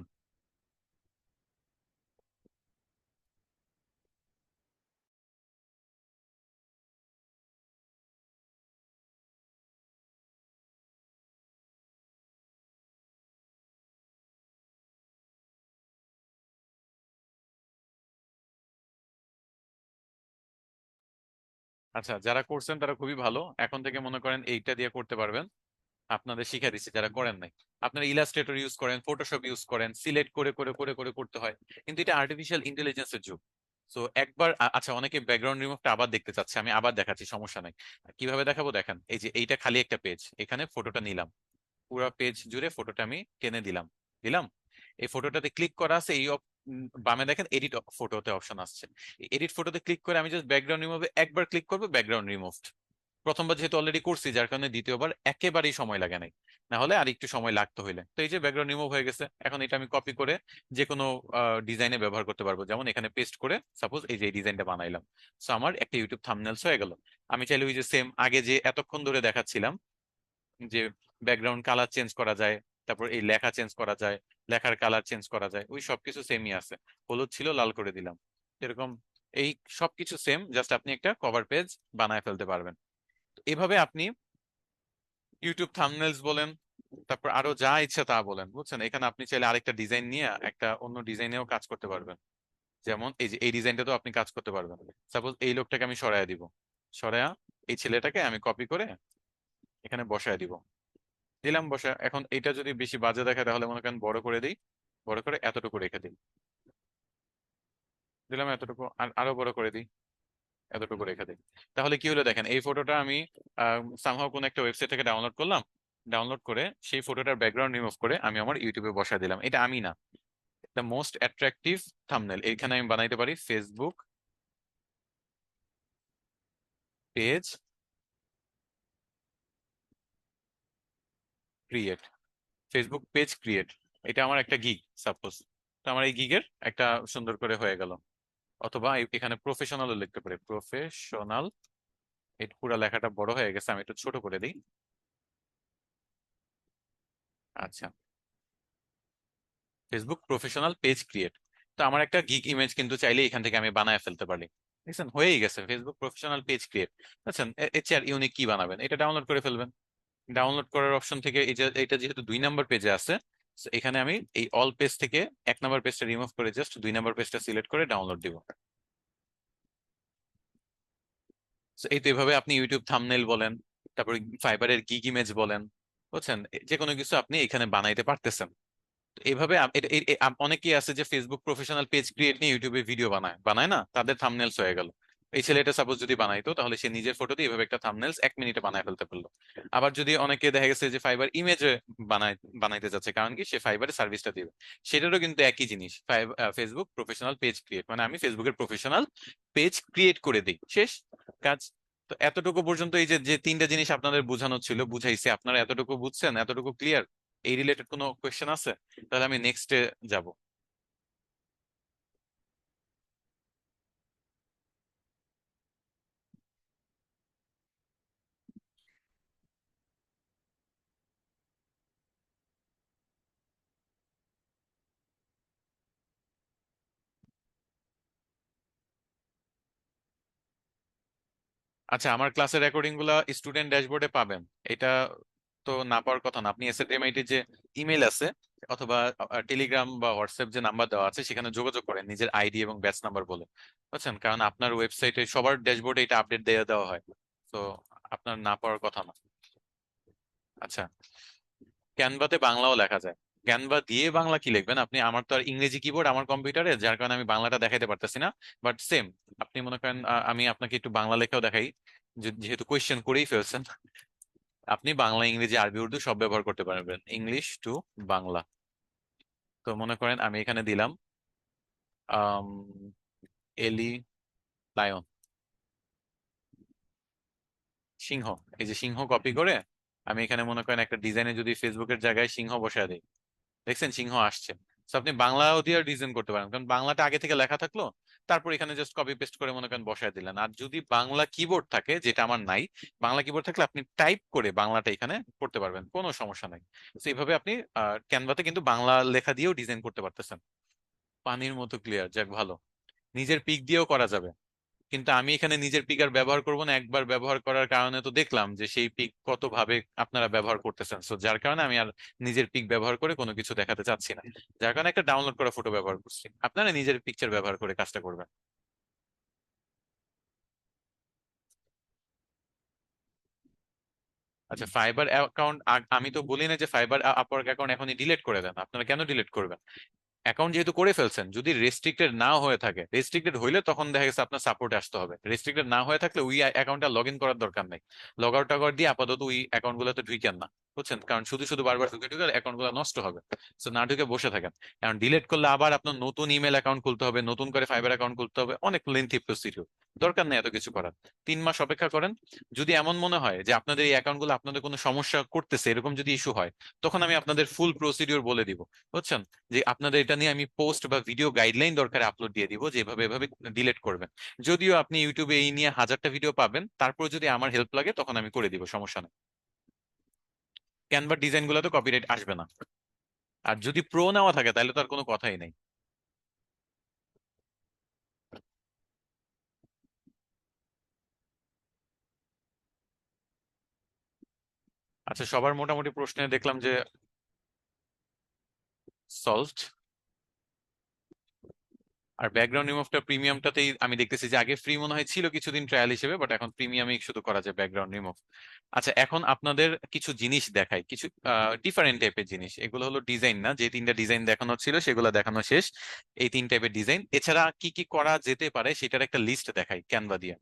আচ্ছা, যারা করছেন তারা খুবই ভালো, এখন থেকে মনে করেন এইটা দিয়ে করতে পারবেন। আপনাদের শিখা দিচ্ছি যারা করেন নাই। আপনারা ইলাস্ট্রেটর ইউজ করেন, ফটোশপ ইউজ করেন, সিলেক্ট করে করে করে করে করতে হয়, কিন্তু এটা আর্টিফিশিয়াল ইন্টেলিজেন্সের যুগ। তো একবার আচ্ছা, অনেকে ব্যাকগ্রাউন্ড রিমুভটা আবার দেখতে চাচ্ছে, আমি আবার দেখাচ্ছি, সমস্যা নাই। কিভাবে দেখাবো দেখেন, এই যে এইটা খালি একটা পেজ, এখানে ফটোটা নিলাম, পুরো পেজ জুড়ে ফটোটা আমি টেনে দিলাম, দিলাম। এই ফটোটাতে ক্লিক করা আছে, বামে দেখেন এডিট ফটোতে অপশন আসছে। এডিট ফটোতে ক্লিক করে আমি জাস্ট ব্যাকগ্রাউন্ড রিমুভে একবার ক্লিক করবো, ব্যাকগ্রাউন্ড রিমুভড। প্রথমবার যেহেতু অলরেডি করছি, যার কারণে দ্বিতীয়বার একেবারেই সময় লাগে নাই, না হলে আর একটু সময় লাগতো হইলে। তো এই যে ব্যাকগ্রাউন্ড রিমুভ হয়ে গেছে, এখন এটা আমি কপি করে যে কোনো ডিজাইনে ব্যবহার করতে পারবো, যেমন এখানে পেস্ট করে সাপোজ এই যে এই ডিজাইনটা বানাইলাম। সো আমার একটা ইউটিউব থাম্বনেলস হয়ে গেল। আমি চাইলে ওই যে সেম আগে যে এতক্ষণ ধরে দেখাচ্ছিলাম যে ব্যাকগ্রাউন্ড কালার চেঞ্জ করা যায়, তারপর এই লেখা চেঞ্জ করা যায়, লেখার কালার চেঞ্জ করা যায়, ওই সবকিছু সেমই আছে। হলুদ ছিল লাল করে দিলাম, এরকম। এই সবকিছু সেম, জাস্ট আপনি একটা কভার পেজ বানায় ফেলতে পারবেন। এভাবে আপনি ইউটিউব থাম্বনেলস বলেন, তারপর আরো যা ইচ্ছা তা বলেন, বুঝছেন? এখানে আপনি চাইলে আরেকটা ডিজাইন নিয়ে একটা অন্য ডিজাইনেও কাজ করতে পারবেন। যেমন এই যে এই ডিজাইনটা তো আপনি কাজ করতে পারবেন। সাপোজ এই লোকটাকে আমি সরাইয়া দিব, সরাইয়া এই ছেলেটাকে আমি কপি করে এখানে বসায় দিব, দিলাম বসা। এখন এটা যদি বেশি বাজে দেখায় তাহলে মনে করেন বড় করে দিই, বড় করে এতটুকু রেখে দিই, দিলাম এতটুকু, আর আরো বড় করে দিই, এতটুকু রেখে দিই। তাহলে কি হলো দেখেন, এই ফটোটা আমি সামহাও কোন একটা ওয়েবসাইট থেকে ডাউনলোড করলাম, ডাউনলোড করে সেই ফটোটার ব্যাকগ্রাউন্ড রিমুভ করে আমি আমার ইউটিউবে বসায় দিলাম। এটা আমি না, দ্য মোস্ট অ্যাট্রাকটিভ থাম্বনেল এখানে আমি বানাইতে পারি, Facebook page create, Facebook page create. এটা আমার একটা গিগ সাপোজ, তো আমার এই গিগের একটা সুন্দর করে হয়ে গেল। অথবা এখানে প্রফেশনালও লিখতে পারি, প্রফেশনাল। এই পুরো লেখাটা বড় হয়ে গেছে, আমি একটু ছোট করে দিই। আচ্ছা, ফেসবুক প্রফেশনাল পেজ ক্রিয়েট। তো আমার একটা গিগ ইমেজ কিন্তু চাইলে এখান থেকে আমি বানায় ফেলতে পারি। দেখছেন, হয়েই গেছে ফেসবুক প্রফেশনাল পেজ ক্রিয়েট। আচ্ছা, এর চেয়ে আর ইউনিক কি বানাবেন, এটা ডাউনলোড করে ফেলবেন। ডাউনলোড করার অপশন থেকে এই যে এটা যেহেতু 2 নম্বর পেজে আছে, so এখানে আমি এই অল পেজ থেকে 1 নম্বর পেজটা রিমুভ করে জাস্ট 2 নম্বর পেজটা সিলেক্ট করে ডাউনলোড দিব। So এই তো এভাবে আপনি ইউটিউব থাম্বনেল বলেন, তারপর ফাইবারের গিগ ইমেজ বলেন, বুঝছেন, যে কোনো কিছু আপনি এখানে বানাইতে পারতেছেন। তো এইভাবে অনেকেই আছে যে ফেসবুক প্রফেশনাল পেজ ক্রিয়েট নিয়ে ইউটিউবে ভিডিও বানায়, বানায় না, তাদের থাম্বনেলস হয়ে গেল। এই ছেলেটা সাপোজ যদি বানাইতো, তাহলে সে নিজের ফটো দিয়ে এইভাবে একটা থাম্বনেলস 1 মিনিটে বানায় ফেলতে পারলো। আবার যদি অনেকে দেখা গেছে যে ফাইবার ইমেজে বানাইতে যাচ্ছে, কারণ কি সে ফাইবারের সার্ভিসটা দিবে, সেটারও কিন্তু একই জিনিস। ফেসবুক প্রফেশনাল পেজ ক্রিয়েট মানে আমি ফেসবুকের প্রফেশনাল পেজ ক্রিয়েট করে দিই, শেষ কাজ। তো এতটুকু পর্যন্ত এই যে যে 3টা জিনিস আপনাদের বোঝানো ছিল বুঝাইছি, আপনারা এতটুকু বুঝছেন, এতটুকু ক্লিয়ার? এই রিলেটেড কোনো কোয়েশ্চেন আছে? তাহলে আমি নেক্সটে যাব। আচ্ছা, আমার ক্লাসের রেকর্ডিং গুলা স্টুডেন্ট ড্যাশবোর্ডে পাবেন। এটা তো না পাওয়ার কথা না। আপনি এসএমআইটি যে ইমেল আছে, অথবা টেলিগ্রাম বা হোয়াটসঅ্যাপ যে নাম্বার দেওয়া আছে, সেখানে যোগাযোগ করেন নিজের আইডি এবং ব্যাচ নাম্বার বলে, বুঝছেন? কারণ আপনার ওয়েবসাইটে সবার ড্যাশবোর্ডে এটা আপডেট দিয়ে দেওয়া হয়। তো আপনার না পাওয়ার কথা না। আচ্ছা, ক্যানভাতে বাংলাও লেখা যায়। ক্যানভা দিয়ে বাংলা কি লিখবেন আপনি? আমার তো আর ইংরেজি কিবোর্ড আমার কম্পিউটারে, যার কারণে আমি বাংলাটা দেখাইতে পারতেছি না। বাট সেম, আপনি মনে করেন আমি আপনাকে একটু বাংলা লেখাও দেখাই, যেহেতু কোয়েশ্চেন করেই ফেলছেন। আপনি বাংলা ইংরেজি আরবি উর্দু সব ব্যবহার করতে পারবেন, ইংলিশ টু বাংলা। তো মনে করেন আমি এখানে দিলাম আম, এলি, লায়ন, সিংহ। এই যে সিংহ কপি করে আমি এখানে মনে করেন একটা ডিজাইনে যদি ফেসবুকের জায়গায় সিংহ বসায় দিই, দেখছেন সিংহ আসছে। তো আপনি বাংলাও দিয়ে ডিজাইন করতে পারেন, কারণ বাংলাটা আগে থেকে লেখা থাকলো, তারপর এখানে জাস্ট কপি পেস্ট করে মনে করেন বসায় দিলেন। আর যদি বাংলা কিবোর্ড থাকে, যেটা আমার নাই, বাংলা কিবোর্ড থাকলে আপনি টাইপ করে বাংলাটা এখানে করতে পারবেন, কোনো সমস্যা নাই। তো এইভাবে আপনি ক্যানভাতে কিন্তু বাংলা লেখা দিয়েও ডিজাইন করতে পারতেছেন। পানির মতো ক্লিয়ার, যাক ভালো। নিজের পিক দিয়েও করা যাবে, কিন্তু আমি এখানে নিজের পিক আর ব্যবহার করবো না। একবার ব্যবহার করার কারণে তো দেখলাম যে সেই পিক কত ভাবে আপনারা ব্যবহার করতেছেন, সো যার কারণে আমি আর নিজের পিক ব্যবহার করে কোনো কিছু দেখাতে চাচ্ছি না। যার কারণে একটা ডাউনলোড করা ফটো ব্যবহার করছি, আপনারা নিজের পিকচার ব্যবহার করে কাজটা করবেন। আচ্ছা, ফাইবার অ্যাকাউন্ট আমি তো বলি না যে ফাইবার আপওয়ার্ক অ্যাকাউন্ট এখনই ডিলিট করে দেন। আপনারা কেন ডিলিট করবেন? অ্যাকাউন্ট যেহেতু করে ফেলছেন, যদি রেস্ট্রিক্টেড না হয়ে থাকে, রেস্ট্রিক্টেড হইলে তখন দেখা গেছে আপনার সাপোর্টে আসতে হবে। রেস্ট্রিক্টেড না হয়ে থাকলে ওই অ্যাকাউন্টটা লগ ইন করার দরকার নেই। লগ আউট টাগ দিয়ে আপাতত ওই অ্যাকাউন্ট গুলোতে ঢুকেন না, বুঝছেন? কারণ শুধু শুধু বারবার ঢুকে ঢুকে অ্যাকাউন্ট গুলো নষ্ট হবে। তো না ঢুকে বসে থাকেন। এখন ডিলিট করলে আবার আপনার নতুন ইমেল অ্যাকাউন্ট খুলতে হবে, নতুন করে ফাইবার অ্যাকাউন্ট খুলতে হবে, অনেক লেন্থি প্রসিডিউর। দরকার নেই এত কিছু করার। 3 মাস অপেক্ষা করেন। যদি এমন মনে হয় যে আপনাদের এই অ্যাকাউন্ট গুলো আপনাদের কোনো সমস্যা করতেছে, এরকম যদি ইস্যু হয়, তখন আমি আপনাদের ফুল প্রসিডিউর বলে দিব, বুঝছেন? যে আপনাদের এটা নিয়ে আমি পোস্ট বা ভিডিও গাইডলাইন দরকারে আপলোড দিয়ে দিব যে এভাবে এভাবে ডিলিট করবেন। যদিও আপনি ইউটিউবে এই নিয়ে হাজারটা ভিডিও পাবেন, তারপর যদি আমার হেল্প লাগে তখন আমি করে দিব, সমস্যা নেই। ক্যানভার ডিজাইন গুলোতে কপিরাইট আসবে না। আর যদি প্রো নেওয়া থাকে তাহলে তো আর কোনো কথাই নেই। আচ্ছা, সবার মোটামুটি প্রশ্নে দেখলাম যে সলভড। আর ব্যাকগ্রাউন্ড রিমুভটা প্রিমিয়ামটাতেই আমি দেখতেছি যে আগে ফ্রি মনে হয় ছিল কিছুদিন ট্রায়াল হিসেবে, বাট এখন প্রিমিয়ামই শুধু করা যায় ব্যাকগ্রাউন্ড রিমুভ। আচ্ছা, এখন আপনাদের কিছু জিনিস দেখাই, কিছু ডিফারেন্ট টাইপের জিনিস। এগুলো হলো ডিজাইন না, যে 3টা ডিজাইন দেখানো ছিল সেগুলো দেখানো শেষ। এই 3 টাইপের ডিজাইন এছাড়া কি কি করা যেতে পারে সেটার একটা লিস্ট দেখাই ক্যানভা দিয়ে।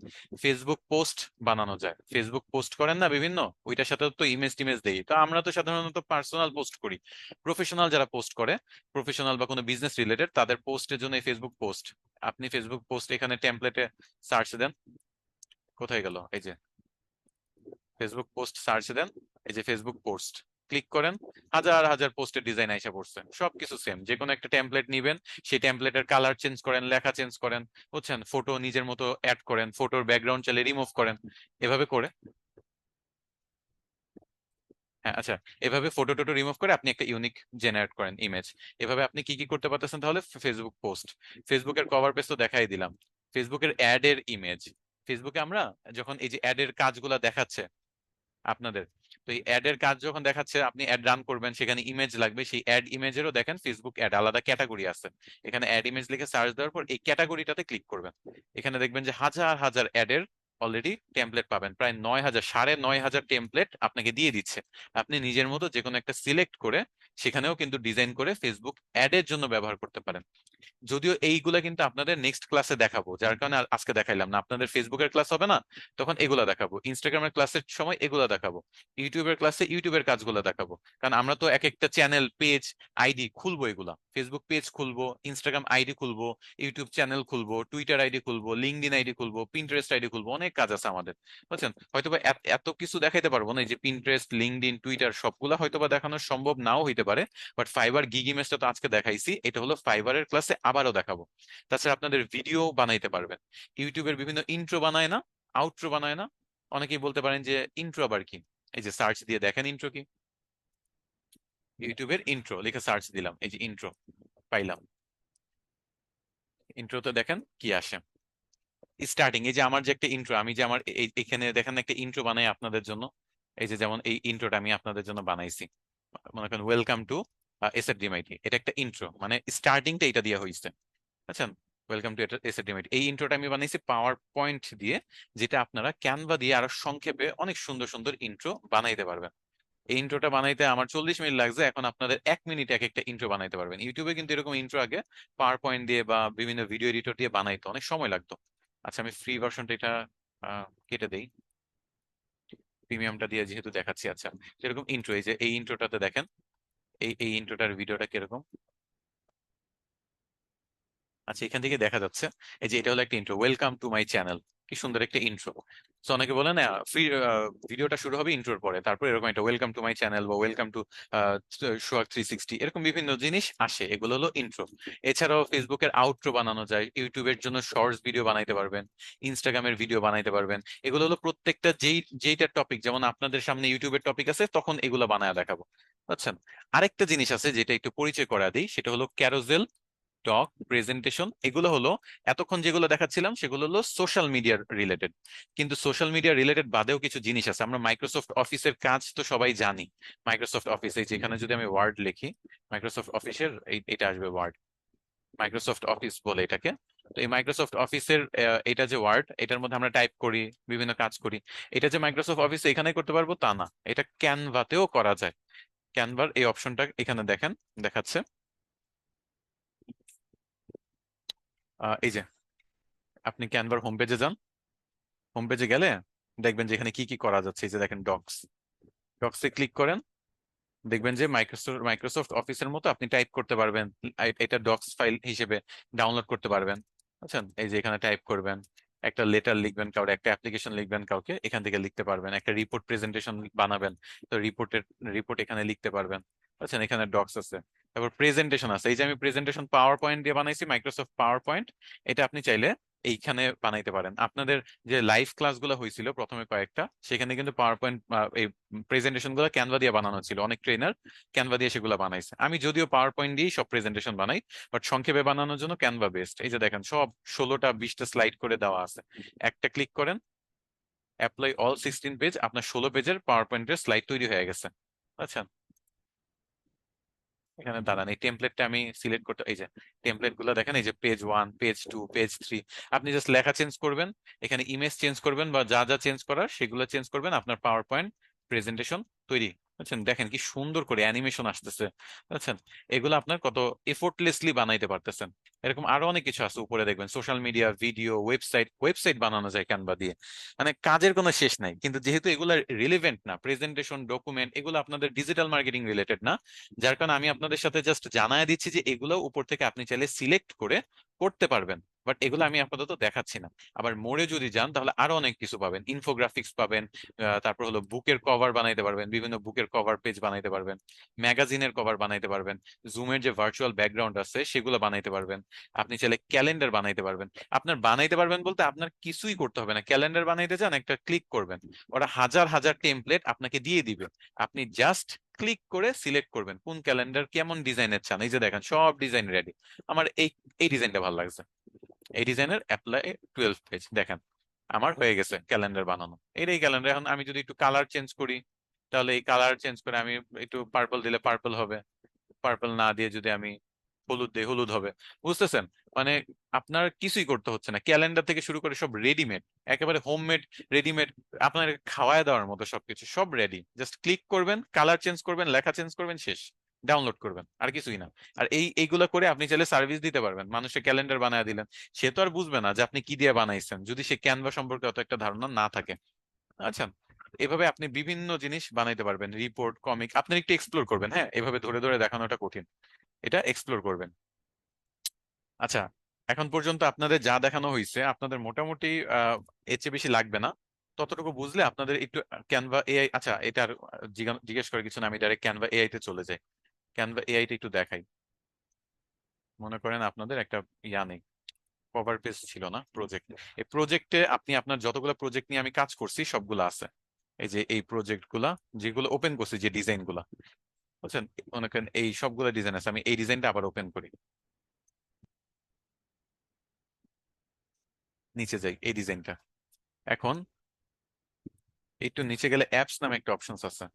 ফেসবুক পোস্ট বানানো যায়, ফেসবুক পোস্ট করেন না বিভিন্ন, ওইটার সাথে তো ইমেজ টিমেজ দেই। তো আমরা তো সাধারণত পার্সোনাল পোস্ট করি। প্রফেশনাল যারা পোস্ট করে, প্রফেশনাল বা কোনো বিজনেস রিলেটেড, তাদের পোস্টের জন্য এই ফেসবুক পোস্ট। আপনি ফেসবুক পোস্ট এখানে টেমপ্লেটে সার্চ দেন। কোথায় গেল? এই যে ফেসবুক পোস্ট সার্চ দেন। এই যে ফেসবুক পোস্ট ক্লিক করেন। হাজার হাজার পোস্টের ডিজাইন আইসা পড়ছে, সবকিছু সেম। যে কোনো একটা টেমপ্লেট নিবেন, সেই টেমপ্লেটের কালার চেঞ্জ করেন, লেখা চেঞ্জ করেন, বুঝছেন? ফটো নিজের মতো অ্যাড করেন, ফটোর ব্যাকগ্রাউন্ড চাইলে রিমুভ করেন। এভাবে করে, হ্যাঁ আচ্ছা, এভাবে ফটো টটো রিমুভ করে আপনি একটা ইউনিক জেনারেট করেন ইমেজ। এভাবে আপনি কি কি করতে পারতেছেন তাহলে? ফেসবুক পোস্ট, ফেসবুকের কভার পেজ তো দেখাই দিলাম। ফেসবুকের অ্যাড এর ইমেজ, ফেসবুকে আমরা যখন এই যে অ্যাড এর কাজগুলা দেখাচ্ছে আপনাদের, তো এই অ্যাড এর কাজ যখন দেখাচ্ছে, আপনি অ্যাড রান করবেন, সেখানে ইমেজ লাগবে। সেই অ্যাড ইমেজেরও দেখেন ফেসবুক অ্যাড আলাদা ক্যাটাগরি আছে। এখানে অ্যাড ইমেজ লিখে সার্চ দেওয়ার পর এই ক্যাটাগরিটাতে ক্লিক করবেন। এখানে দেখবেন যে হাজার হাজার অ্যাডের অলরেডি টেমপ্লেট পাবেন, প্রায় 9,000, 9,500 টেমপ্লেট আপনাকে দিয়ে দিচ্ছে। আপনি নিজের মতো যে কোনো একটা সিলেক্ট করে সেখানেও কিন্তু ডিজাইন করে ফেসবুক অ্যাড এর জন্য ব্যবহার করতে পারেন। যদিও এইগুলা কিন্তু আপনাদের নেক্সট ক্লাসে দেখাবো, যার কারণে আজকে দেখাইলাম না। আপনাদের ফেসবুকের ক্লাস হবে না, তখন এগুলা দেখাবো। ইনস্টাগ্রামের ক্লাসের সময় এগুলা দেখাবো। ইউটিউবের ক্লাসে ইউটিউবের কাজগুলো দেখাবো। কারণ আমরা তো এক একটা চ্যানেল, পেজ, আইডি খুলবো। এগুলা ফেসবুক পেজ খুলবো, ইনস্টাগ্রাম আইডি খুলবো, ইউটিউব চ্যানেল খুলবো, টুইটার আইডি খুলবো, লিঙ্কডইন আইডি খুলবো, পিন্টারেস্ট আইডি খুলবো, অনেক কাজ আছে আমাদের, বুঝছেন? হয়তোবা এত কিছু দেখাইতে পারবো না, এই যে পিন্টারেস্ট, লিঙ্কডইন, টুইটার সবগুলা হয়তোবা দেখানো সম্ভব নাও হইতে পারে। বাট ফাইবার গিগ ইমেজটা তো আজকে দেখাইছি, এটা হলো ফাইবারের ক্লাসে আবারও দেখাবো। তাছাড়া আপনাদের ভিডিও বানাইতে পারবেন। ইউটিউবের বিভিন্ন ইন্ট্রো বানায় না, আউট্রো বানায় না? অনেকেই বলতে পারেন যে ইন্ট্রো আবার কি। এই যে সার্চ দিয়ে দেখেন ইন্ট্রো কি। ইউটিউবের ইন্ট্রো লিখে সার্চ দিলাম, এই যে ইন্ট্রো পাইলাম। ইন্ট্রোতে দেখেন কি আসে। স্টার্টিং, এই যে আমার যে একটা ইন্ট্রো, আমি যে আমার এখানে দেখেন একটা ইন্ট্রো বানাই আপনাদের জন্য। এই যে যেমন এই ইন্ট্রোটা আমি আপনাদের জন্য বানাইছি। মনে করেন ওয়েলকাম টু এসএফডিএমআইটি, এটা একটা ইন্ট্রো, মানে স্টার্টিংটা এটা দিয়ে হয়েছে। আচ্ছা, ওয়েলকাম টু এসএফডিএমআইটি, এই ইন্ট্রোটা আমি বানাইছি পাওয়ার পয়েন্ট দিয়ে, যেটা আপনারা ক্যানভা দিয়ে আরো সংক্ষেপে অনেক সুন্দর সুন্দর ইন্ট্রো বানাইতে পারবেন। এই ইন্ট্রোটা বানাইতে আমার 40 মিনিট লাগছে, এখন আপনাদের 1 মিনিট এক একটা ইন্ট্রো বানাইতে পারবেন। ইউটিউবে কিন্তু এরকম ইন্ট্রো আগে পাওয়ার পয়েন্ট দিয়ে বা বিভিন্ন ভিডিও এডিটর দিয়ে বানাইতে অনেক সময় লাগতো। আচ্ছা, আমি ফ্রি ভার্সনটা এটা কেটে দেই, প্রিমিয়ামটা দিয়ে যেহেতু দেখাচ্ছি। আচ্ছা, যেরকম ইন্ট্রো, এই যে এই ইন্ট্রোটাতে দেখেন, এই ইন্ট্রোটার ভিডিওটা কিরকম। আচ্ছা, এখান থেকে দেখা যাচ্ছে এই যে এটা হলো একটা intro, welcome to my channel. কি সুন্দর একটা ইন্ট্রো। তো অনেকে বলে না, ফ্রি ভিডিওটা শুরু হবে ইন্ট্রোর পরে, তারপর এরকম একটা ওয়েলকাম টু মাই চ্যানেল বা ওয়েলকাম টু সোহাগ 360, এরকম বিভিন্ন জিনিস আসে, এগুলো হলো ইন্ট্রো। এছাড়াও ফেসবুকের আউটরো বানানো যায়, ইউটিউবের জন্য শর্টস ভিডিও বানাইতে পারবেন, ইনস্টাগ্রামের ভিডিও বানাইতে পারবেন। এগুলো হলো প্রত্যেকটা যেইটা টপিক, যেমন আপনাদের সামনে ইউটিউবের টপিক আছে তখন এগুলো বানায় দেখাবো, বুঝছেন? আরেকটা জিনিস আছে যেটা একটু পরিচয় করা দিই, সেটা হলো ক্যারোজেল, টক, প্রেজেন্টেশন। এগুলো হলো এতক্ষণ যেগুলো দেখাচ্ছিলাম সেগুলো হলো সোশ্যাল মিডিয়ার রিলেটেড। কিন্তু সোশ্যাল মিডিয়া রিলেটেড বাদেও কিছু জিনিস আছে। আমরা মাইক্রোসফট অফিসের কাজ তো সবাই জানি। মাইক্রোসফট অফিসে যেখানে যদি আমি ওয়ার্ড লিখি, মাইক্রোসফট অফিসের এটা আসবে ওয়ার্ড, মাইক্রোসফট অফিস বলে এটাকে। তো এই মাইক্রোসফট অফিসের এটা যে ওয়ার্ড, এটার মধ্যে আমরা টাইপ করি, বিভিন্ন কাজ করি, এটা যে মাইক্রোসফট অফিস এখানে করতে পারবো তা না, এটা ক্যানভাতেও করা যায়। ক্যানভার এই অপশনটা এখানে দেখেন, দেখাচ্ছে। এই যে আপনি ক্যানভার হোম পেজে যান, হোম পেজে গেলে দেখবেন যে এখানে কি কি করা যাচ্ছে। এই যে দেখেন ডক্স, ডক্সে ক্লিক করেন, দেখবেন যে মাইক্রোসফট মাইক্রোসফট অফিসের মতো আপনি টাইপ করতে পারবেন, এটা ডক্স ফাইল হিসেবে ডাউনলোড করতে পারবেন। বুঝছেন? এই যে এখানে টাইপ করবেন, একটা লেটার লিখবেন কাউকে, একটা অ্যাপ্লিকেশন লিখবেন কাউকে, এখান থেকে লিখতে পারবেন। একটা রিপোর্ট প্রেজেন্টেশন বানাবেন, তো রিপোর্ট এখানে লিখতে পারবেন। বুঝছেন? এখানে ডক্স আছে, তারপর প্রেজেন্টেশন আছে। এই যে আমি প্রেজেন্টেশন পাওয়ার পয়েন্ট দিয়ে বানাইছি, মাইক্রোসফট পাওয়ার পয়েন্ট, এটা আপনি চাইলে এইখানে বানাইতে পারেন। আপনাদের যে লাইভ ক্লাসগুলো হয়েছিল প্রথমে কয়েকটা, সেখানে কিন্তু পাওয়ার পয়েন্ট এই প্রেজেন্টেশন গুলো ক্যানভা দিয়ে বানানো ছিল, অনেক ট্রেনার ক্যানভা দিয়ে সেগুলো বানাইছে। আমি যদিও পাওয়ার পয়েন্ট দিয়েই সব প্রেজেন্টেশন বানাই, বাট সংক্ষেপে বানানোর জন্য ক্যানভা বেস্ট। এই যে দেখেন সব 16টা 20টা স্লাইড করে দেওয়া আছে, একটা ক্লিক করেন, অ্যাপ্লাই অল 16 পেজ, আপনার 16 পেজের পাওয়ার পয়েন্টের স্লাইড তৈরি হয়ে গেছে। আচ্ছা, এখানে দাঁড়ান, এই টেমপ্লেটটা আমি সিলেক্ট করতে, এই যে টেমপ্লেট গুলো দেখেন, এই যে পেজ 1, পেজ 2, পেজ 3, আপনি জাস্ট লেখা চেঞ্জ করবেন, এখানে ইমেজ চেঞ্জ করবেন, বা যা যা চেঞ্জ করার সেগুলো চেঞ্জ করবেন, আপনার পাওয়ার পয়েন্ট প্রেজেন্টেশন তৈরি। বুঝছেন? দেখেন কি সুন্দর করে অ্যানিমেশন আসতেছে। বুঝছেন? এগুলো আপনার কত এফোর্টলেসলি বানাইতে পারতেছেন। এরকম আরো অনেক কিছু আছে, উপরে দেখবেন social media, video, website, website বানানো যায় ক্যানভা দিয়ে। মানে কাজের কোনো শেষ নাই, কিন্তু যেহেতু এগুলো রিলেভেন্ট না, প্রেজেন্টেশন, ডকুমেন্ট, এগুলো আপনাদের ডিজিটাল মার্কেটিং রিলেটেড না, যার কারণে আমি আপনাদের সাথে জাস্ট জানায় দিচ্ছি যে এগুলো উপর থেকে আপনি চাইলে সিলেক্ট করে করতে পারবেন, বাট এগুলো আমি আপাতত দেখাচ্ছি না। আবার মোড়ে যদি যান তাহলে আরো অনেক কিছু পাবেন, ইনফোগ্রাফিক্স পাবেন, তারপর হলো বুকের কভার বানাইতে পারবেন, বিভিন্ন বুকের কভার পেজ বানাইতে পারবেন, ম্যাগাজিনের কভার বানাইতে পারবেন, জুমের যে ভার্চুয়াল ব্যাকগ্রাউন্ড আছে সেগুলো বানাইতে পারবেন, আপনি চাইলে ক্যালেন্ডার বানাইতে পারবেন। আপনার বানাইতে পারবেন বলতে আপনার কিছুই করতে হবে না, ক্যালেন্ডার বানাইতে চান, একটা ক্লিক করবেন, ওরা হাজার হাজার টেমপ্লেট আপনাকে দিয়ে দিবে, আপনি জাস্ট ক্লিক করে সিলেক্ট করবেন কোন ক্যালেন্ডার কেমন ডিজাইনের চান। এই যে দেখেন সব ডিজাইন রেডি। আমার এই এই ডিজাইনটা ভালো লাগছে, এই ডিজাইনের অ্যাপ্লাই 12 পেজ, দেখেন আমার হয়ে গেছে ক্যালেন্ডার বানানো। এই ক্যালেন্ডার, এখন আমি যদি একটু কালার চেঞ্জ করি, তাহলে এই কালার চেঞ্জ করে আমি একটু পার্পল দিলে পার্পল হবে, পার্পল না দিয়ে যদি আমি হলুদ দিই হলুদ হবে। বুঝতেছেন? মানে আপনার কিছুই করতে হচ্ছে না, ক্যালেন্ডার থেকে শুরু করে সব রেডিমেড, একেবারে হোমমেড, রেডিমেড, আপনার খাওয়ায় দেওয়ার মতো সবকিছু সব রেডি। জাস্ট ক্লিক করবেন, কালার চেঞ্জ করবেন, লেখা চেঞ্জ করবেন, শেষ, ডাউনলোড করবেন, আর কিছুই না। আর এইগুলো করে আপনি চাইলে সার্ভিস দিতে পারবেন, মানুষের ক্যালেন্ডার বানায় দিলেন, সে তো আর বুঝবে না যে আপনি কি দিয়ে বানাইছেন যদি সে ক্যানভা সম্পর্কে অত একটা ধারণা না থাকে। আচ্ছা, এভাবে আপনি বিভিন্ন জিনিস বানাইতে পারবেন, রিপোর্ট, কমিক, আপনার একটু এক্সপ্লোর করবেন। হ্যাঁ, এভাবে ধরে ধরে দেখানোটা কঠিন, এটা এক্সপ্লোর করবেন। আচ্ছা, এখন পর্যন্ত আপনাদের যা দেখানো হয়েছে আপনাদের মোটামুটি এর চেয়ে বেশি লাগবে না। ততটুকু বুঝলে আপনাদের একটু ক্যানভা এআই, আচ্ছা এটা আর জিজ্ঞেস করার কিছু না, আমি ডাইরেক্ট ক্যানভা এআই তে চলে যাই। ক্যানভা এআই টা একটু দেখাই। মনে করেন আপনাদের একটা ইয়া নেই, কভার পেজ ছিল না, প্রজেক্ট, এই প্রজেক্টে আপনি আপনার যতগুলো প্রজেক্ট নিয়ে আমি কাজ করছি সবগুলো আছে। এই যে এই প্রজেক্ট গুলা যেগুলো ওপেন করছি, যে ডিজাইন গুলা, বুঝছেন, মনে করেন এই সবগুলো ডিজাইন আছে। আমি এই ডিজাইনটা আবার ওপেন করি, নিচে যাই, এই ডিজাইনটা। এখন একটু নিচে গেলে অ্যাপস নামে একটা অপশন আছে,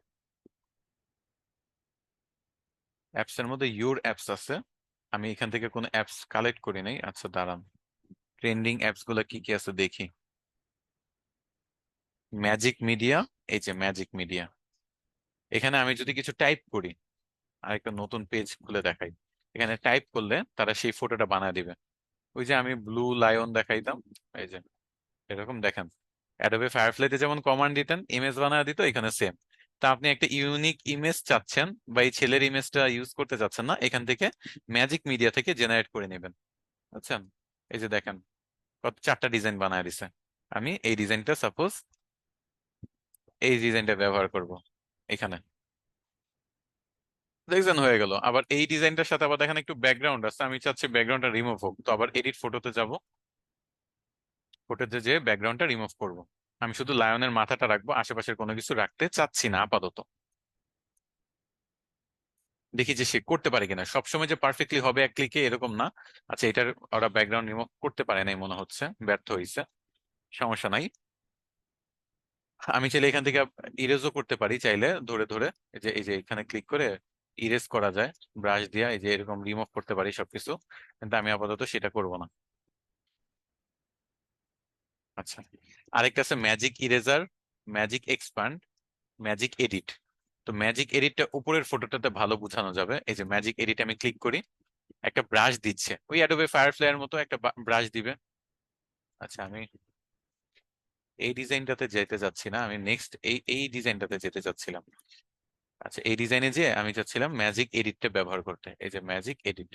অ্যাপস এর মধ্যে ইউর অ্যাপস আছে। আমি এখান থেকে কোনো অ্যাপস কালেক্ট করি নাই। আচ্ছা দাঁড়ান, ট্রেন্ডিং অ্যাপস গুলো কি কি আছে দেখি। ম্যাজিক মিডিয়া, এই যে ম্যাজিক মিডিয়া, এখানে আমি যদি কিছু টাইপ করি, আরেকটা নতুন পেজ খুলে দেখাই, এখানে টাইপ করলে তারা সেই ফটোটা বানায় দিবে। ওই যে আমি ব্লু লায়ন দেখাইতাম, এই যে এরকম দেখেন, অ্যাডোবে ফায়ারফ্লাইতে যেমন কমান্ড দিতেন ইমেজ বানায় দিত, এখানে সেম। তা আপনি একটা ইউনিক ইমেজ চাচ্ছেন, বা এই ছেলের ইমেজটা ইউজ করতে চাচ্ছেন না, এখান থেকে ম্যাজিক মিডিয়া থেকে জেনারেট করে নেবেন। বুঝছেন? এই যে দেখেন কত 4টা ডিজাইন বানায় দিছে। আমি এই ডিজাইনটা সাপোজ এই ডিজাইনটা ব্যবহার করব এখানে, দেখছেন হয়ে গেল। আবার এই ডিজাইনটার সাথে আবার দেখেন একটু ব্যাকগ্রাউন্ড আছে, আমি চাচ্ছি ব্যাকগ্রাউন্ডটা রিমুভ হোক, তো আবার এডিট ফটোতে যাব, ফটোতে যে ব্যাকগ্রাউন্ডটা রিমুভ করব, আমি শুধু লায়নের মাথাটা রাখবো, আশেপাশের কোনো কিছু রাখতে চাচ্ছি না আপাতত। দেখি যে সে করতে পারে কিনা, সবসময় যে পারফেক্টলি হবে এক ক্লিকে এরকম না। আচ্ছা, এটার ওরা ব্যাকগ্রাউন্ড রিমুভ করতে পারে নাই মনে হচ্ছে, ব্যর্থ হয়েছে, সমস্যা নাই। আমি চাইলে এখান থেকে ইরেজও করতে পারি, চাইলে ধরে ধরে এই যে এখানে ক্লিক করে ইরেজ করা যায় ব্রাশ দিয়ে, এই যে এরকম রিমুভ করতে পারি সবকিছু, কিন্তু আমি আপাতত সেটা করব না। আচ্ছা, আরেকটা আছে magic eraser, magic expand, magic edit. তো ম্যাজিক এডিটটা উপরের ফটোটাতে ভালো বোঝানো যাবে। এই যে ম্যাজিক এডিট আমি ক্লিক করি, একটা ব্রাশ দিচ্ছে, ওই অ্যাডোবে ফায়ারফ্লাই এর মতো একটা ব্রাশ দিবে। আচ্ছা, আমি এই ডিজাইনটাতে যেতে যাচ্ছি না, আমি নেক্সট এই ডিজাইনটাতে যেতে চাচ্ছিলাম। আচ্ছা, এই ডিজাইনে যে আমি চাচ্ছিলাম ম্যাজিক এডিটটা ব্যবহার করতে। এই যে ম্যাজিক এডিট,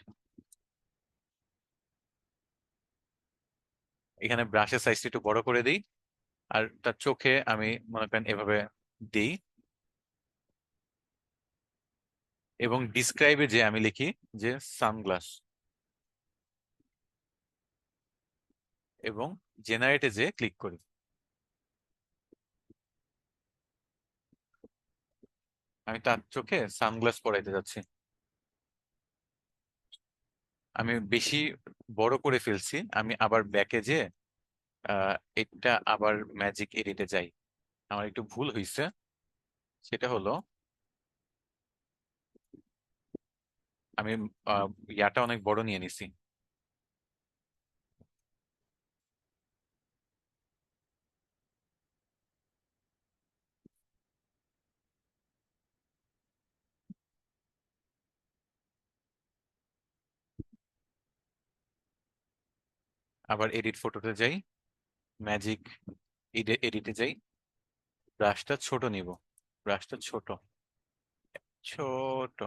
এখানে ব্রাশের সাইজটা একটু বড় করে দিই, আর তার চোখে আমি মনে করেন এভাবে দিই, এবং ডিসক্রাইবে যে আমি লিখি যে সানগ্লাস, এবং জেনারেটে যে ক্লিক করি। আমি তার চোখে সানগ্লাস পরাইতে যাচ্ছি। আমি বেশি বড় করে ফেলছি, আমি আবার ব্যাকে যে এটা আবার ম্যাজিক এডিটে যাই। আমার একটু ভুল হয়েছে, সেটা হলো আমি ইয়াটা অনেক বড় নিয়ে নিছি। আবার এডিট ফটোতে যাই, ম্যাজিক এডিটে যাই, ব্রাশটা ছোট নিব, ব্রাশটা ছোট, ছোট।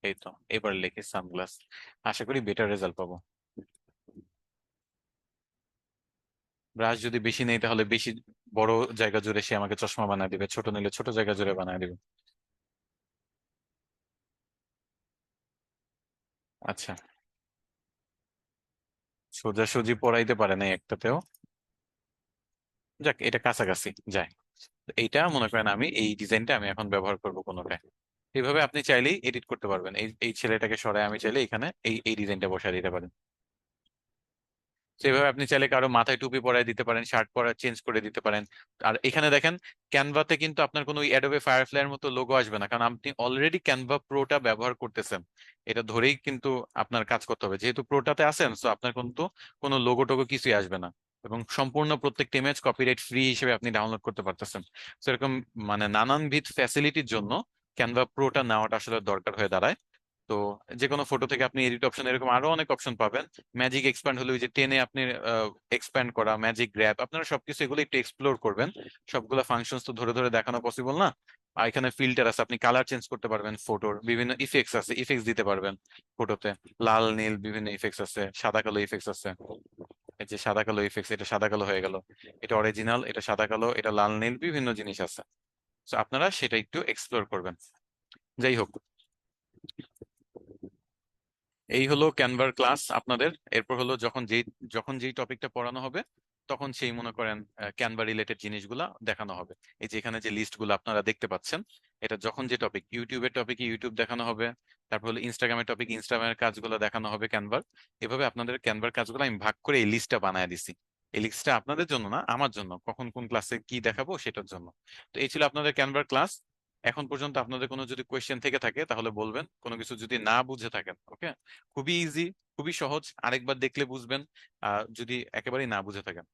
এই তো, এবার লিখি সানগ্লাস, আশা করি বেটার রেজাল্ট পাবো। ব্রাশ যদি বেশি নেই তাহলে বেশি বড় জায়গা জুড়ে সে আমাকে চশমা বানায় দিবে, ছোট নিলে ছোট জায়গা জুড়ে বানায় দিবে। আচ্ছা, সোজাসুজি পড়াইতে পারে না একটাতেও। যাক, এটা কাছাকাছি যায়। তো এইটা মনে করেন আমি এই ডিজাইনটা আমি এখন ব্যবহার করব কোনোটায়। এইভাবে আপনি চাইলেই এডিট করতে পারবেন। এই এই ছেলেটাকে সরায় আমি চাইলে এখানে এই এই ডিজাইনটা বসায় দিতে পারেন। সেভাবে আপনি চাইলে কারো মাথায় টুপি পরায় দিতে পারেন, শার্ট পরা চেঞ্জ করে দিতে পারেন। আর এখানে দেখেন, ক্যানভাতে কিন্তু আপনার কোনো অ্যাডোবে ফায়ারফ্লাই এর মতো লোগো আসবে না, কারণ আপনি অলরেডি ক্যানভা প্রোটা ব্যবহার করতেছেন। এটা ধরেই কিন্তু আপনার কাজ করতে হবে, যেহেতু প্রোটাতে আছেন, তো আপনার কিন্তু কোনো লোগো টোগো কিছুই আসবে না। এবং সম্পূর্ণ প্রত্যেকটা ইমেজ কপিরাইট ফ্রি হিসেবে আপনি ডাউনলোড করতে পারতেছেন। তো এরকম মানে নানানবিধ ফ্যাসিলিটির জন্য ক্যানভা প্রোটা নেওয়াটা আসলে দরকার হয়ে দাঁড়ায়। তো যে কোনো ফটো থেকে আপনি এডিট অপশন, এরকম আরো অনেক অপশন পাবেন। ম্যাজিক এক্সপ্যান্ড হলো ওই যে টেনে আপনি এক্সপ্যান্ড করা, ম্যাজিক গ্র্যাব, আপনারা সবকিছু এগুলো একটু এক্সপ্লোর করবেন। সবগুলা ফাংশনস তো ধরে ধরে দেখানো পসিবল না। আর এখানে ফিল্টার আছে, আপনি কালার চেঞ্জ করতে পারবেন ফটোর, বিভিন্ন ইফেক্টস আছে, ইফেক্টস দিতে পারবেন ফটোতে। লাল নীল বিভিন্ন ইফেক্টস আছে, সাদা কালো ইফেক্টস আছে। এই যে সাদা কালো ইফেক্টস, এটা সাদা কালো হয়ে গেল, এটা অরিজিনাল, এটা সাদা কালো, এটা লাল নীল, বিভিন্ন জিনিস আছে। তো আপনারা সেটা একটু এক্সপ্লোর করবেন। যাই হোক, এই হলো ক্যানভার ক্লাস আপনাদের। এরপর হলো যখন যেই টপিকটা পড়ানো হবে, তখন সেই মনে করেন ক্যানভা রিলেটেড জিনিসগুলা দেখানো হবে। এই যে এখানে যে লিস্টগুলো আপনারা দেখতে পাচ্ছেন, এটা যখন যে টপিক, ইউটিউবের টপিকে ইউটিউব দেখানো হবে, তারপর হলো ইনস্টাগ্রামের টপিক, ইনস্টাগ্রামের কাজগুলো দেখানো হবে ক্যানভার। এভাবে আপনাদের ক্যানভার কাজগুলো আমি ভাগ করে এই লিস্টটা বানায় দিছি। এই লিস্টটা আপনাদের জন্য না, আমার জন্য, কখন কোন ক্লাসে কি দেখাবো সেটার জন্য। তো এই ছিল আপনাদের ক্যানভার ক্লাস। এখন পর্যন্ত আপনাদের কোনো যদি কোয়েশ্চেন থেকে থাকে তাহলে বলবেন, কোনো কিছু যদি না বুঝে থাকেন, ওকে। খুবই ইজি, খুবই সহজ, আরেকবার দেখলে বুঝবেন যদি একেবারেই না বুঝে থাকেন।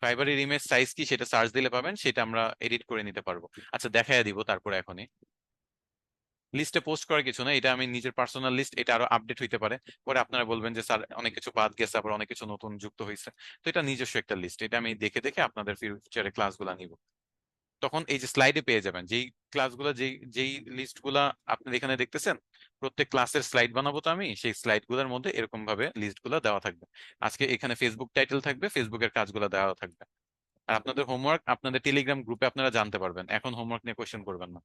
ফাইবারের ইমেজ সাইজ কি সেটা সার্চ দিলে পাবেন, সেটা আমরা এডিট করে নিতে পারবো। আচ্ছা, দেখাইয়া দিব তারপরে। এখনই লিস্টে পোস্ট করার কিছু না, এটা আমি নিজের পার্সোনাল লিস্ট, এটা আরো আপডেট হইতে পারে। পরে আপনারা বলবেন যে স্যার অনেক কিছু বাদ গেছে, আবার অনেক কিছু নতুন যুক্ত হয়েছে। তো এটা নিজস্ব একটা লিস্ট, এটা আমি দেখে দেখে আপনাদের ফিউচারে ক্লাসগুলো নিব। তখন এই যে স্লাইডে পেয়ে যাবেন যেই ক্লাসগুলো, যেই যেই লিস্ট গুলা আপনি এখানে দেখতেছেন, প্রত্যেক ক্লাসের স্লাইড বানাবো তো আমি, সেই স্লাইড গুলোর মধ্যে এরকম ভাবে লিস্ট গুলো দেওয়া থাকবে। আজকে এখানে ফেসবুক টাইটেল থাকবে, ফেসবুকের কাজগুলো দেওয়া থাকবে। আর আপনাদের হোমওয়ার্ক আপনাদের টেলিগ্রাম গ্রুপে আপনারা জানতে পারবেন, এখন হোমওয়ার্ক নিয়ে কোয়েশ্চেন করবেন না।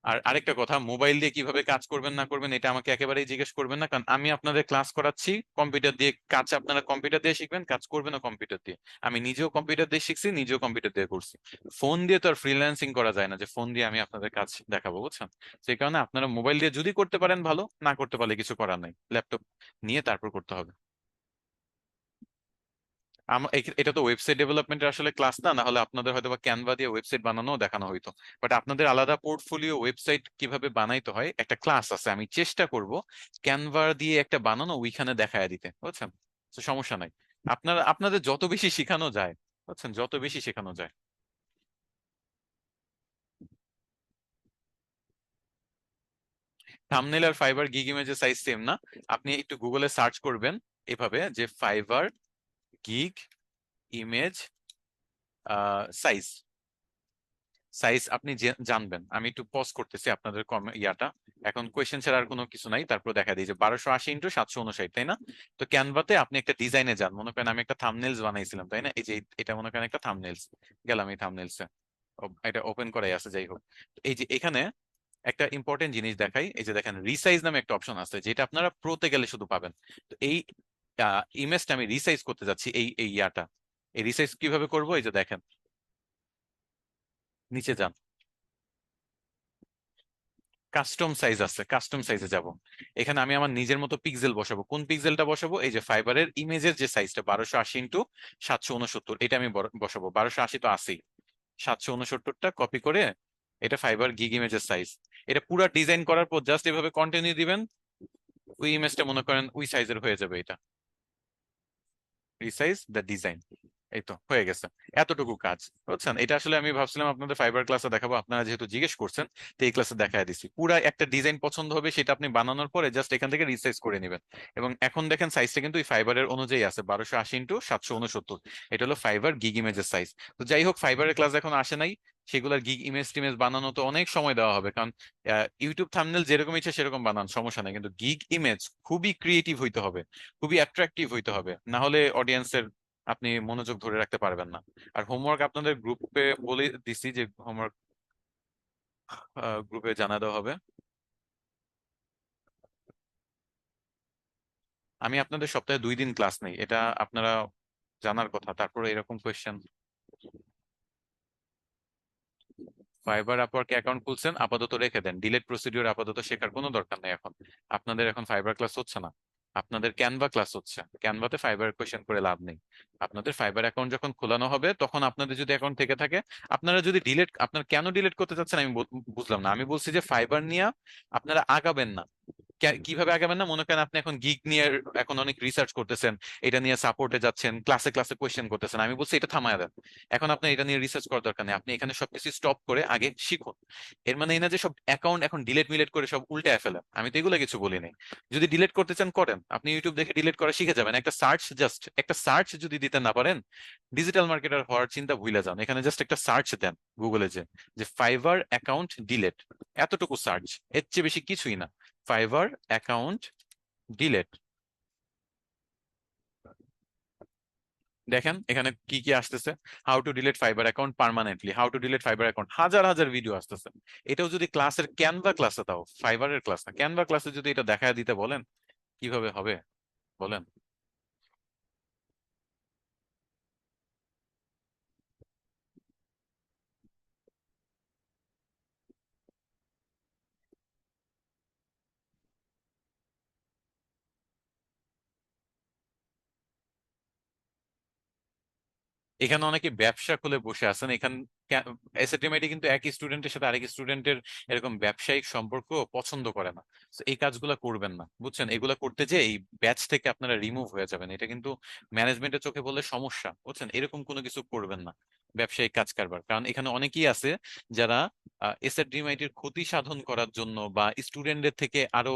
আর আরেকটা কথা, মোবাইল দিয়ে কিভাবে কাজ করবেন না করবেন এটা আমাকে একেবারেই জিজ্ঞেস করবেন না, কারণ আমি আপনাদের ক্লাস করাচ্ছি কম্পিউটার দিয়ে। কাজ আপনারা কম্পিউটার দিয়ে শিখবেন, কাজ করবেন না কম্পিউটার দিয়ে। আমি নিজেও কম্পিউটার দিয়ে শিখছি, নিজেও কম্পিউটার দিয়ে করছি। ফোন দিয়ে তো আর ফ্রিল্যান্সিং করা যায় না যে ফোন দিয়ে আমি আপনাদের কাজ দেখাবো, বুঝছেন। সেই কারণে আপনারা মোবাইল দিয়ে যদি করতে পারেন ভালো, না করতে পারলে কিছু করার নাই, ল্যাপটপ নিয়ে তারপর করতে হবে। এটা তো ওয়েবসাইট ডেভেলপমেন্টের আসলে ক্লাস না, না হলে আপনাদের হয়তো বা ক্যানভা দিয়ে ওয়েবসাইট বানানো দেখানো হইতো। বাট আপনাদের আলাদা পোর্টফোলিও ওয়েবসাইট কিভাবে বানাইতে হয় একটা ক্লাস আছে, আমি চেষ্টা করব ক্যানভা দিয়ে একটা বানানো ওইখানে দেখায় দিতে, বুঝছেন? তো সমস্যা নাই, আপনাদের যত বেশি শেখানো যায়, বুঝছেন, যত বেশি শেখানো যায়। থাম্বনেল আর ফাইবার গিগ ইমেজের সাইজ সেম না। আপনি একটু গুগলে সার্চ করবেন এভাবে যে fibre gig image size, size আপনি জানবেন। আমি একটু পজ করতেছি আপনাদের ইয়াটা। এখন কোয়েশ্চেন ছাড়া আর কোনো কিছু নাই, তারপর দেখা দিই যে 1280 × 759, তাই না? তো ক্যানভাতে আপনি একটা ডিজাইনে যান, মনে করেন আমি একটা থাম্বনেলস বানাইছিলাম, তাই না? এই যে এটা মনে করেন একটা থাম্বনেলস, গেলাম এই থাম্বনেলসে, এটা ওপেন করাই আছে, যাই হোক। এই যে এখানে একটা ইম্পর্টেন্ট জিনিস দেখাই, এই যে দেখেন রিসাইজ নামে একটা অপশন আছে, যেটা আপনারা প্রোতে গেলে শুধু পাবেন। তো এই ইমেজটা আমি রিসাইজ করতে যাচ্ছি, এই এই ইয়াটা, এই রিসাইজ কিভাবে করবো, এই যে দেখেন, নিচে যান, কাস্টম সাইজ আছে, কাস্টম সাইজে যাব। এখানে আমি আমার নিজের মতো পিক্সেল বসাবো। কোন পিক্সেলটা বসাবো? এই যে ফাইবারের ইমেজের যে সাইজটা 1280 × 769, এটা আমি বসাবো। 1280 তো আছেই, 769টা কপি করে এটা ফাইবার গিগ ইমেজের সাইজ। এটা পুরো ডিজাইন করার পর জাস্ট এভাবে কন্টিনিউ দিবেন, ওই ইমেজটা মনে করেন ওই সাইজের হয়ে যাবে। এটা রিসাইজ দ্য ডিজাইন, এই তো হয়ে গেছে। এতটুকু কাজ, বুঝছেন? এটা আসলে আমি ভাবছিলাম আপনাদের ফাইবার ক্লাসে দেখাবো, আপনারা যেহেতু জিজ্ঞেস করছেন, তো এই ক্লাসে দেখায় দিচ্ছি। পুরা একটা ডিজাইন পছন্দ হবে, সেটা আপনি বানানোর পরে জাস্ট এখান থেকে রিসাইজ করে নেবেন। এবং এখন দেখেন সাইজটা কিন্তু এই ফাইবারের অনুযায়ী আছে, 1280 × 769। এটা হলো ফাইবার গিগ ইমেজের সাইজ। তো যাই হোক, ফাইবারের ক্লাস এখন আসে নাই, সেগুলোর গিগ ইমেজ টিমেজ বানানো তো অনেক সময় দেওয়া হবে, কারণ ইউটিউব থাম্বনেল যেরকম ইচ্ছে সেরকম বানান, সমস্যা নাই, কিন্তু গিগ ইমেজ খুবই ক্রিয়েটিভ হইতে হবে, খুবই অ্যাট্রাকটিভ হইতে হবে, না হলে অডিয়েন্সের আপনি মনোযোগ ধরে রাখতে পারবেন না। আর হোমওয়ার্ক আপনাদের গ্রুপে বলে দিছি যে হোমওয়ার্ক গ্রুপে জানা দেওয়া হবে। আমি আপনাদের সপ্তাহে 2 দিন ক্লাস নেই, এটা আপনারা জানার কথা, তারপরে এরকম কোয়েশ্চেন। ফাইবার আপওয়ার্কে অ্যাকাউন্ট খুলছেন, আপাতত রেখে দেন, ডিলেট প্রসিডিওর আপাতত শেখার কোনো দরকার নেই এখন। আপনাদের এখন ফাইবার ক্লাস হচ্ছে না, আপনাদের ক্যানভা ক্লাস হচ্ছে। ক্যানভাতে ফাইবার কোয়েশ্চেন করে লাভ নেই। আপনাদের ফাইবার অ্যাকাউন্ট যখন খোলানো হবে, তখন আপনাদের যদি অ্যাকাউন্ট থেকে থাকে, আপনারা যদি ডিলেট, আপনারা কেন ডিলেট করতে চাচ্ছেন আমি বুঝলাম না। আমি বলছি যে ফাইবার নিয়ে আপনারা আগাবেন না। কিভাবে আগাবেন না? মনে করেন আপনি এখন গিগ নিয়ে এখন অনেক রিসার্চ করতেছেন, এটা নিয়ে সাপোর্টে যাচ্ছেন, ক্লাসে ক্লাসে কোয়েশ্চেন করতেছেন, আমি বলছি এটা থামায় দেন। এখন আপনি এটা নিয়ে রিসার্চ করার দরকার নেই, আপনি এখানে সবকিছু স্টপ করে আগে শিখুন। এর মানে এই না যে সব অ্যাকাউন্ট এখন ডিলেট মিলেট করে সব উল্টে ফেলেন, আমি তো এগুলো কিছু বলি নাই। যদি ডিলেট করতে চান করেন, আপনি ইউটিউব দেখে ডিলেট করা শিখে যাবেন। একটা সার্চ, জাস্ট একটা সার্চ যদি দিতে না পারেন, ডিজিটাল মার্কেটার হওয়ার চিন্তা ভুলে যান। এখানে জাস্ট একটা সার্চ দেন গুগলে, যে যে ফাইবার অ্যাকাউন্ট ডিলেট, এতটুকু সার্চ, এর চেয়ে বেশি কিছুই না। ফাইবার অ্যাকাউন্ট ডিলেট, দেখেন এখানে কি কি আসতেছে। How to delete fibre account permanently, how to delete fibre account, হাজার হাজার ভিডিও আসতেছে। এটাও যদি ক্লাসের ক্যানভা ক্লাসে, তাও ফাইবারের ক্লাস না, ক্যানভা ক্লাসে যদি এটা দেখায় দিতে বলেন, কিভাবে হবে বলেন? এখানে অনেকে ব্যবসা খুলে বসে আছেন। এখান এসএটিএমআইটি কিন্তু এক স্টুডেন্টের সাথে আরেক স্টুডেন্টের এরকম ব্যবসায়িক সম্পর্ক পছন্দ করে না। তো এই কাজগুলো করবেন না, বুঝছেন? এগুলা করতে যে এই ব্যাচ থেকে আপনারা রিমুভ হয়ে যাবেন, এটা কিন্তু ম্যানেজমেন্টের চোখে বললে সমস্যা, বুঝছেন? এরকম কোনো কিছু করবেন না ব্যবসায়িক কাজ কারবার, কারণ এখানে অনেকেই আছে যারা এসএটিএমআইটির ক্ষতি সাধন করার জন্য বা স্টুডেন্টদের থেকে আরো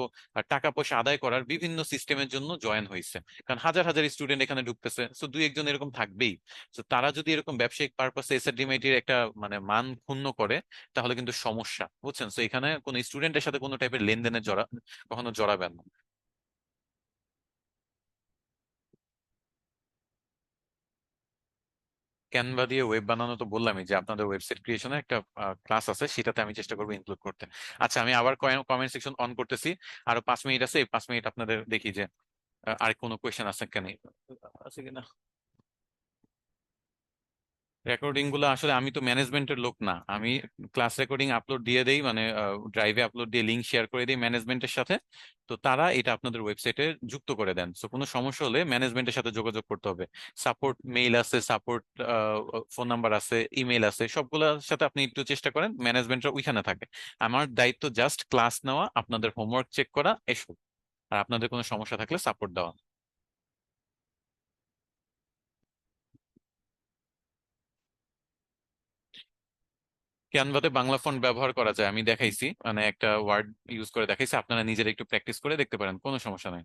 টাকা পয়সা আদায় করার বিভিন্ন সিস্টেমের জন্য জয়েন হয়েছে। কারণ হাজার হাজার স্টুডেন্ট এখানে ঢুকতেছে, তো দুই একজন এরকম থাকবেই। তো তারা যদি এরকম ব্যবসায়িক পারপাসে এসএডিএমআইটির একটা মানে মান ক্ষুণ্ণ করে, তাহলে কিন্তু সমস্যা, বুঝছেন? তো এখানে কোন স্টুডেন্টের সাথে কোনো টাইপের লেনদেনে কখনো জড়াবেন না। ক্যানভা দিয়ে ওয়েব বানানো তো বললামই, যে আপনাদের ওয়েবসাইট ক্রিয়েশনের একটা ক্লাস আছে, সেটাতে আমি চেষ্টা করবো ইনক্লুড করতে। আচ্ছা, আমি আবার কমেন্ট সেকশন অন করতেছি, আরো 5 মিনিট আছে, এই 5 মিনিট আপনাদের দেখি যে আর কোনো কোয়েশ্চেন আছে কেন, আছে কিনা। রেকর্ডিং গুলো আসলে আমি তো ম্যানেজমেন্টের লোক না, আমি ক্লাস রেকর্ডিং আপলোড দিয়ে দেই, মানে ড্রাইভে আপলোড দিয়ে লিংক শেয়ার করে দিই ম্যানেজমেন্টের সাথে। তো তারা এটা আপনাদের ওয়েবসাইটে যুক্ত করে দেন। সো কোনো সমস্যা হলে ম্যানেজমেন্টের সাথে যোগাযোগ করতে হবে। সাপোর্ট মেইল আছে, সাপোর্ট ফোন নাম্বার আছে, ইমেল আছে, সবগুলোর সাথে আপনি একটু চেষ্টা করেন, ম্যানেজমেন্টরা ওইখানে থাকে। আমার দায়িত্ব জাস্ট ক্লাস নেওয়া, আপনাদের হোমওয়ার্ক চেক করা, এসব। আর আপনাদের কোনো সমস্যা থাকলে সাপোর্ট দেওয়া। ক্যানভাতে বাংলা ফন্ট ব্যবহার করা যায়, আমি দেখাইছি, মানে একটা ওয়ার্ড ইউজ করে দেখাইছি, আপনারা নিজেরা একটু প্র্যাকটিস করে দেখতে পারেন, কোনো সমস্যা নাই।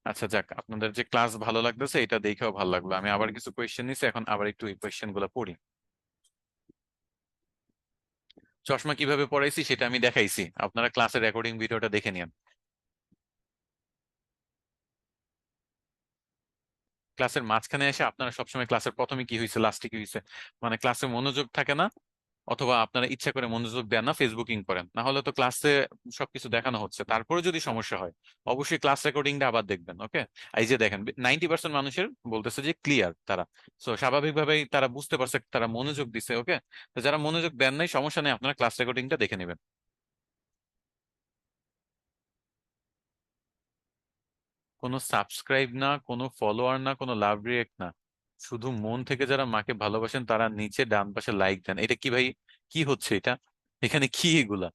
আচ্ছা যাক, আপনাদের যে ক্লাস ভালো লাগতেছে এটা দেখেও ভালো লাগলো। আমি আবার কিছু কোয়েশ্চেন নিছি, এখন আবার একটু এই কোয়েশ্চেন গুলো পড়ি। চশমা কিভাবে পড়াইছি সেটা আমি দেখাইছি, আপনারা ক্লাসের রেকর্ডিং ভিডিওটা দেখে নিন। ক্লাসের মাঝখানে এসে আপনারা সবসময় ক্লাসের প্রথমে কি হয়েছে লাস্টে কি হয়েছে, মানে ক্লাসে মনোযোগ থাকে না, অথবা আপনারা ইচ্ছা করে মনোযোগ দেন না, ফেসবুকিং করেন। না হলে তো ক্লাসে সবকিছু দেখানো হচ্ছে, তারপরে যদি সমস্যা হয় অবশ্যই ক্লাস রেকর্ডিংটা আবার দেখবেন। ওকে? এই যে দেখেন 90% মানুষের বলতেছে যে ক্লিয়ার তারা। তো স্বাভাবিকভাবেই তারা বুঝতে পারছে, তারা মনোযোগ দিছে। ওকে? তো যারা মনোযোগ দেন নাই, সমস্যা নেই, আপনারা ক্লাস রেকর্ডিংটা দেখে নেবেন। কোনো সাবস্ক্রাইব না, কোনো ফলোয়ার না, কোনো লাভ রিয়েক্ট না, শুধু মন থেকে যারা মাকে ভালোবাসেন তারা নিচে ডান পাশে লাইক দেন। এটা কি ভাই? কি হচ্ছে এটা? এখানে কি এগুলা?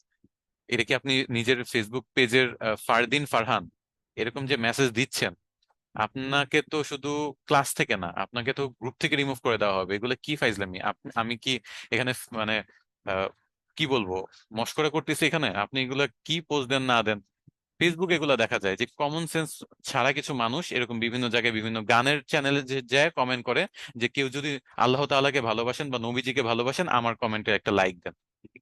এটা কি আপনি নিজের ফেসবুক পেজের ফারদিন ফারহান এরকম যে মেসেজ দিচ্ছেন? আপনাকে তো শুধু ক্লাস থেকে না, আপনাকে তো গ্রুপ থেকে রিমুভ করে দেওয়া হবে। এগুলো কি ফাইজলামি? আমি কি এখানে মানে আহ, কি বলবো, মশকরা করতেছি এখানে? আপনি এগুলা কি পোস্ট দেন না দেন, ফেসবুকে এগুলো দেখা যায় যে কমন সেন্স ছাড়া কিছু মানুষ এরকম বিভিন্ন জায়গায় বিভিন্ন গানের চ্যানেলে যে যায় কমেন্ট করে যে কেউ যদি আল্লাহ তাআলাকে ভালোবাসেন বা নবীজিকে ভালোবাসেন আমার কমেন্টে একটা লাইক দেন।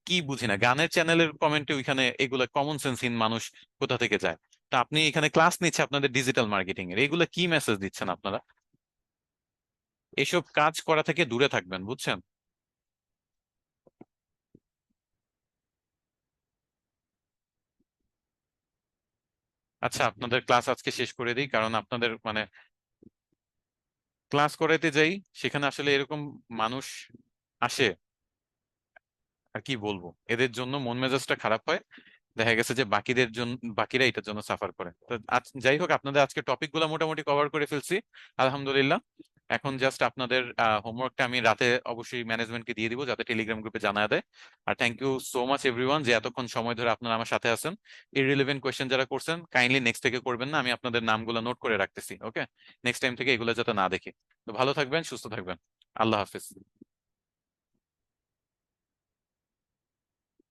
কি বুঝি না, গানের চ্যানেলের কমেন্টে ওইখানে এগুলা কমন সেন্সহীন মানুষ কোথা থেকে যায়? তা আপনি এখানে ক্লাস নিচ্ছে আপনাদের ডিজিটাল মার্কেটিং এর, এগুলা কি মেসেজ দিচ্ছেন আপনারা? এসব কাজ করা থেকে দূরে থাকবেন, বুঝছেন? আচ্ছা, আপনাদের ক্লাস আজকে শেষ করে দিই, কারণ আপনাদের মানে ক্লাস করাইতে যাই, সেখানে আসলে এরকম মানুষ আসে, আর কি বলবো, এদের জন্য মন মেজাজটা খারাপ হয়। দেখা গেছে যে বাকিদের জন্য, বাকিরা এটার জন্য সাফার করে। তো যাই হোক, আপনাদের আজকে টপিক গুলো মোটামুটি কভার করে ফেলছি, আলহামদুলিল্লাহ। এখন জাস্ট আপনাদের হোমওয়ার্কটা আমি রাতে অবশ্যই ম্যানেজমেন্টকে দিয়ে দিব, যাতে টেলিগ্রাম গ্রুপে জানায় দেয়। আর thank you so much everyone যে এতক্ষণ সময় ধরে আপনারা আমার সাথে আছেন। ইররিলেভেন্ট কোয়েশ্চেন যারা করছেন কাইন্ডলি নেক্সট থেকে করবেন না, আমি আপনাদের নামগুলো নোট করে রাখতেছি। ওকে? নেক্সট টাইম থেকে এগুলো যাতে না দেখি। তো ভালো থাকবেন, সুস্থ থাকবেন। আল্লাহ হাফিজ।